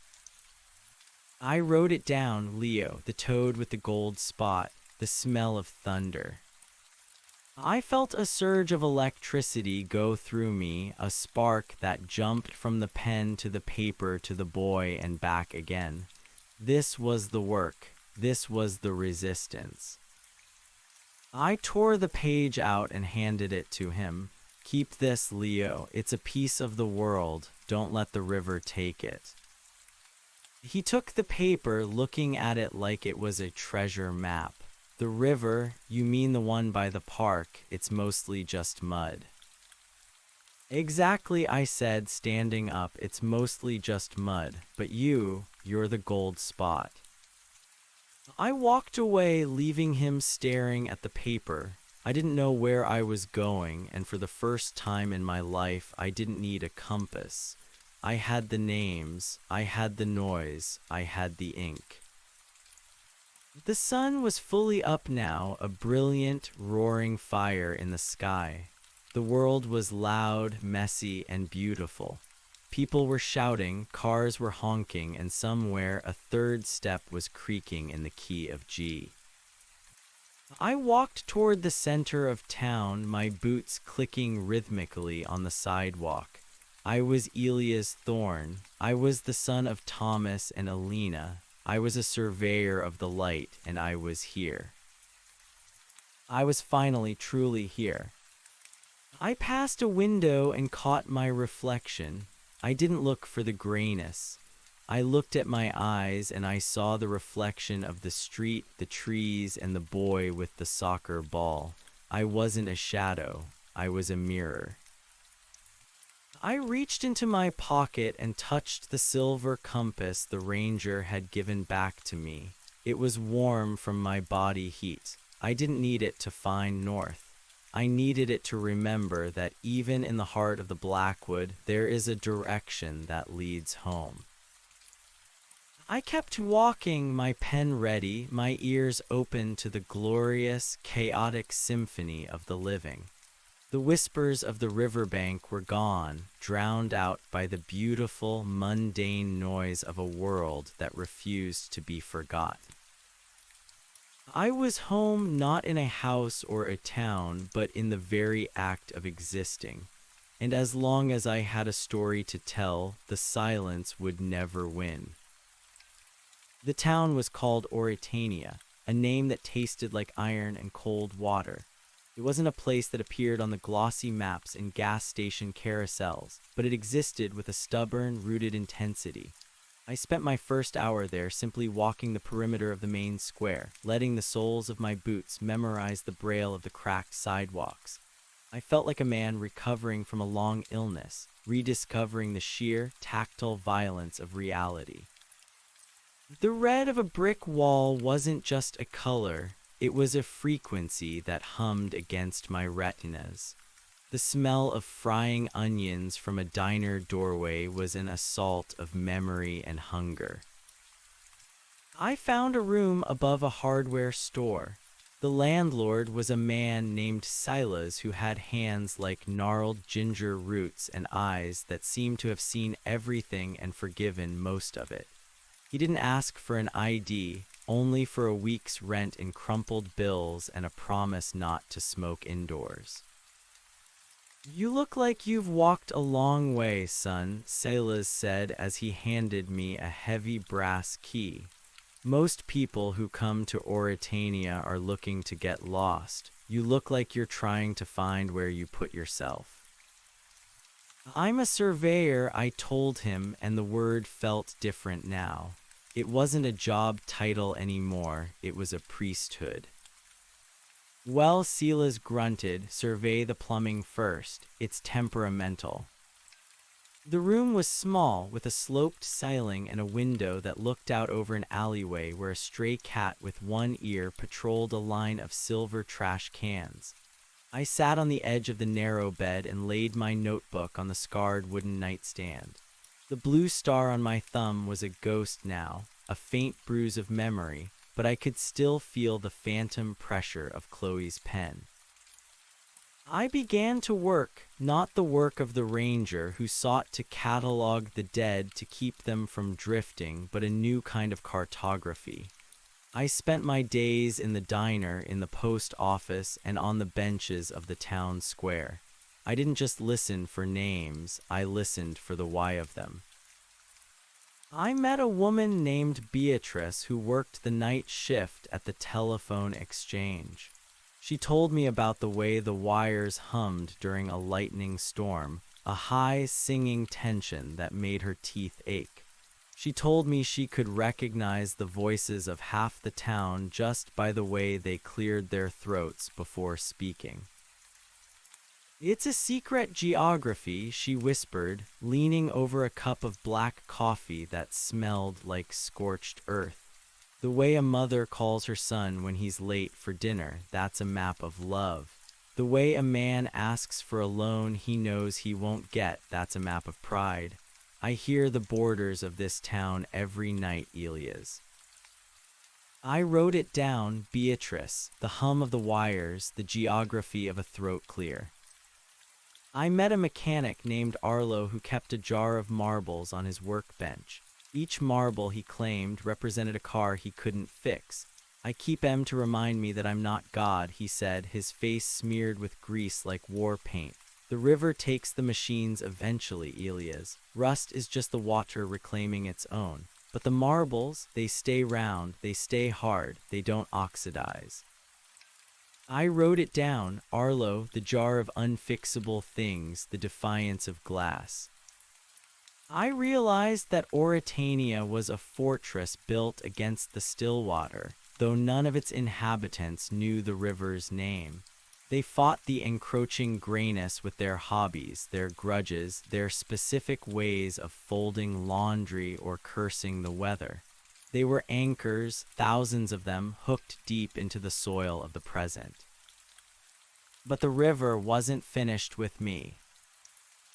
I wrote it down, Leo, the toad with the gold spot, the smell of thunder. I felt a surge of electricity go through me, a spark that jumped from the pen to the paper to the boy and back again. This was the work. This was the resistance. I tore the page out and handed it to him. Keep this, Leo. It's a piece of the world. Don't let the river take it. He took the paper, looking at it like it was a treasure map. The river? You mean the one by the park? It's mostly just mud. Exactly, I said, standing up. It's mostly just mud. But you're the gold spot. I walked away, leaving him staring at the paper. I didn't know where I was going, and for the first time in my life, I didn't need a compass. I had the names, I had the noise, I had the ink. The sun was fully up now, a brilliant, roaring fire in the sky. The world was loud, messy, and beautiful. People were shouting, cars were honking, and somewhere a third step was creaking in the key of G. I walked toward the center of town, my boots clicking rhythmically on the sidewalk. I was Elias Thorne. I was the son of Thomas and Alina. I was a surveyor of the light, and I was here. I was finally truly here. I passed a window and caught my reflection. I didn't look for the grayness. I looked at my eyes and I saw the reflection of the street, the trees, and the boy with the soccer ball. I wasn't a shadow. I was a mirror. I reached into my pocket and touched the silver compass the ranger had given back to me. It was warm from my body heat. I didn't need it to find north. I needed it to remember that even in the heart of the Blackwood, there is a direction that leads home. I kept walking, my pen ready, my ears open to the glorious, chaotic symphony of the living. The whispers of the riverbank were gone, drowned out by the beautiful, mundane noise of a world that refused to be forgotten. I was home not in a house or a town, but in the very act of existing. And as long as I had a story to tell, the silence would never win. The town was called Oritania, a name that tasted like iron and cold water. It wasn't a place that appeared on the glossy maps and gas station carousels, but it existed with a stubborn, rooted intensity. I spent my first hour there simply walking the perimeter of the main square, letting the soles of my boots memorize the braille of the cracked sidewalks. I felt like a man recovering from a long illness, rediscovering the sheer, tactile violence of reality. The red of a brick wall wasn't just a color, it was a frequency that hummed against my retinas. The smell of frying onions from a diner doorway was an assault of memory and hunger. I found a room above a hardware store. The landlord was a man named Silas who had hands like gnarled ginger roots and eyes that seemed to have seen everything and forgiven most of it. He didn't ask for an ID, only for a week's rent in crumpled bills and a promise not to smoke indoors. "You look like you've walked a long way, son," Silas said as he handed me a heavy brass key. "Most people who come to Oritania are looking to get lost. You look like you're trying to find where you put yourself." "I'm a surveyor," I told him, and the word felt different now. It wasn't a job title anymore, it was a priesthood. "Well," Silas grunted, "survey the plumbing first. It's temperamental." The room was small, with a sloped ceiling and a window that looked out over an alleyway where a stray cat with one ear patrolled a line of silver trash cans. I sat on the edge of the narrow bed and laid my notebook on the scarred wooden nightstand. The blue star on my thumb was a ghost now, a faint bruise of memory, but I could still feel the phantom pressure of Chloe's pen. I began to work, not the work of the ranger who sought to catalog the dead to keep them from drifting, but a new kind of cartography. I spent my days in the diner, in the post office, and on the benches of the town square. I didn't just listen for names, I listened for the why of them. I met a woman named Beatrice who worked the night shift at the telephone exchange. She told me about the way the wires hummed during a lightning storm, a high singing tension that made her teeth ache. She told me she could recognize the voices of half the town just by the way they cleared their throats before speaking. "It's a secret geography," she whispered, leaning over a cup of black coffee that smelled like scorched earth. "The way a mother calls her son when he's late for dinner, that's a map of love. The way a man asks for a loan he knows he won't get, that's a map of pride. I hear the borders of this town every night, Elias." I wrote it down, Beatrice, the hum of the wires, the geography of a throat clear. I met a mechanic named Arlo who kept a jar of marbles on his workbench. Each marble, he claimed, represented a car he couldn't fix. "I keep them to remind me that I'm not God," he said, his face smeared with grease like war paint. "The river takes the machines eventually, Elias. Rust is just the water reclaiming its own. But the marbles, they stay round, they stay hard, they don't oxidize." I wrote it down, Arlo, the jar of unfixable things, the defiance of glass. I realized that Oritania was a fortress built against the still water, though none of its inhabitants knew the river's name. They fought the encroaching grayness with their hobbies, their grudges, their specific ways of folding laundry or cursing the weather. They were anchors, thousands of them, hooked deep into the soil of the present. But the river wasn't finished with me.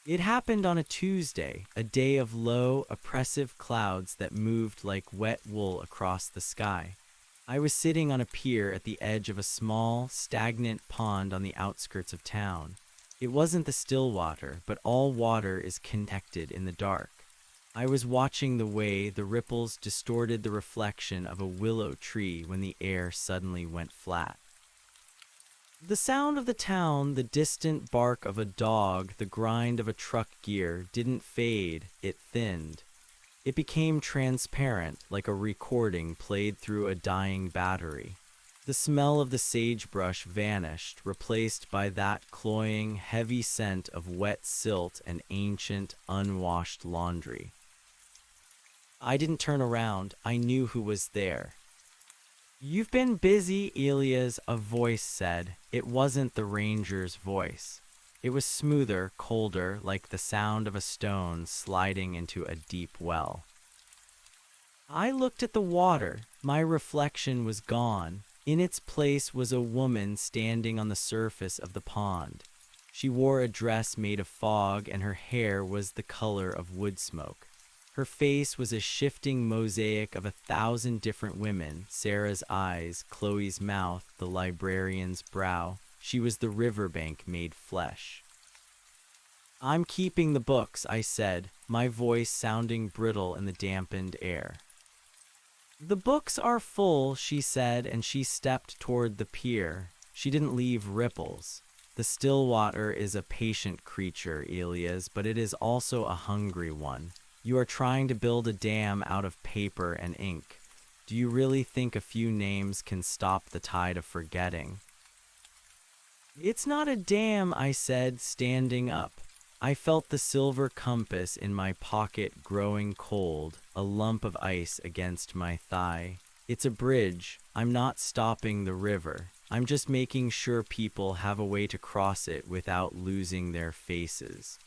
It happened on a Tuesday, a day of low, oppressive clouds that moved like wet wool across the sky. I was sitting on a pier at the edge of a small, stagnant pond on the outskirts of town. It wasn't the still water, but all water is connected in the dark. I was watching the way the ripples distorted the reflection of a willow tree when the air suddenly went flat. The sound of the town, the distant bark of a dog, the grind of a truck gear didn't fade, it thinned. It became transparent, like a recording played through a dying battery. The smell of the sagebrush vanished, replaced by that cloying, heavy scent of wet silt and ancient, unwashed laundry. I didn't turn around. I knew who was there. "You've been busy, Elias," a voice said. It wasn't the ranger's voice. It was smoother, colder, like the sound of a stone sliding into a deep well. I looked at the water. My reflection was gone. In its place was a woman standing on the surface of the pond. She wore a dress made of fog, and her hair was the color of wood smoke. Her face was a shifting mosaic of 1,000 different women, Sarah's eyes, Chloe's mouth, the librarian's brow. She was the Riverbank made flesh. "I'm keeping the books," I said, my voice sounding brittle in the dampened air. "The books are full," she said, and she stepped toward the pier. She didn't leave ripples. "The still water is a patient creature, Elias, but it is also a hungry one. You are trying to build a dam out of paper and ink. Do you really think a few names can stop the tide of forgetting?" "It's not a dam," I said, standing up. I felt the silver compass in my pocket growing cold, a lump of ice against my thigh. "It's a bridge. I'm not stopping the river. I'm just making sure people have a way to cross it without losing their faces."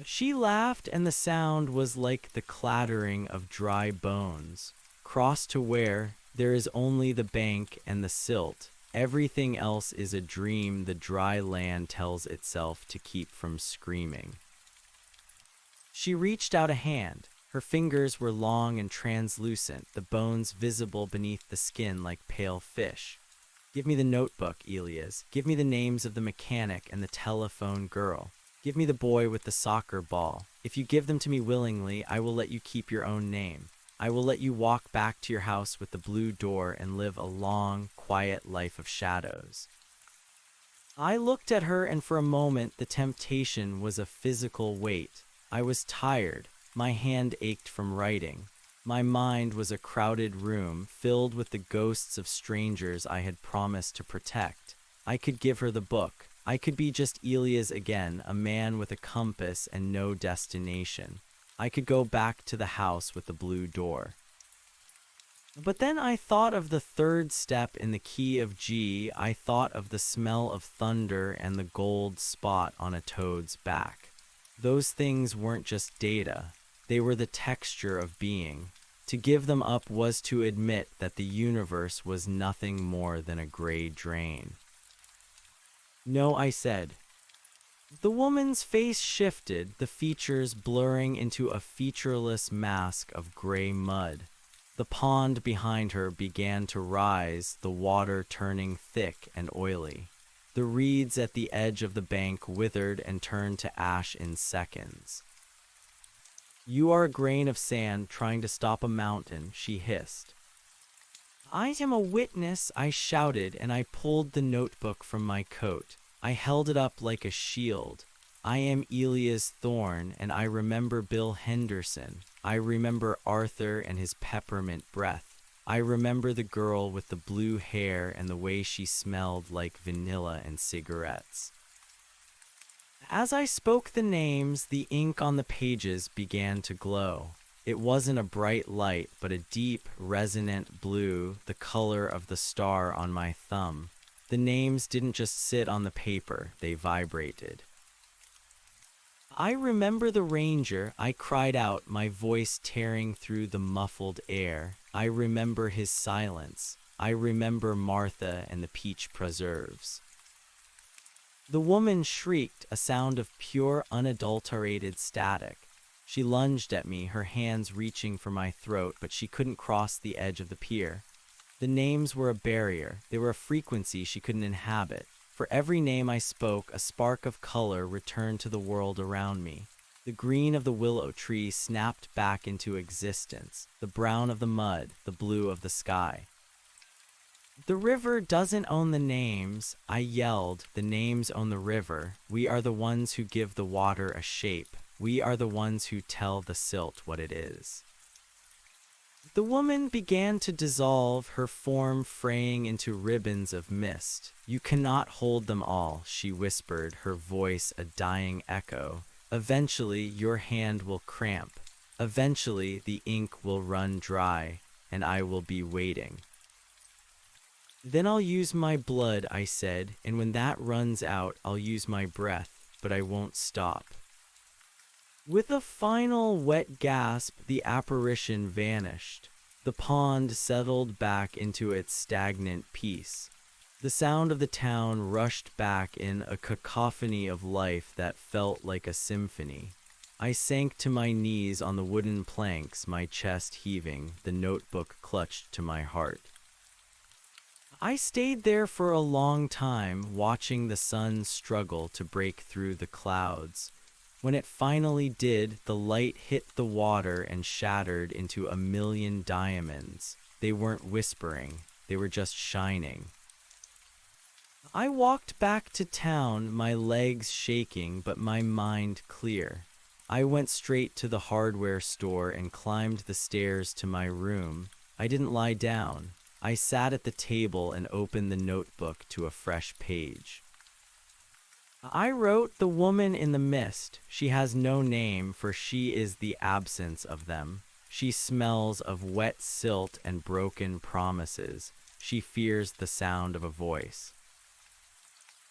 She laughed, and the sound was like the clattering of dry bones. "Cross to where? There is only the bank and the silt. Everything else is a dream the dry land tells itself to keep from screaming." She reached out a hand. Her fingers were long and translucent, the bones visible beneath the skin like pale fish. "Give me the notebook, Elias. Give me the names of the mechanic and the telephone girl. Give me the boy with the soccer ball. If you give them to me willingly, I will let you keep your own name. I will let you walk back to your house with the blue door and live a long, quiet life of shadows." I looked at her, and for a moment the temptation was a physical weight. I was tired. My hand ached from writing. My mind was a crowded room filled with the ghosts of strangers I had promised to protect. I could give her the book. I could be just Elias again, a man with a compass and no destination. I could go back to the house with the blue door. But then I thought of the third step in the key of G. I thought of the smell of thunder and the gold spot on a toad's back. Those things weren't just data. They were the texture of being. To give them up was to admit that the universe was nothing more than a gray drain. "No," I said. The woman's face shifted, the features blurring into a featureless mask of gray mud. The pond behind her began to rise, the water turning thick and oily. The reeds at the edge of the bank withered and turned to ash in seconds. "You are a grain of sand trying to stop a mountain," she hissed. "I am a witness," I shouted, and I pulled the notebook from my coat. I held it up like a shield. "I am Elias Thorne, and I remember Bill Henderson. I remember Arthur and his peppermint breath. I remember the girl with the blue hair and the way she smelled like vanilla and cigarettes." As I spoke the names, the ink on the pages began to glow. It wasn't a bright light, but a deep, resonant blue, the color of the star on my thumb. The names didn't just sit on the paper, they vibrated. "I remember the ranger," I cried out, my voice tearing through the muffled air. "I remember his silence. I remember Martha and the peach preserves." The woman shrieked, a sound of pure, unadulterated static. She lunged at me, her hands reaching for my throat, but she couldn't cross the edge of the pier. The names were a barrier. They were a frequency she couldn't inhabit. For every name I spoke, a spark of color returned to the world around me. The green of the willow tree snapped back into existence, the brown of the mud, the blue of the sky. "The river doesn't own the names," I yelled. "The names own the river. We are the ones who give the water a shape. We are the ones who tell the silt what it is." The woman began to dissolve, her form fraying into ribbons of mist. "You cannot hold them all," she whispered, her voice a dying echo. "Eventually, your hand will cramp. Eventually, the ink will run dry, and I will be waiting. Then I'll use my blood," I said, "and when that runs out, I'll use my breath, but I won't stop." With a final wet gasp, the apparition vanished. The pond settled back into its stagnant peace. The sound of the town rushed back in a cacophony of life that felt like a symphony. I sank to my knees on the wooden planks, my chest heaving, the notebook clutched to my heart. I stayed there for a long time, watching the sun struggle to break through the clouds. When it finally did, the light hit the water and shattered into a million diamonds. They weren't whispering, they were just shining. I walked back to town, my legs shaking, but my mind clear. I went straight to the hardware store and climbed the stairs to my room. I didn't lie down. I sat at the table and opened the notebook to a fresh page. I wrote, "The woman in the mist. She has no name, for she is the absence of them. She smells of wet silt and broken promises. She fears the sound of a voice."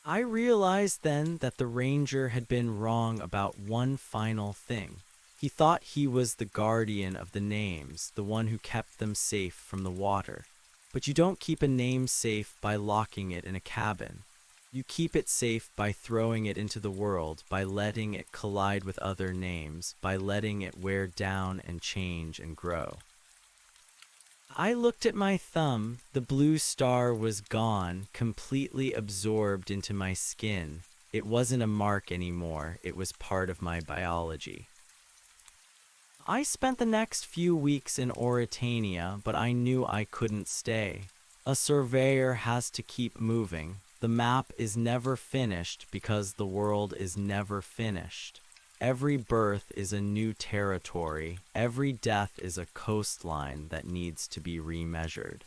I realized then that the ranger had been wrong about one final thing. He thought he was the guardian of the names, the one who kept them safe from the water. But you don't keep a name safe by locking it in a cabin. You keep it safe by throwing it into the world, by letting it collide with other names, by letting it wear down and change and grow. I looked at my thumb. The blue star was gone, completely absorbed into my skin. It wasn't a mark anymore. It was part of my biology. I spent the next few weeks in Oritania, but I knew I couldn't stay. A surveyor has to keep moving. The map is never finished because the world is never finished. Every birth is a new territory. Every death is a coastline that needs to be remeasured.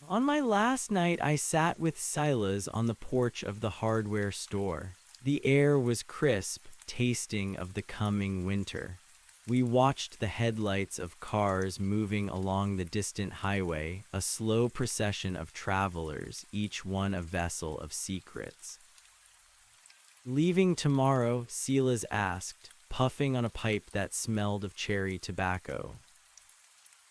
On my last night, I sat with Silas on the porch of the hardware store. The air was crisp, tasting of the coming winter. We watched the headlights of cars moving along the distant highway, a slow procession of travelers, each one a vessel of secrets. "Leaving tomorrow?" Silas asked, puffing on a pipe that smelled of cherry tobacco.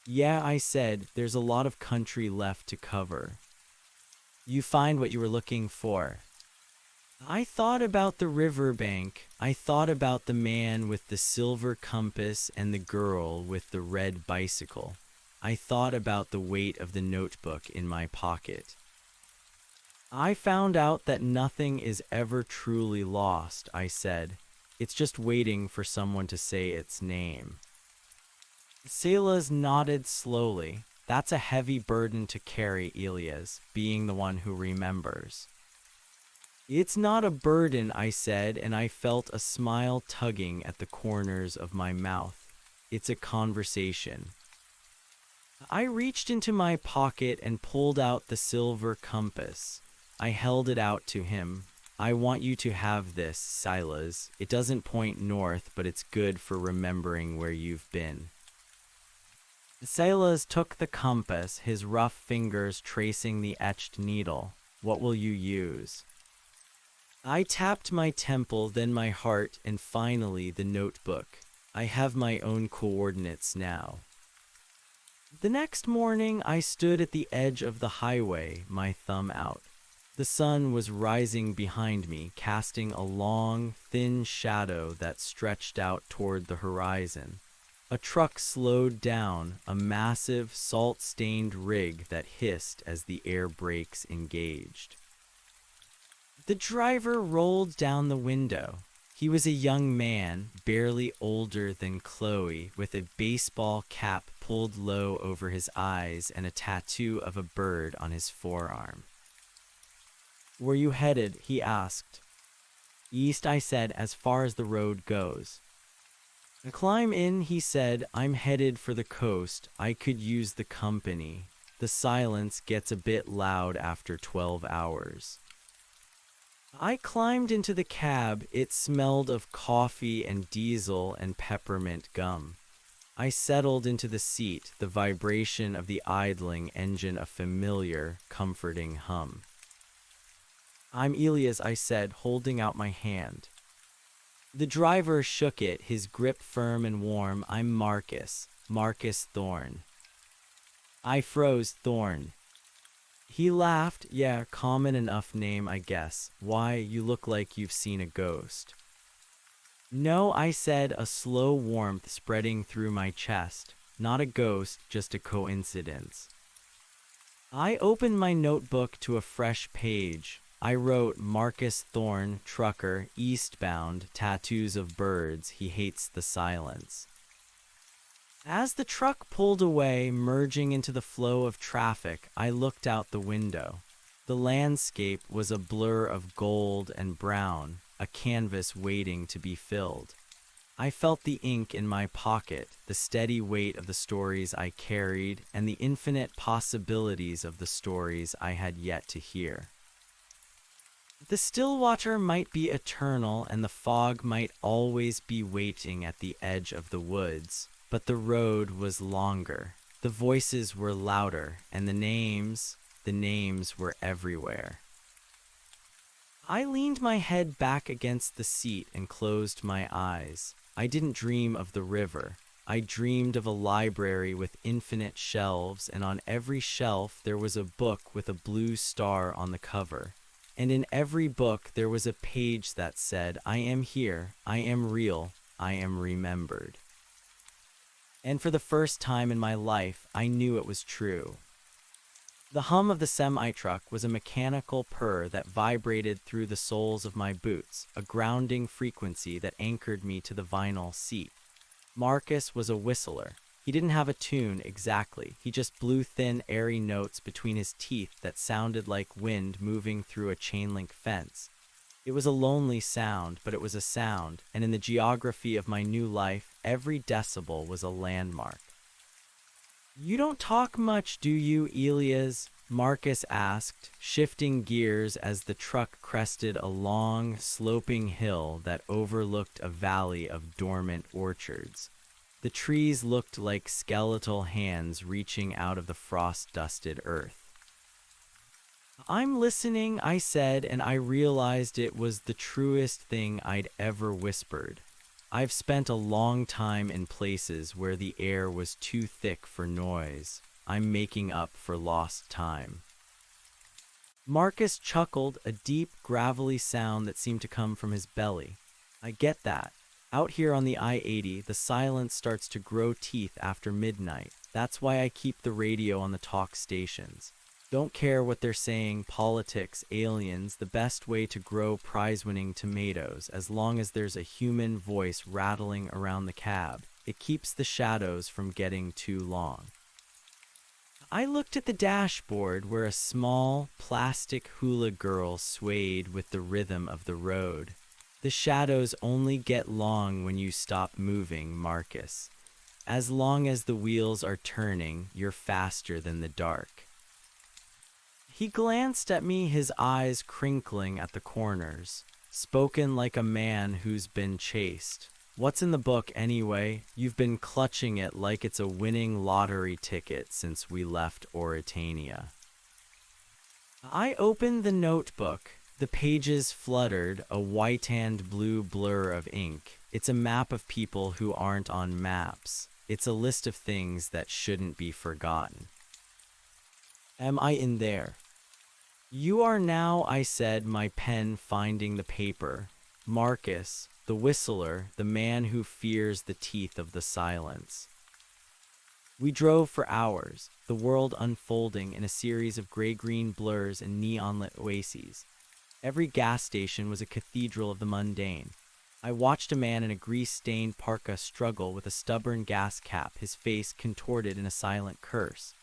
"Yeah," I said, "there's a lot of country left to cover." "You find what you were looking for?" I thought about the riverbank. I thought about the man with the silver compass and the girl with the red bicycle. I thought about the weight of the notebook in my pocket. "I found out that nothing is ever truly lost," I said. "It's just waiting for someone to say its name." Silas nodded slowly. "That's a heavy burden to carry, Elias, being the one who remembers." "It's not a burden," I said, and I felt a smile tugging at the corners of my mouth. "It's a conversation." I reached into my pocket and pulled out the silver compass. I held it out to him. "I want you to have this, Silas. It doesn't point north, but it's good for remembering where you've been." Silas took the compass, his rough fingers tracing the etched needle. "What will you use?" I tapped my temple, then my heart, and finally the notebook. I have my own coordinates now. The next morning, I stood at the edge of the highway, my thumb out. The sun was rising behind me, casting a long, thin shadow that stretched out toward the horizon. A truck slowed down, a massive, salt-stained rig that hissed as the air brakes engaged. The driver rolled down the window. He was a young man, barely older than Chloe, with a baseball cap pulled low over his eyes and a tattoo of a bird on his forearm. "Where you headed?" he asked. "East," I said, "as far as the road goes." "Climb in," he said. "I'm headed for the coast. I could use the company. The silence gets a bit loud after 12 hours. I climbed into the cab. It smelled of coffee and diesel and peppermint gum. I settled into the seat, the vibration of the idling engine a familiar, comforting hum. "I'm Elias," I said, holding out my hand. The driver shook it, his grip firm and warm. "I'm Marcus Thorne." I froze. "Thorne." He laughed. "Yeah, common enough name, I guess. Why, you look like you've seen a ghost." "No," I said, a slow warmth spreading through my chest. "Not a ghost, just a coincidence." I opened my notebook to a fresh page. I wrote, "Marcus Thorne, trucker, eastbound, tattoos of birds, he hates the silence." As the truck pulled away, merging into the flow of traffic, I looked out the window. The landscape was a blur of gold and brown, a canvas waiting to be filled. I felt the ink in my pocket, the steady weight of the stories I carried, and the infinite possibilities of the stories I had yet to hear. The still water might be eternal, and the fog might always be waiting at the edge of the woods. But the road was longer, the voices were louder, and the names were everywhere. I leaned my head back against the seat and closed my eyes. I didn't dream of the river. I dreamed of a library with infinite shelves, and on every shelf there was a book with a blue star on the cover. And in every book there was a page that said, "I am here, I am real, I am remembered." And for the first time in my life, I knew it was true. The hum of the semi-truck was a mechanical purr that vibrated through the soles of my boots, a grounding frequency that anchored me to the vinyl seat. Marcus was a whistler. He didn't have a tune exactly. He just blew thin, airy notes between his teeth that sounded like wind moving through a chain-link fence. It was a lonely sound, but it was a sound, and in the geography of my new life, every decibel was a landmark. "You don't talk much, do you, Elias?" Marcus asked, shifting gears as the truck crested a long, sloping hill that overlooked a valley of dormant orchards. The trees looked like skeletal hands reaching out of the frost-dusted earth. "I'm listening," I said, and I realized it was the truest thing I'd ever whispered. I've spent a long time in places where the air was too thick for noise. I'm making up for lost time. Marcus chuckled, a deep, gravelly sound that seemed to come from his belly. "I get that. Out here on the I-80, the silence starts to grow teeth after midnight. That's why I keep the radio on the talk stations. Don't care what they're saying, politics, aliens, the best way to grow prize-winning tomatoes, as long as there's a human voice rattling around the cab. It keeps the shadows from getting too long." I looked at the dashboard where a small, plastic hula girl swayed with the rhythm of the road. "The shadows only get long when you stop moving, Marcus. As long as the wheels are turning, you're faster than the dark." He glanced at me, his eyes crinkling at the corners. "Spoken like a man who's been chased. What's in the book anyway? You've been clutching it like it's a winning lottery ticket since we left Oritania." I opened the notebook. The pages fluttered, a white and blue blur of ink. It's a map of people who aren't on maps. It's a list of things that shouldn't be forgotten. "Am I in there?" "You are now," I said, my pen finding the paper. "Marcus, the whistler, the man who fears the teeth of the silence." We drove for hours, the world unfolding in a series of gray-green blurs and neon-lit oases. Every gas station was a cathedral of the mundane. I watched a man in a grease-stained parka struggle with a stubborn gas cap, his face contorted in a silent curse.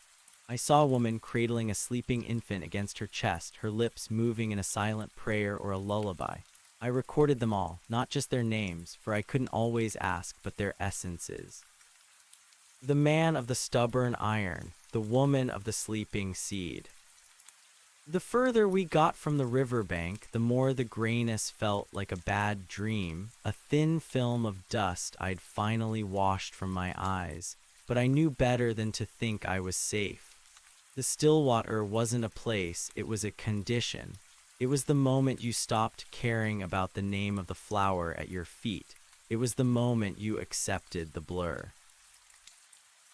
I saw a woman cradling a sleeping infant against her chest, her lips moving in a silent prayer or a lullaby. I recorded them all, not just their names, for I couldn't always ask, but their essences. The man of the stubborn iron, the woman of the sleeping seed. The further we got from the riverbank, the more the grayness felt like a bad dream, a thin film of dust I'd finally washed from my eyes, but I knew better than to think I was safe. The Stillwater wasn't a place, it was a condition. It was the moment you stopped caring about the name of the flower at your feet. It was the moment you accepted the blur.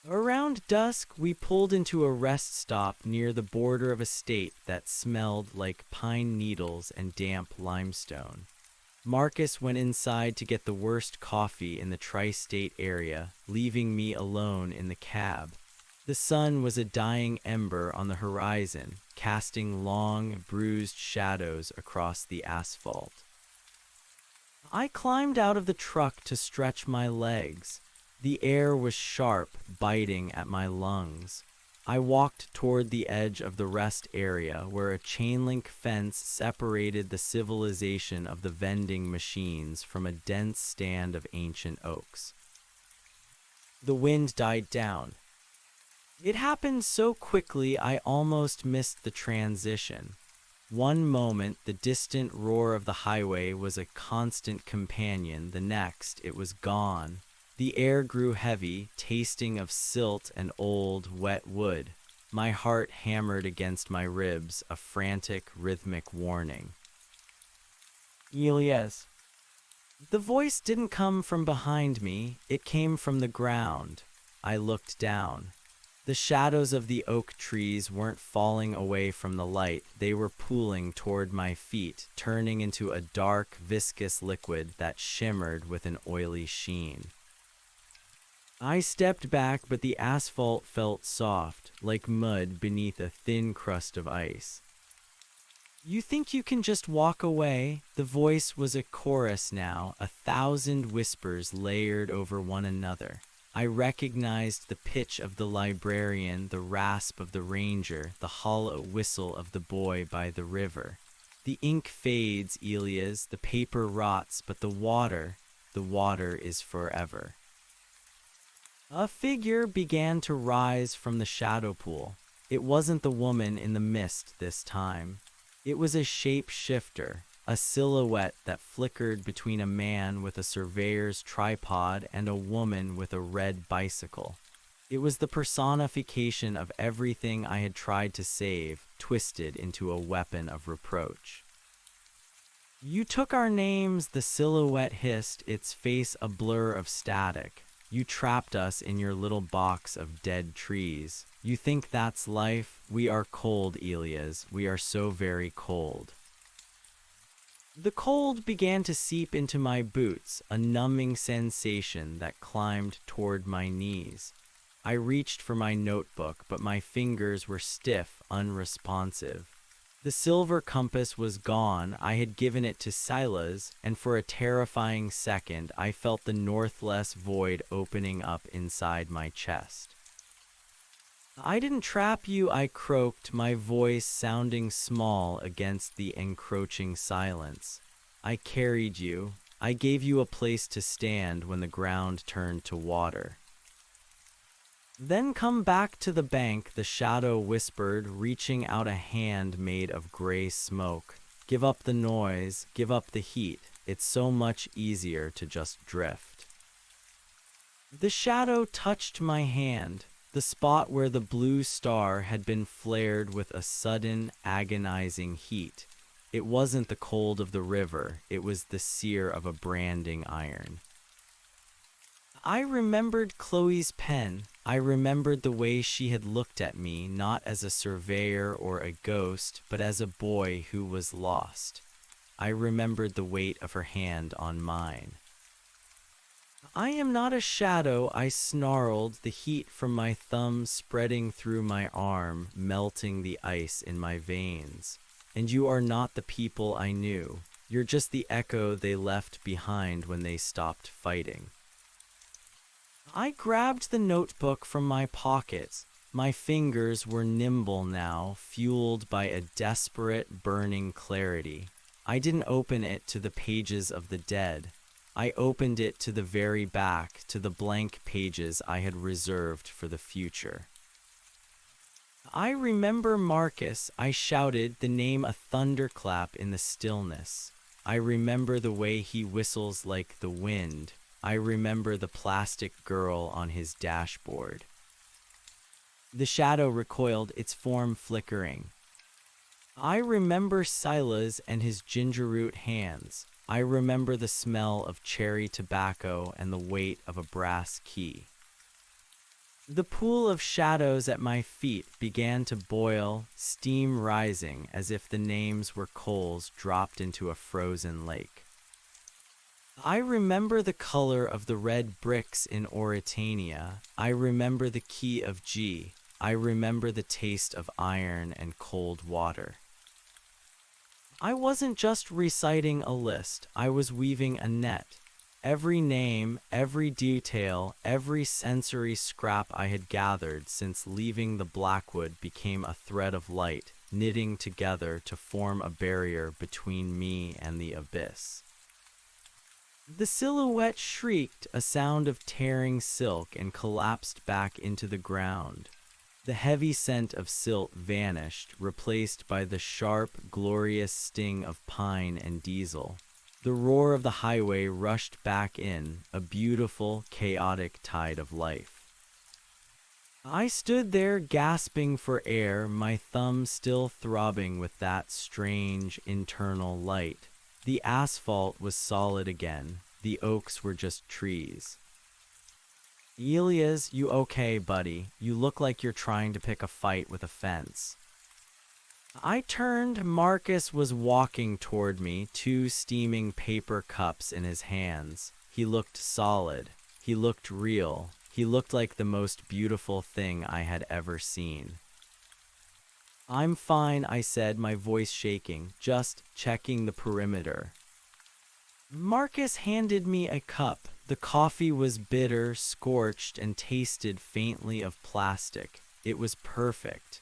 Around dusk, we pulled into a rest stop near the border of a state that smelled like pine needles and damp limestone. Marcus went inside to get the worst coffee in the tri-state area, leaving me alone in the cab. The sun was a dying ember on the horizon, casting long, bruised shadows across the asphalt. I climbed out of the truck to stretch my legs. The air was sharp, biting at my lungs. I walked toward the edge of the rest area where a chain-link fence separated the civilization of the vending machines from a dense stand of ancient oaks. The wind died down. It happened so quickly I almost missed the transition. One moment, the distant roar of the highway was a constant companion. The next, it was gone. The air grew heavy, tasting of silt and old, wet wood. My heart hammered against my ribs, a frantic, rhythmic warning. "Elias." The voice didn't come from behind me, it came from the ground. I looked down. The shadows of the oak trees weren't falling away from the light, they were pooling toward my feet, turning into a dark, viscous liquid that shimmered with an oily sheen. I stepped back, but the asphalt felt soft, like mud beneath a thin crust of ice. You think you can just walk away? The voice was a chorus now, 1,000 whispers layered over one another. I recognized the pitch of the librarian, the rasp of the ranger, the hollow whistle of the boy by the river. The ink fades, Elias, the paper rots, but the water is forever. A figure began to rise from the shadow pool. It wasn't the woman in the mist this time. It was a shape-shifter, a silhouette that flickered between a man with a surveyor's tripod and a woman with a red bicycle. It was the personification of everything I had tried to save, twisted into a weapon of reproach. You took our names, the silhouette hissed, its face a blur of static. You trapped us in your little box of dead trees. You think that's life? We are cold, Elias. We are so very cold. The cold began to seep into my boots, a numbing sensation that climbed toward my knees. I reached for my notebook, but my fingers were stiff, unresponsive. The silver compass was gone. I had given it to Silas, and for a terrifying second I felt the northless void opening up inside my chest. I didn't trap you, I croaked, my voice sounding small against the encroaching silence. I carried you. I gave you a place to stand when the ground turned to water. Then come back to the bank, the shadow whispered, reaching out a hand made of gray smoke. Give up the noise, give up the heat. It's so much easier to just drift. The shadow touched my hand, the spot where the blue star had been flared with a sudden, agonizing heat. It wasn't the cold of the river, it was the sear of a branding iron. I remembered Chloe's pen. I remembered the way she had looked at me, not as a surveyor or a ghost, but as a boy who was lost. I remembered the weight of her hand on mine. I am not a shadow, I snarled, the heat from my thumb spreading through my arm, melting the ice in my veins. And you are not the people I knew. You're just the echo they left behind when they stopped fighting. I grabbed the notebook from my pocket. My fingers were nimble now, fueled by a desperate, burning clarity. I didn't open it to the pages of the dead. I opened it to the very back, to the blank pages I had reserved for the future. I remember Marcus, I shouted, the name a thunderclap in the stillness. I remember the way he whistles like the wind. I remember the plastic girl on his dashboard. The shadow recoiled, its form flickering. I remember Silas and his gingerroot hands. I remember the smell of cherry tobacco and the weight of a brass key. The pool of shadows at my feet began to boil, steam rising as if the names were coals dropped into a frozen lake. I remember the color of the red bricks in Oritania. I remember the key of G. I remember the taste of iron and cold water. I wasn't just reciting a list. I was weaving a net. Every name, every detail, every sensory scrap I had gathered since leaving the Blackwood became a thread of light, knitting together to form a barrier between me and the abyss. The silhouette shrieked, a sound of tearing silk, and collapsed back into the ground. The heavy scent of silt vanished, replaced by the sharp, glorious sting of pine and diesel. The roar of the highway rushed back in, a beautiful, chaotic tide of life. I stood there gasping for air, my thumb still throbbing with that strange, internal light. The asphalt was solid again. The oaks were just trees. Elias, you okay, buddy? You look like you're trying to pick a fight with a fence. I turned. Marcus was walking toward me, 2 steaming paper cups in his hands. He looked solid. He looked real. He looked like the most beautiful thing I had ever seen. I'm fine, I said, my voice shaking, just checking the perimeter. Marcus handed me a cup. The coffee was bitter, scorched, and tasted faintly of plastic. It was perfect.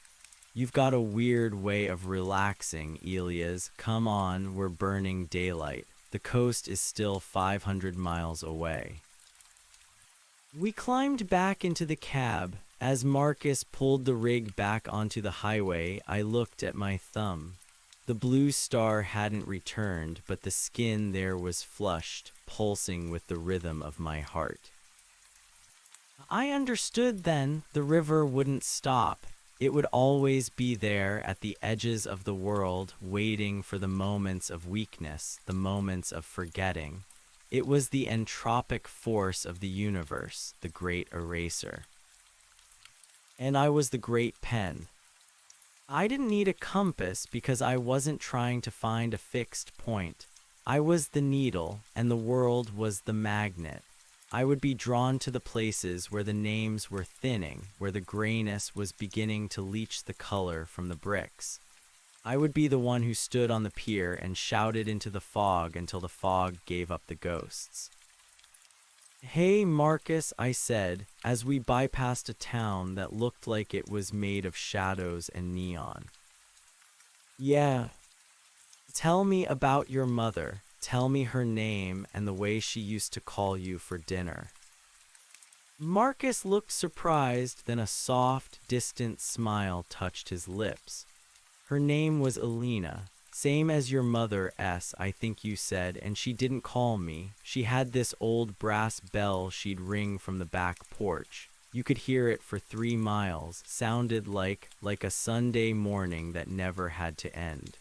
You've got a weird way of relaxing, Elias. Come on, we're burning daylight. The coast is still 500 miles away. We climbed back into the cab. As Marcus pulled the rig back onto the highway, I looked at my thumb. The blue star hadn't returned, but the skin there was flushed, pulsing with the rhythm of my heart. I understood then the river wouldn't stop. It would always be there at the edges of the world, waiting for the moments of weakness, the moments of forgetting. It was the entropic force of the universe, the great eraser. And I was the great pen. I didn't need a compass because I wasn't trying to find a fixed point. I was the needle, and the world was the magnet. I would be drawn to the places where the names were thinning, where the grayness was beginning to leach the color from the bricks. I would be the one who stood on the pier and shouted into the fog until the fog gave up the ghosts. Hey, Marcus, I said, as we bypassed a town that looked like it was made of shadows and neon. Yeah. Tell me about your mother. Tell me her name and the way she used to call you for dinner. Marcus looked surprised, then a soft, distant smile touched his lips. Her name was Elena. Same as your mother, I think you said, and she didn't call me. She had this old brass bell she'd ring from the back porch. You could hear it for 3 miles, sounded like a Sunday morning that never had to end.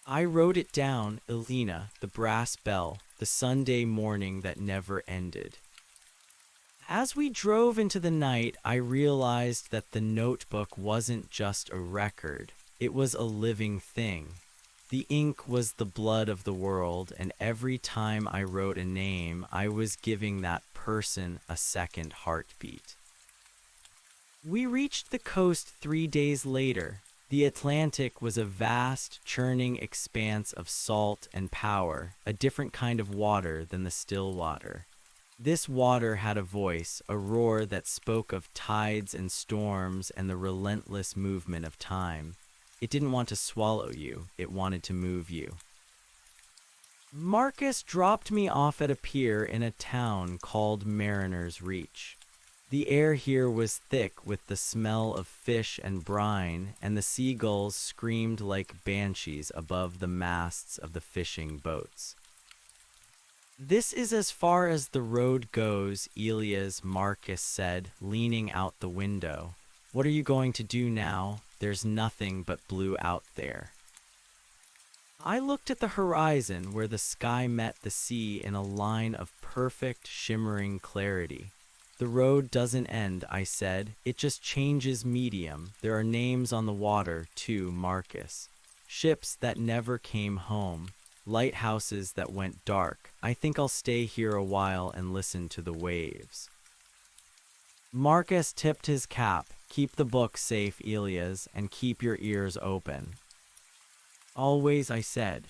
I wrote it down, Elena, the brass bell, the Sunday morning that never ended. As we drove into the night, I realized that the notebook wasn't just a record. It was a living thing. The ink was the blood of the world, and every time I wrote a name, I was giving that person a second heartbeat. We reached the coast 3 days later. The Atlantic was a vast, churning expanse of salt and power, a different kind of water than the still water. This water had a voice, a roar that spoke of tides and storms and the relentless movement of time. It didn't want to swallow you, it wanted to move you. Marcus dropped me off at a pier in a town called Mariner's Reach. The air here was thick with the smell of fish and brine, and the seagulls screamed like banshees above the masts of the fishing boats. This is as far as the road goes, Elias, Marcus said, leaning out the window. What are you going to do now? There's nothing but blue out there. I looked at the horizon where the sky met the sea in a line of perfect, shimmering clarity. The road doesn't end, I said. It just changes medium. There are names on the water, too, Marcus. Ships that never came home. Lighthouses that went dark. I think I'll stay here a while and listen to the waves. Marcus tipped his cap. Keep the book safe, Elias, and keep your ears open. Always, I said.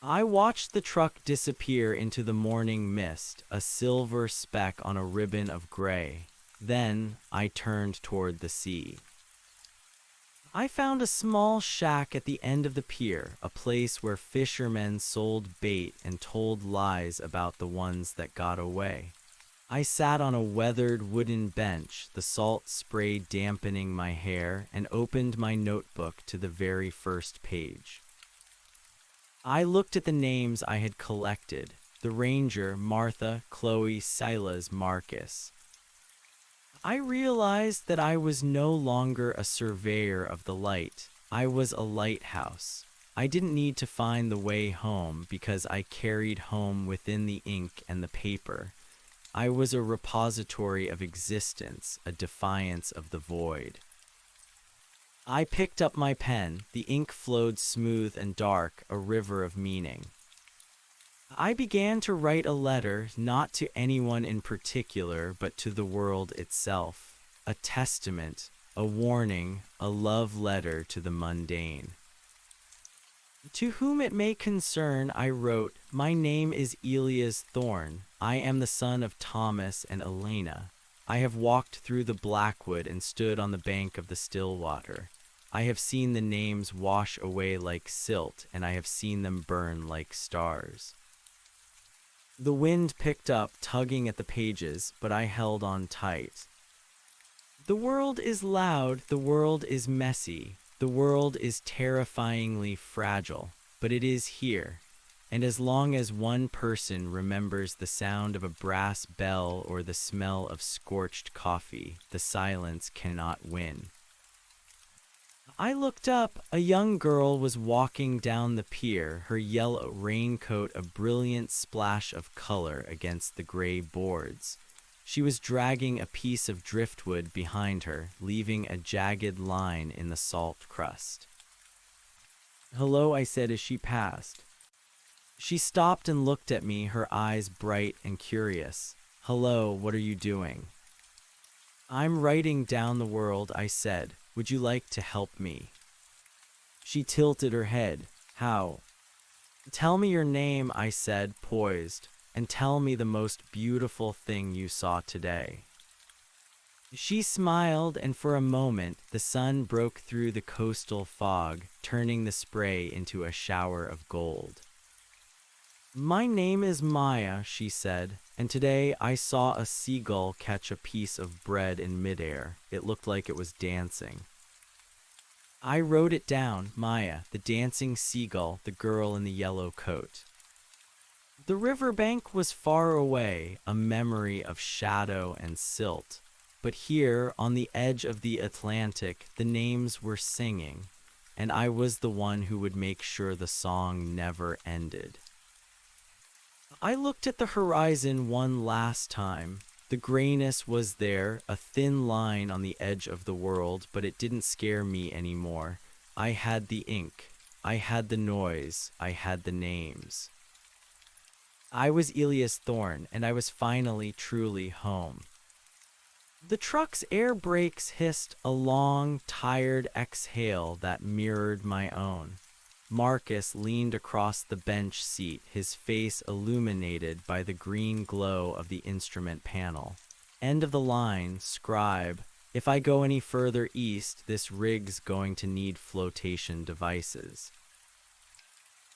I watched the truck disappear into the morning mist, a silver speck on a ribbon of gray. Then I turned toward the sea. I found a small shack at the end of the pier, a place where fishermen sold bait and told lies about the ones that got away. I sat on a weathered wooden bench, the salt spray dampening my hair, and opened my notebook to the very first page. I looked at the names I had collected. The ranger, Martha, Chloe, Silas, Marcus. I realized that I was no longer a surveyor of the light. I was a lighthouse. I didn't need to find the way home because I carried home within the ink and the paper. I was a repository of existence, a defiance of the void. I picked up my pen. The ink flowed smooth and dark, a river of meaning. I began to write a letter, not to anyone in particular, but to the world itself. A testament, a warning, a love letter to the mundane. To whom it may concern, I wrote, my name is Elias Thorne. I am the son of Thomas and Elena. I have walked through the Blackwood and stood on the bank of the Stillwater. I have seen the names wash away like silt, and I have seen them burn like stars. The wind picked up, tugging at the pages, but I held on tight. The world is loud, the world is messy, the world is terrifyingly fragile, but it is here. And as long as one person remembers the sound of a brass bell or the smell of scorched coffee, the silence cannot win. I looked up. A young girl was walking down the pier, her yellow raincoat a brilliant splash of color against the gray boards. She was dragging a piece of driftwood behind her, leaving a jagged line in the salt crust. "Hello," I said as she passed. She stopped and looked at me, her eyes bright and curious. "Hello, what are you doing?" "I'm writing down the world," I said. "Would you like to help me?" She tilted her head. "How?" "Tell me your name," I said, poised, "and tell me the most beautiful thing you saw today." She smiled, and for a moment the sun broke through the coastal fog, turning the spray into a shower of gold. "My name is Maya," she said, "and today I saw a seagull catch a piece of bread in midair. It looked like it was dancing." I wrote it down, Maya, the dancing seagull, the girl in the yellow coat. The riverbank was far away, a memory of shadow and silt. But here, on the edge of the Atlantic, the names were singing, and I was the one who would make sure the song never ended. I looked at the horizon one last time. The grayness was there, a thin line on the edge of the world, but it didn't scare me anymore. I had the ink, I had the noise, I had the names. I was Elias Thorne, and I was finally truly home. The truck's air brakes hissed, a long, tired exhale that mirrored my own. Marcus leaned across the bench seat, his face illuminated by the green glow of the instrument panel. "End of the line, scribe. If I go any further east, this rig's going to need flotation devices."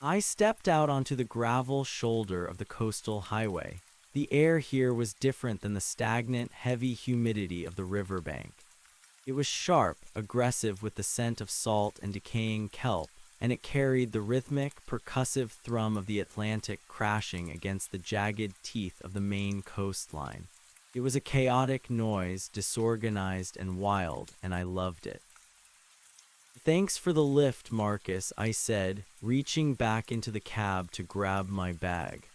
I stepped out onto the gravel shoulder of the coastal highway. The air here was different than the stagnant, heavy humidity of the riverbank. It was sharp, aggressive with the scent of salt and decaying kelp, and it carried the rhythmic, percussive thrum of the Atlantic crashing against the jagged teeth of the Maine coastline. It was a chaotic noise, disorganized and wild, and I loved it. "Thanks for the lift, Marcus," I said, reaching back into the cab to grab my bag.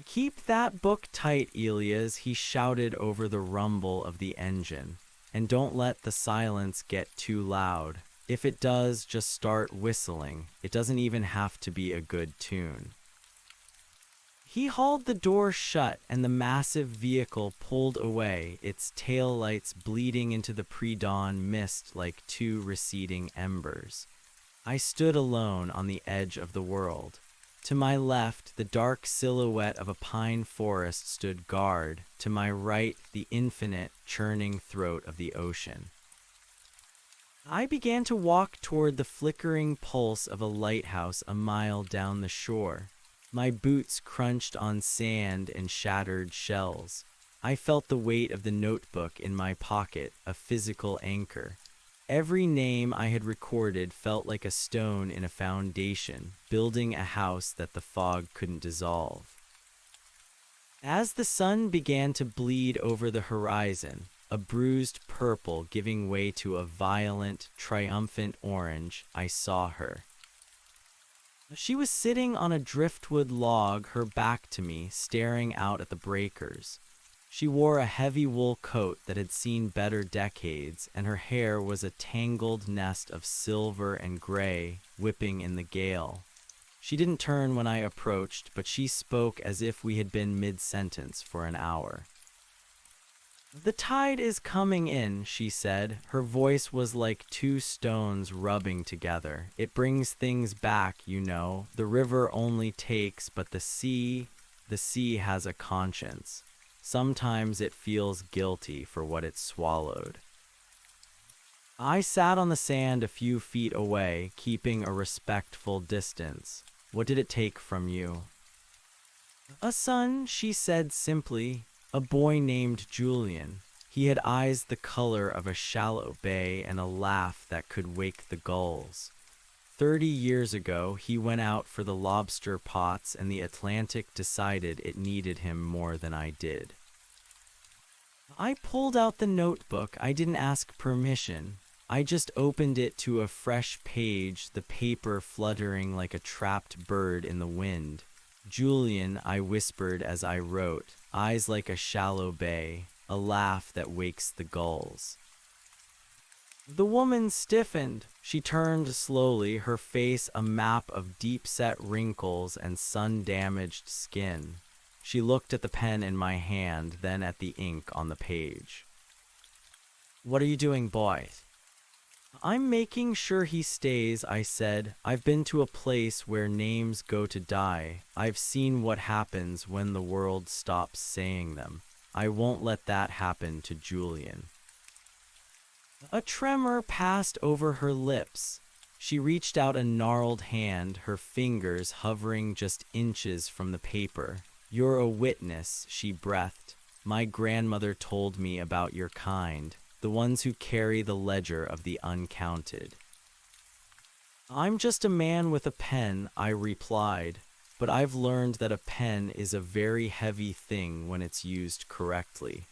"Keep that book tight, Elias," he shouted over the rumble of the engine. "And don't let the silence get too loud. If it does, just start whistling. It doesn't even have to be a good tune." He hauled the door shut, and the massive vehicle pulled away, its taillights bleeding into the pre-dawn mist like two receding embers. I stood alone on the edge of the world. To my left, the dark silhouette of a pine forest stood guard. To my right, the infinite, churning throat of the ocean. I began to walk toward the flickering pulse of a lighthouse a mile down the shore. My boots crunched on sand and shattered shells. I felt the weight of the notebook in my pocket, a physical anchor. Every name I had recorded felt like a stone in a foundation, building a house that the fog couldn't dissolve. As the sun began to bleed over the horizon, a bruised purple giving way to a violent, triumphant orange, I saw her. She was sitting on a driftwood log, her back to me, staring out at the breakers. She wore a heavy wool coat that had seen better decades, and her hair was a tangled nest of silver and gray, whipping in the gale. She didn't turn when I approached, but she spoke as if we had been mid-sentence for an hour. The tide is coming in, she said. Her voice was like two stones rubbing together. It brings things back, you know. The river only takes, but the sea has a conscience. Sometimes it feels guilty for what it swallowed. I sat on the sand a few feet away, keeping a respectful distance. What did it take from you? A son, she said simply. A boy named Julian. He had eyes the color of a shallow bay and a laugh that could wake the gulls. 30 years ago, he went out for the lobster pots and the Atlantic decided it needed him more than I did. I pulled out the notebook. I didn't ask permission. I just opened it to a fresh page, the paper fluttering like a trapped bird in the wind. Julian, I whispered as I wrote, eyes like a shallow bay, a laugh that wakes the gulls. The woman stiffened. She turned slowly, her face a map of deep-set wrinkles and sun-damaged skin. She looked at the pen in my hand, then at the ink on the page. What are you doing, boy? I'm making sure he stays, I said. I've been to a place where names go to die. I've seen what happens when the world stops saying them. I won't let that happen to Julian. A tremor passed over her lips. She reached out a gnarled hand, her fingers hovering just inches from the paper. You're a witness, she breathed. My grandmother told me about your kind. The ones who carry the ledger of the uncounted. I'm just a man with a pen, I replied, but I've learned that a pen is a very heavy thing when it's used correctly.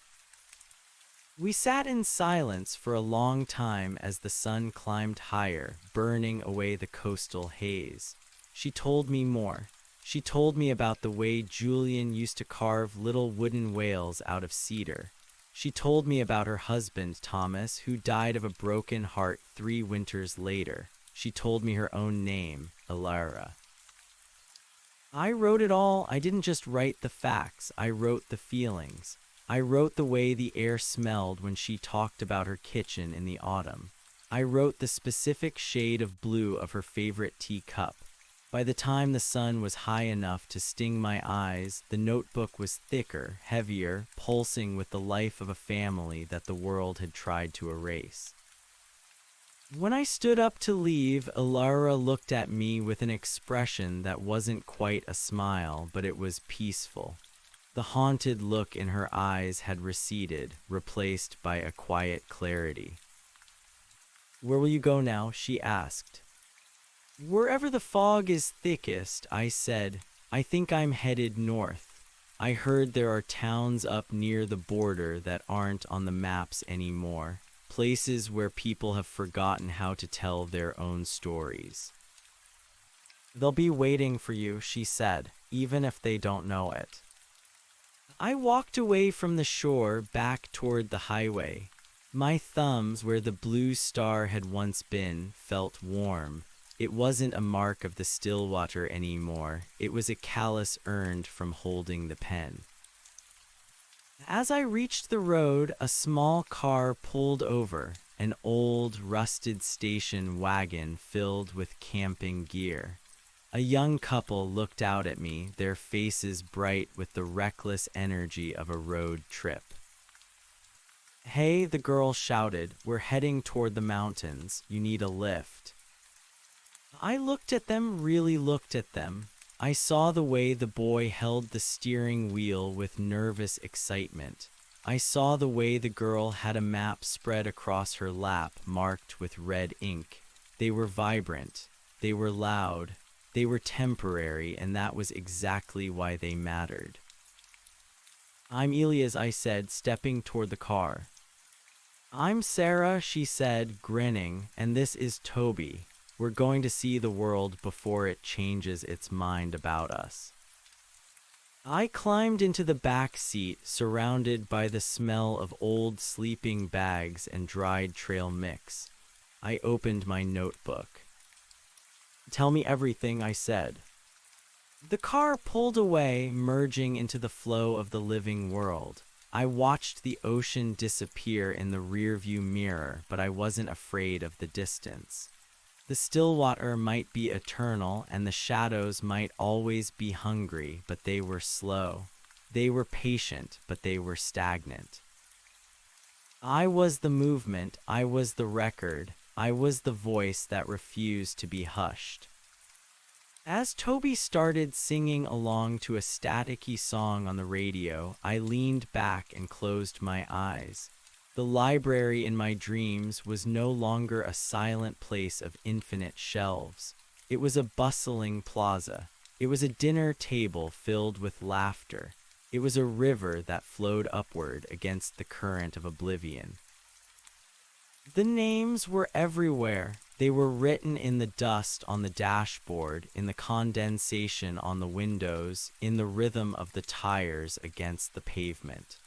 We sat in silence for a long time as the sun climbed higher, burning away the coastal haze. She told me more. She told me about the way Julian used to carve little wooden whales out of cedar. She told me about her husband, Thomas, who died of a broken heart 3 winters later. She told me her own name, Elira. I wrote it all. I didn't just write the facts. I wrote the feelings. I wrote the way the air smelled when she talked about her kitchen in the autumn. I wrote the specific shade of blue of her favorite teacup. By the time the sun was high enough to sting my eyes, the notebook was thicker, heavier, pulsing with the life of a family that the world had tried to erase. When I stood up to leave, Elira looked at me with an expression that wasn't quite a smile, but it was peaceful. The haunted look in her eyes had receded, replaced by a quiet clarity. Where will you go now? She asked. Wherever the fog is thickest, I said. I think I'm headed north. I heard there are towns up near the border that aren't on the maps anymore, places where people have forgotten how to tell their own stories. They'll be waiting for you, she said, even if they don't know it. I walked away from the shore back toward the highway. My thumbs, where the blue star had once been, felt warm. It wasn't a mark of the still water anymore. It was a callus earned from holding the pen. As I reached the road, a small car pulled over, an old, rusted station wagon filled with camping gear. A young couple looked out at me, their faces bright with the reckless energy of a road trip. Hey, the girl shouted, we're heading toward the mountains. You need a lift. I looked at them, really looked at them. I saw the way the boy held the steering wheel with nervous excitement. I saw the way the girl had a map spread across her lap, marked with red ink. They were vibrant. They were loud. They were temporary, and that was exactly why they mattered. I'm Elias, I said, stepping toward the car. I'm Sarah, she said, grinning, and this is Toby. We're going to see the world before it changes its mind about us. I climbed into the back seat, surrounded by the smell of old sleeping bags and dried trail mix. I opened my notebook. Tell me everything, I said. The car pulled away, merging into the flow of the living world. I watched the ocean disappear in the rearview mirror, but I wasn't afraid of the distance. The still water might be eternal, and the shadows might always be hungry, but they were slow. They were patient, but they were stagnant. I was the movement, I was the record, I was the voice that refused to be hushed. As Toby started singing along to a staticky song on the radio, I leaned back and closed my eyes. The library in my dreams was no longer a silent place of infinite shelves. It was a bustling plaza. It was a dinner table filled with laughter. It was a river that flowed upward against the current of oblivion. The names were everywhere. They were written in the dust on the dashboard, in the condensation on the windows, in the rhythm of the tires against the pavement.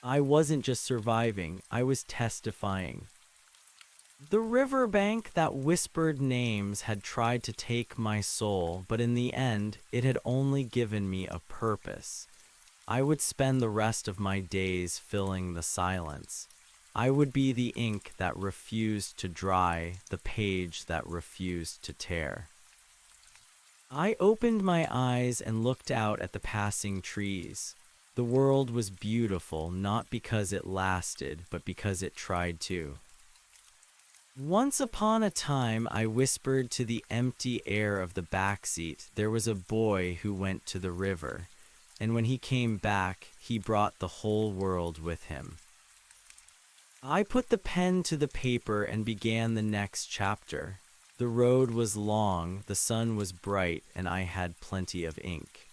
I wasn't just surviving, I was testifying. The riverbank that whispered names had tried to take my soul, but in the end, it had only given me a purpose. I would spend the rest of my days filling the silence. I would be the ink that refused to dry, the page that refused to tear. I opened my eyes and looked out at the passing trees. The world was beautiful, not because it lasted, but because it tried to. Once upon a time, I whispered to the empty air of the backseat, there was a boy who went to the river, and when he came back, he brought the whole world with him. I put the pen to the paper and began the next chapter. The road was long, the sun was bright, and I had plenty of ink.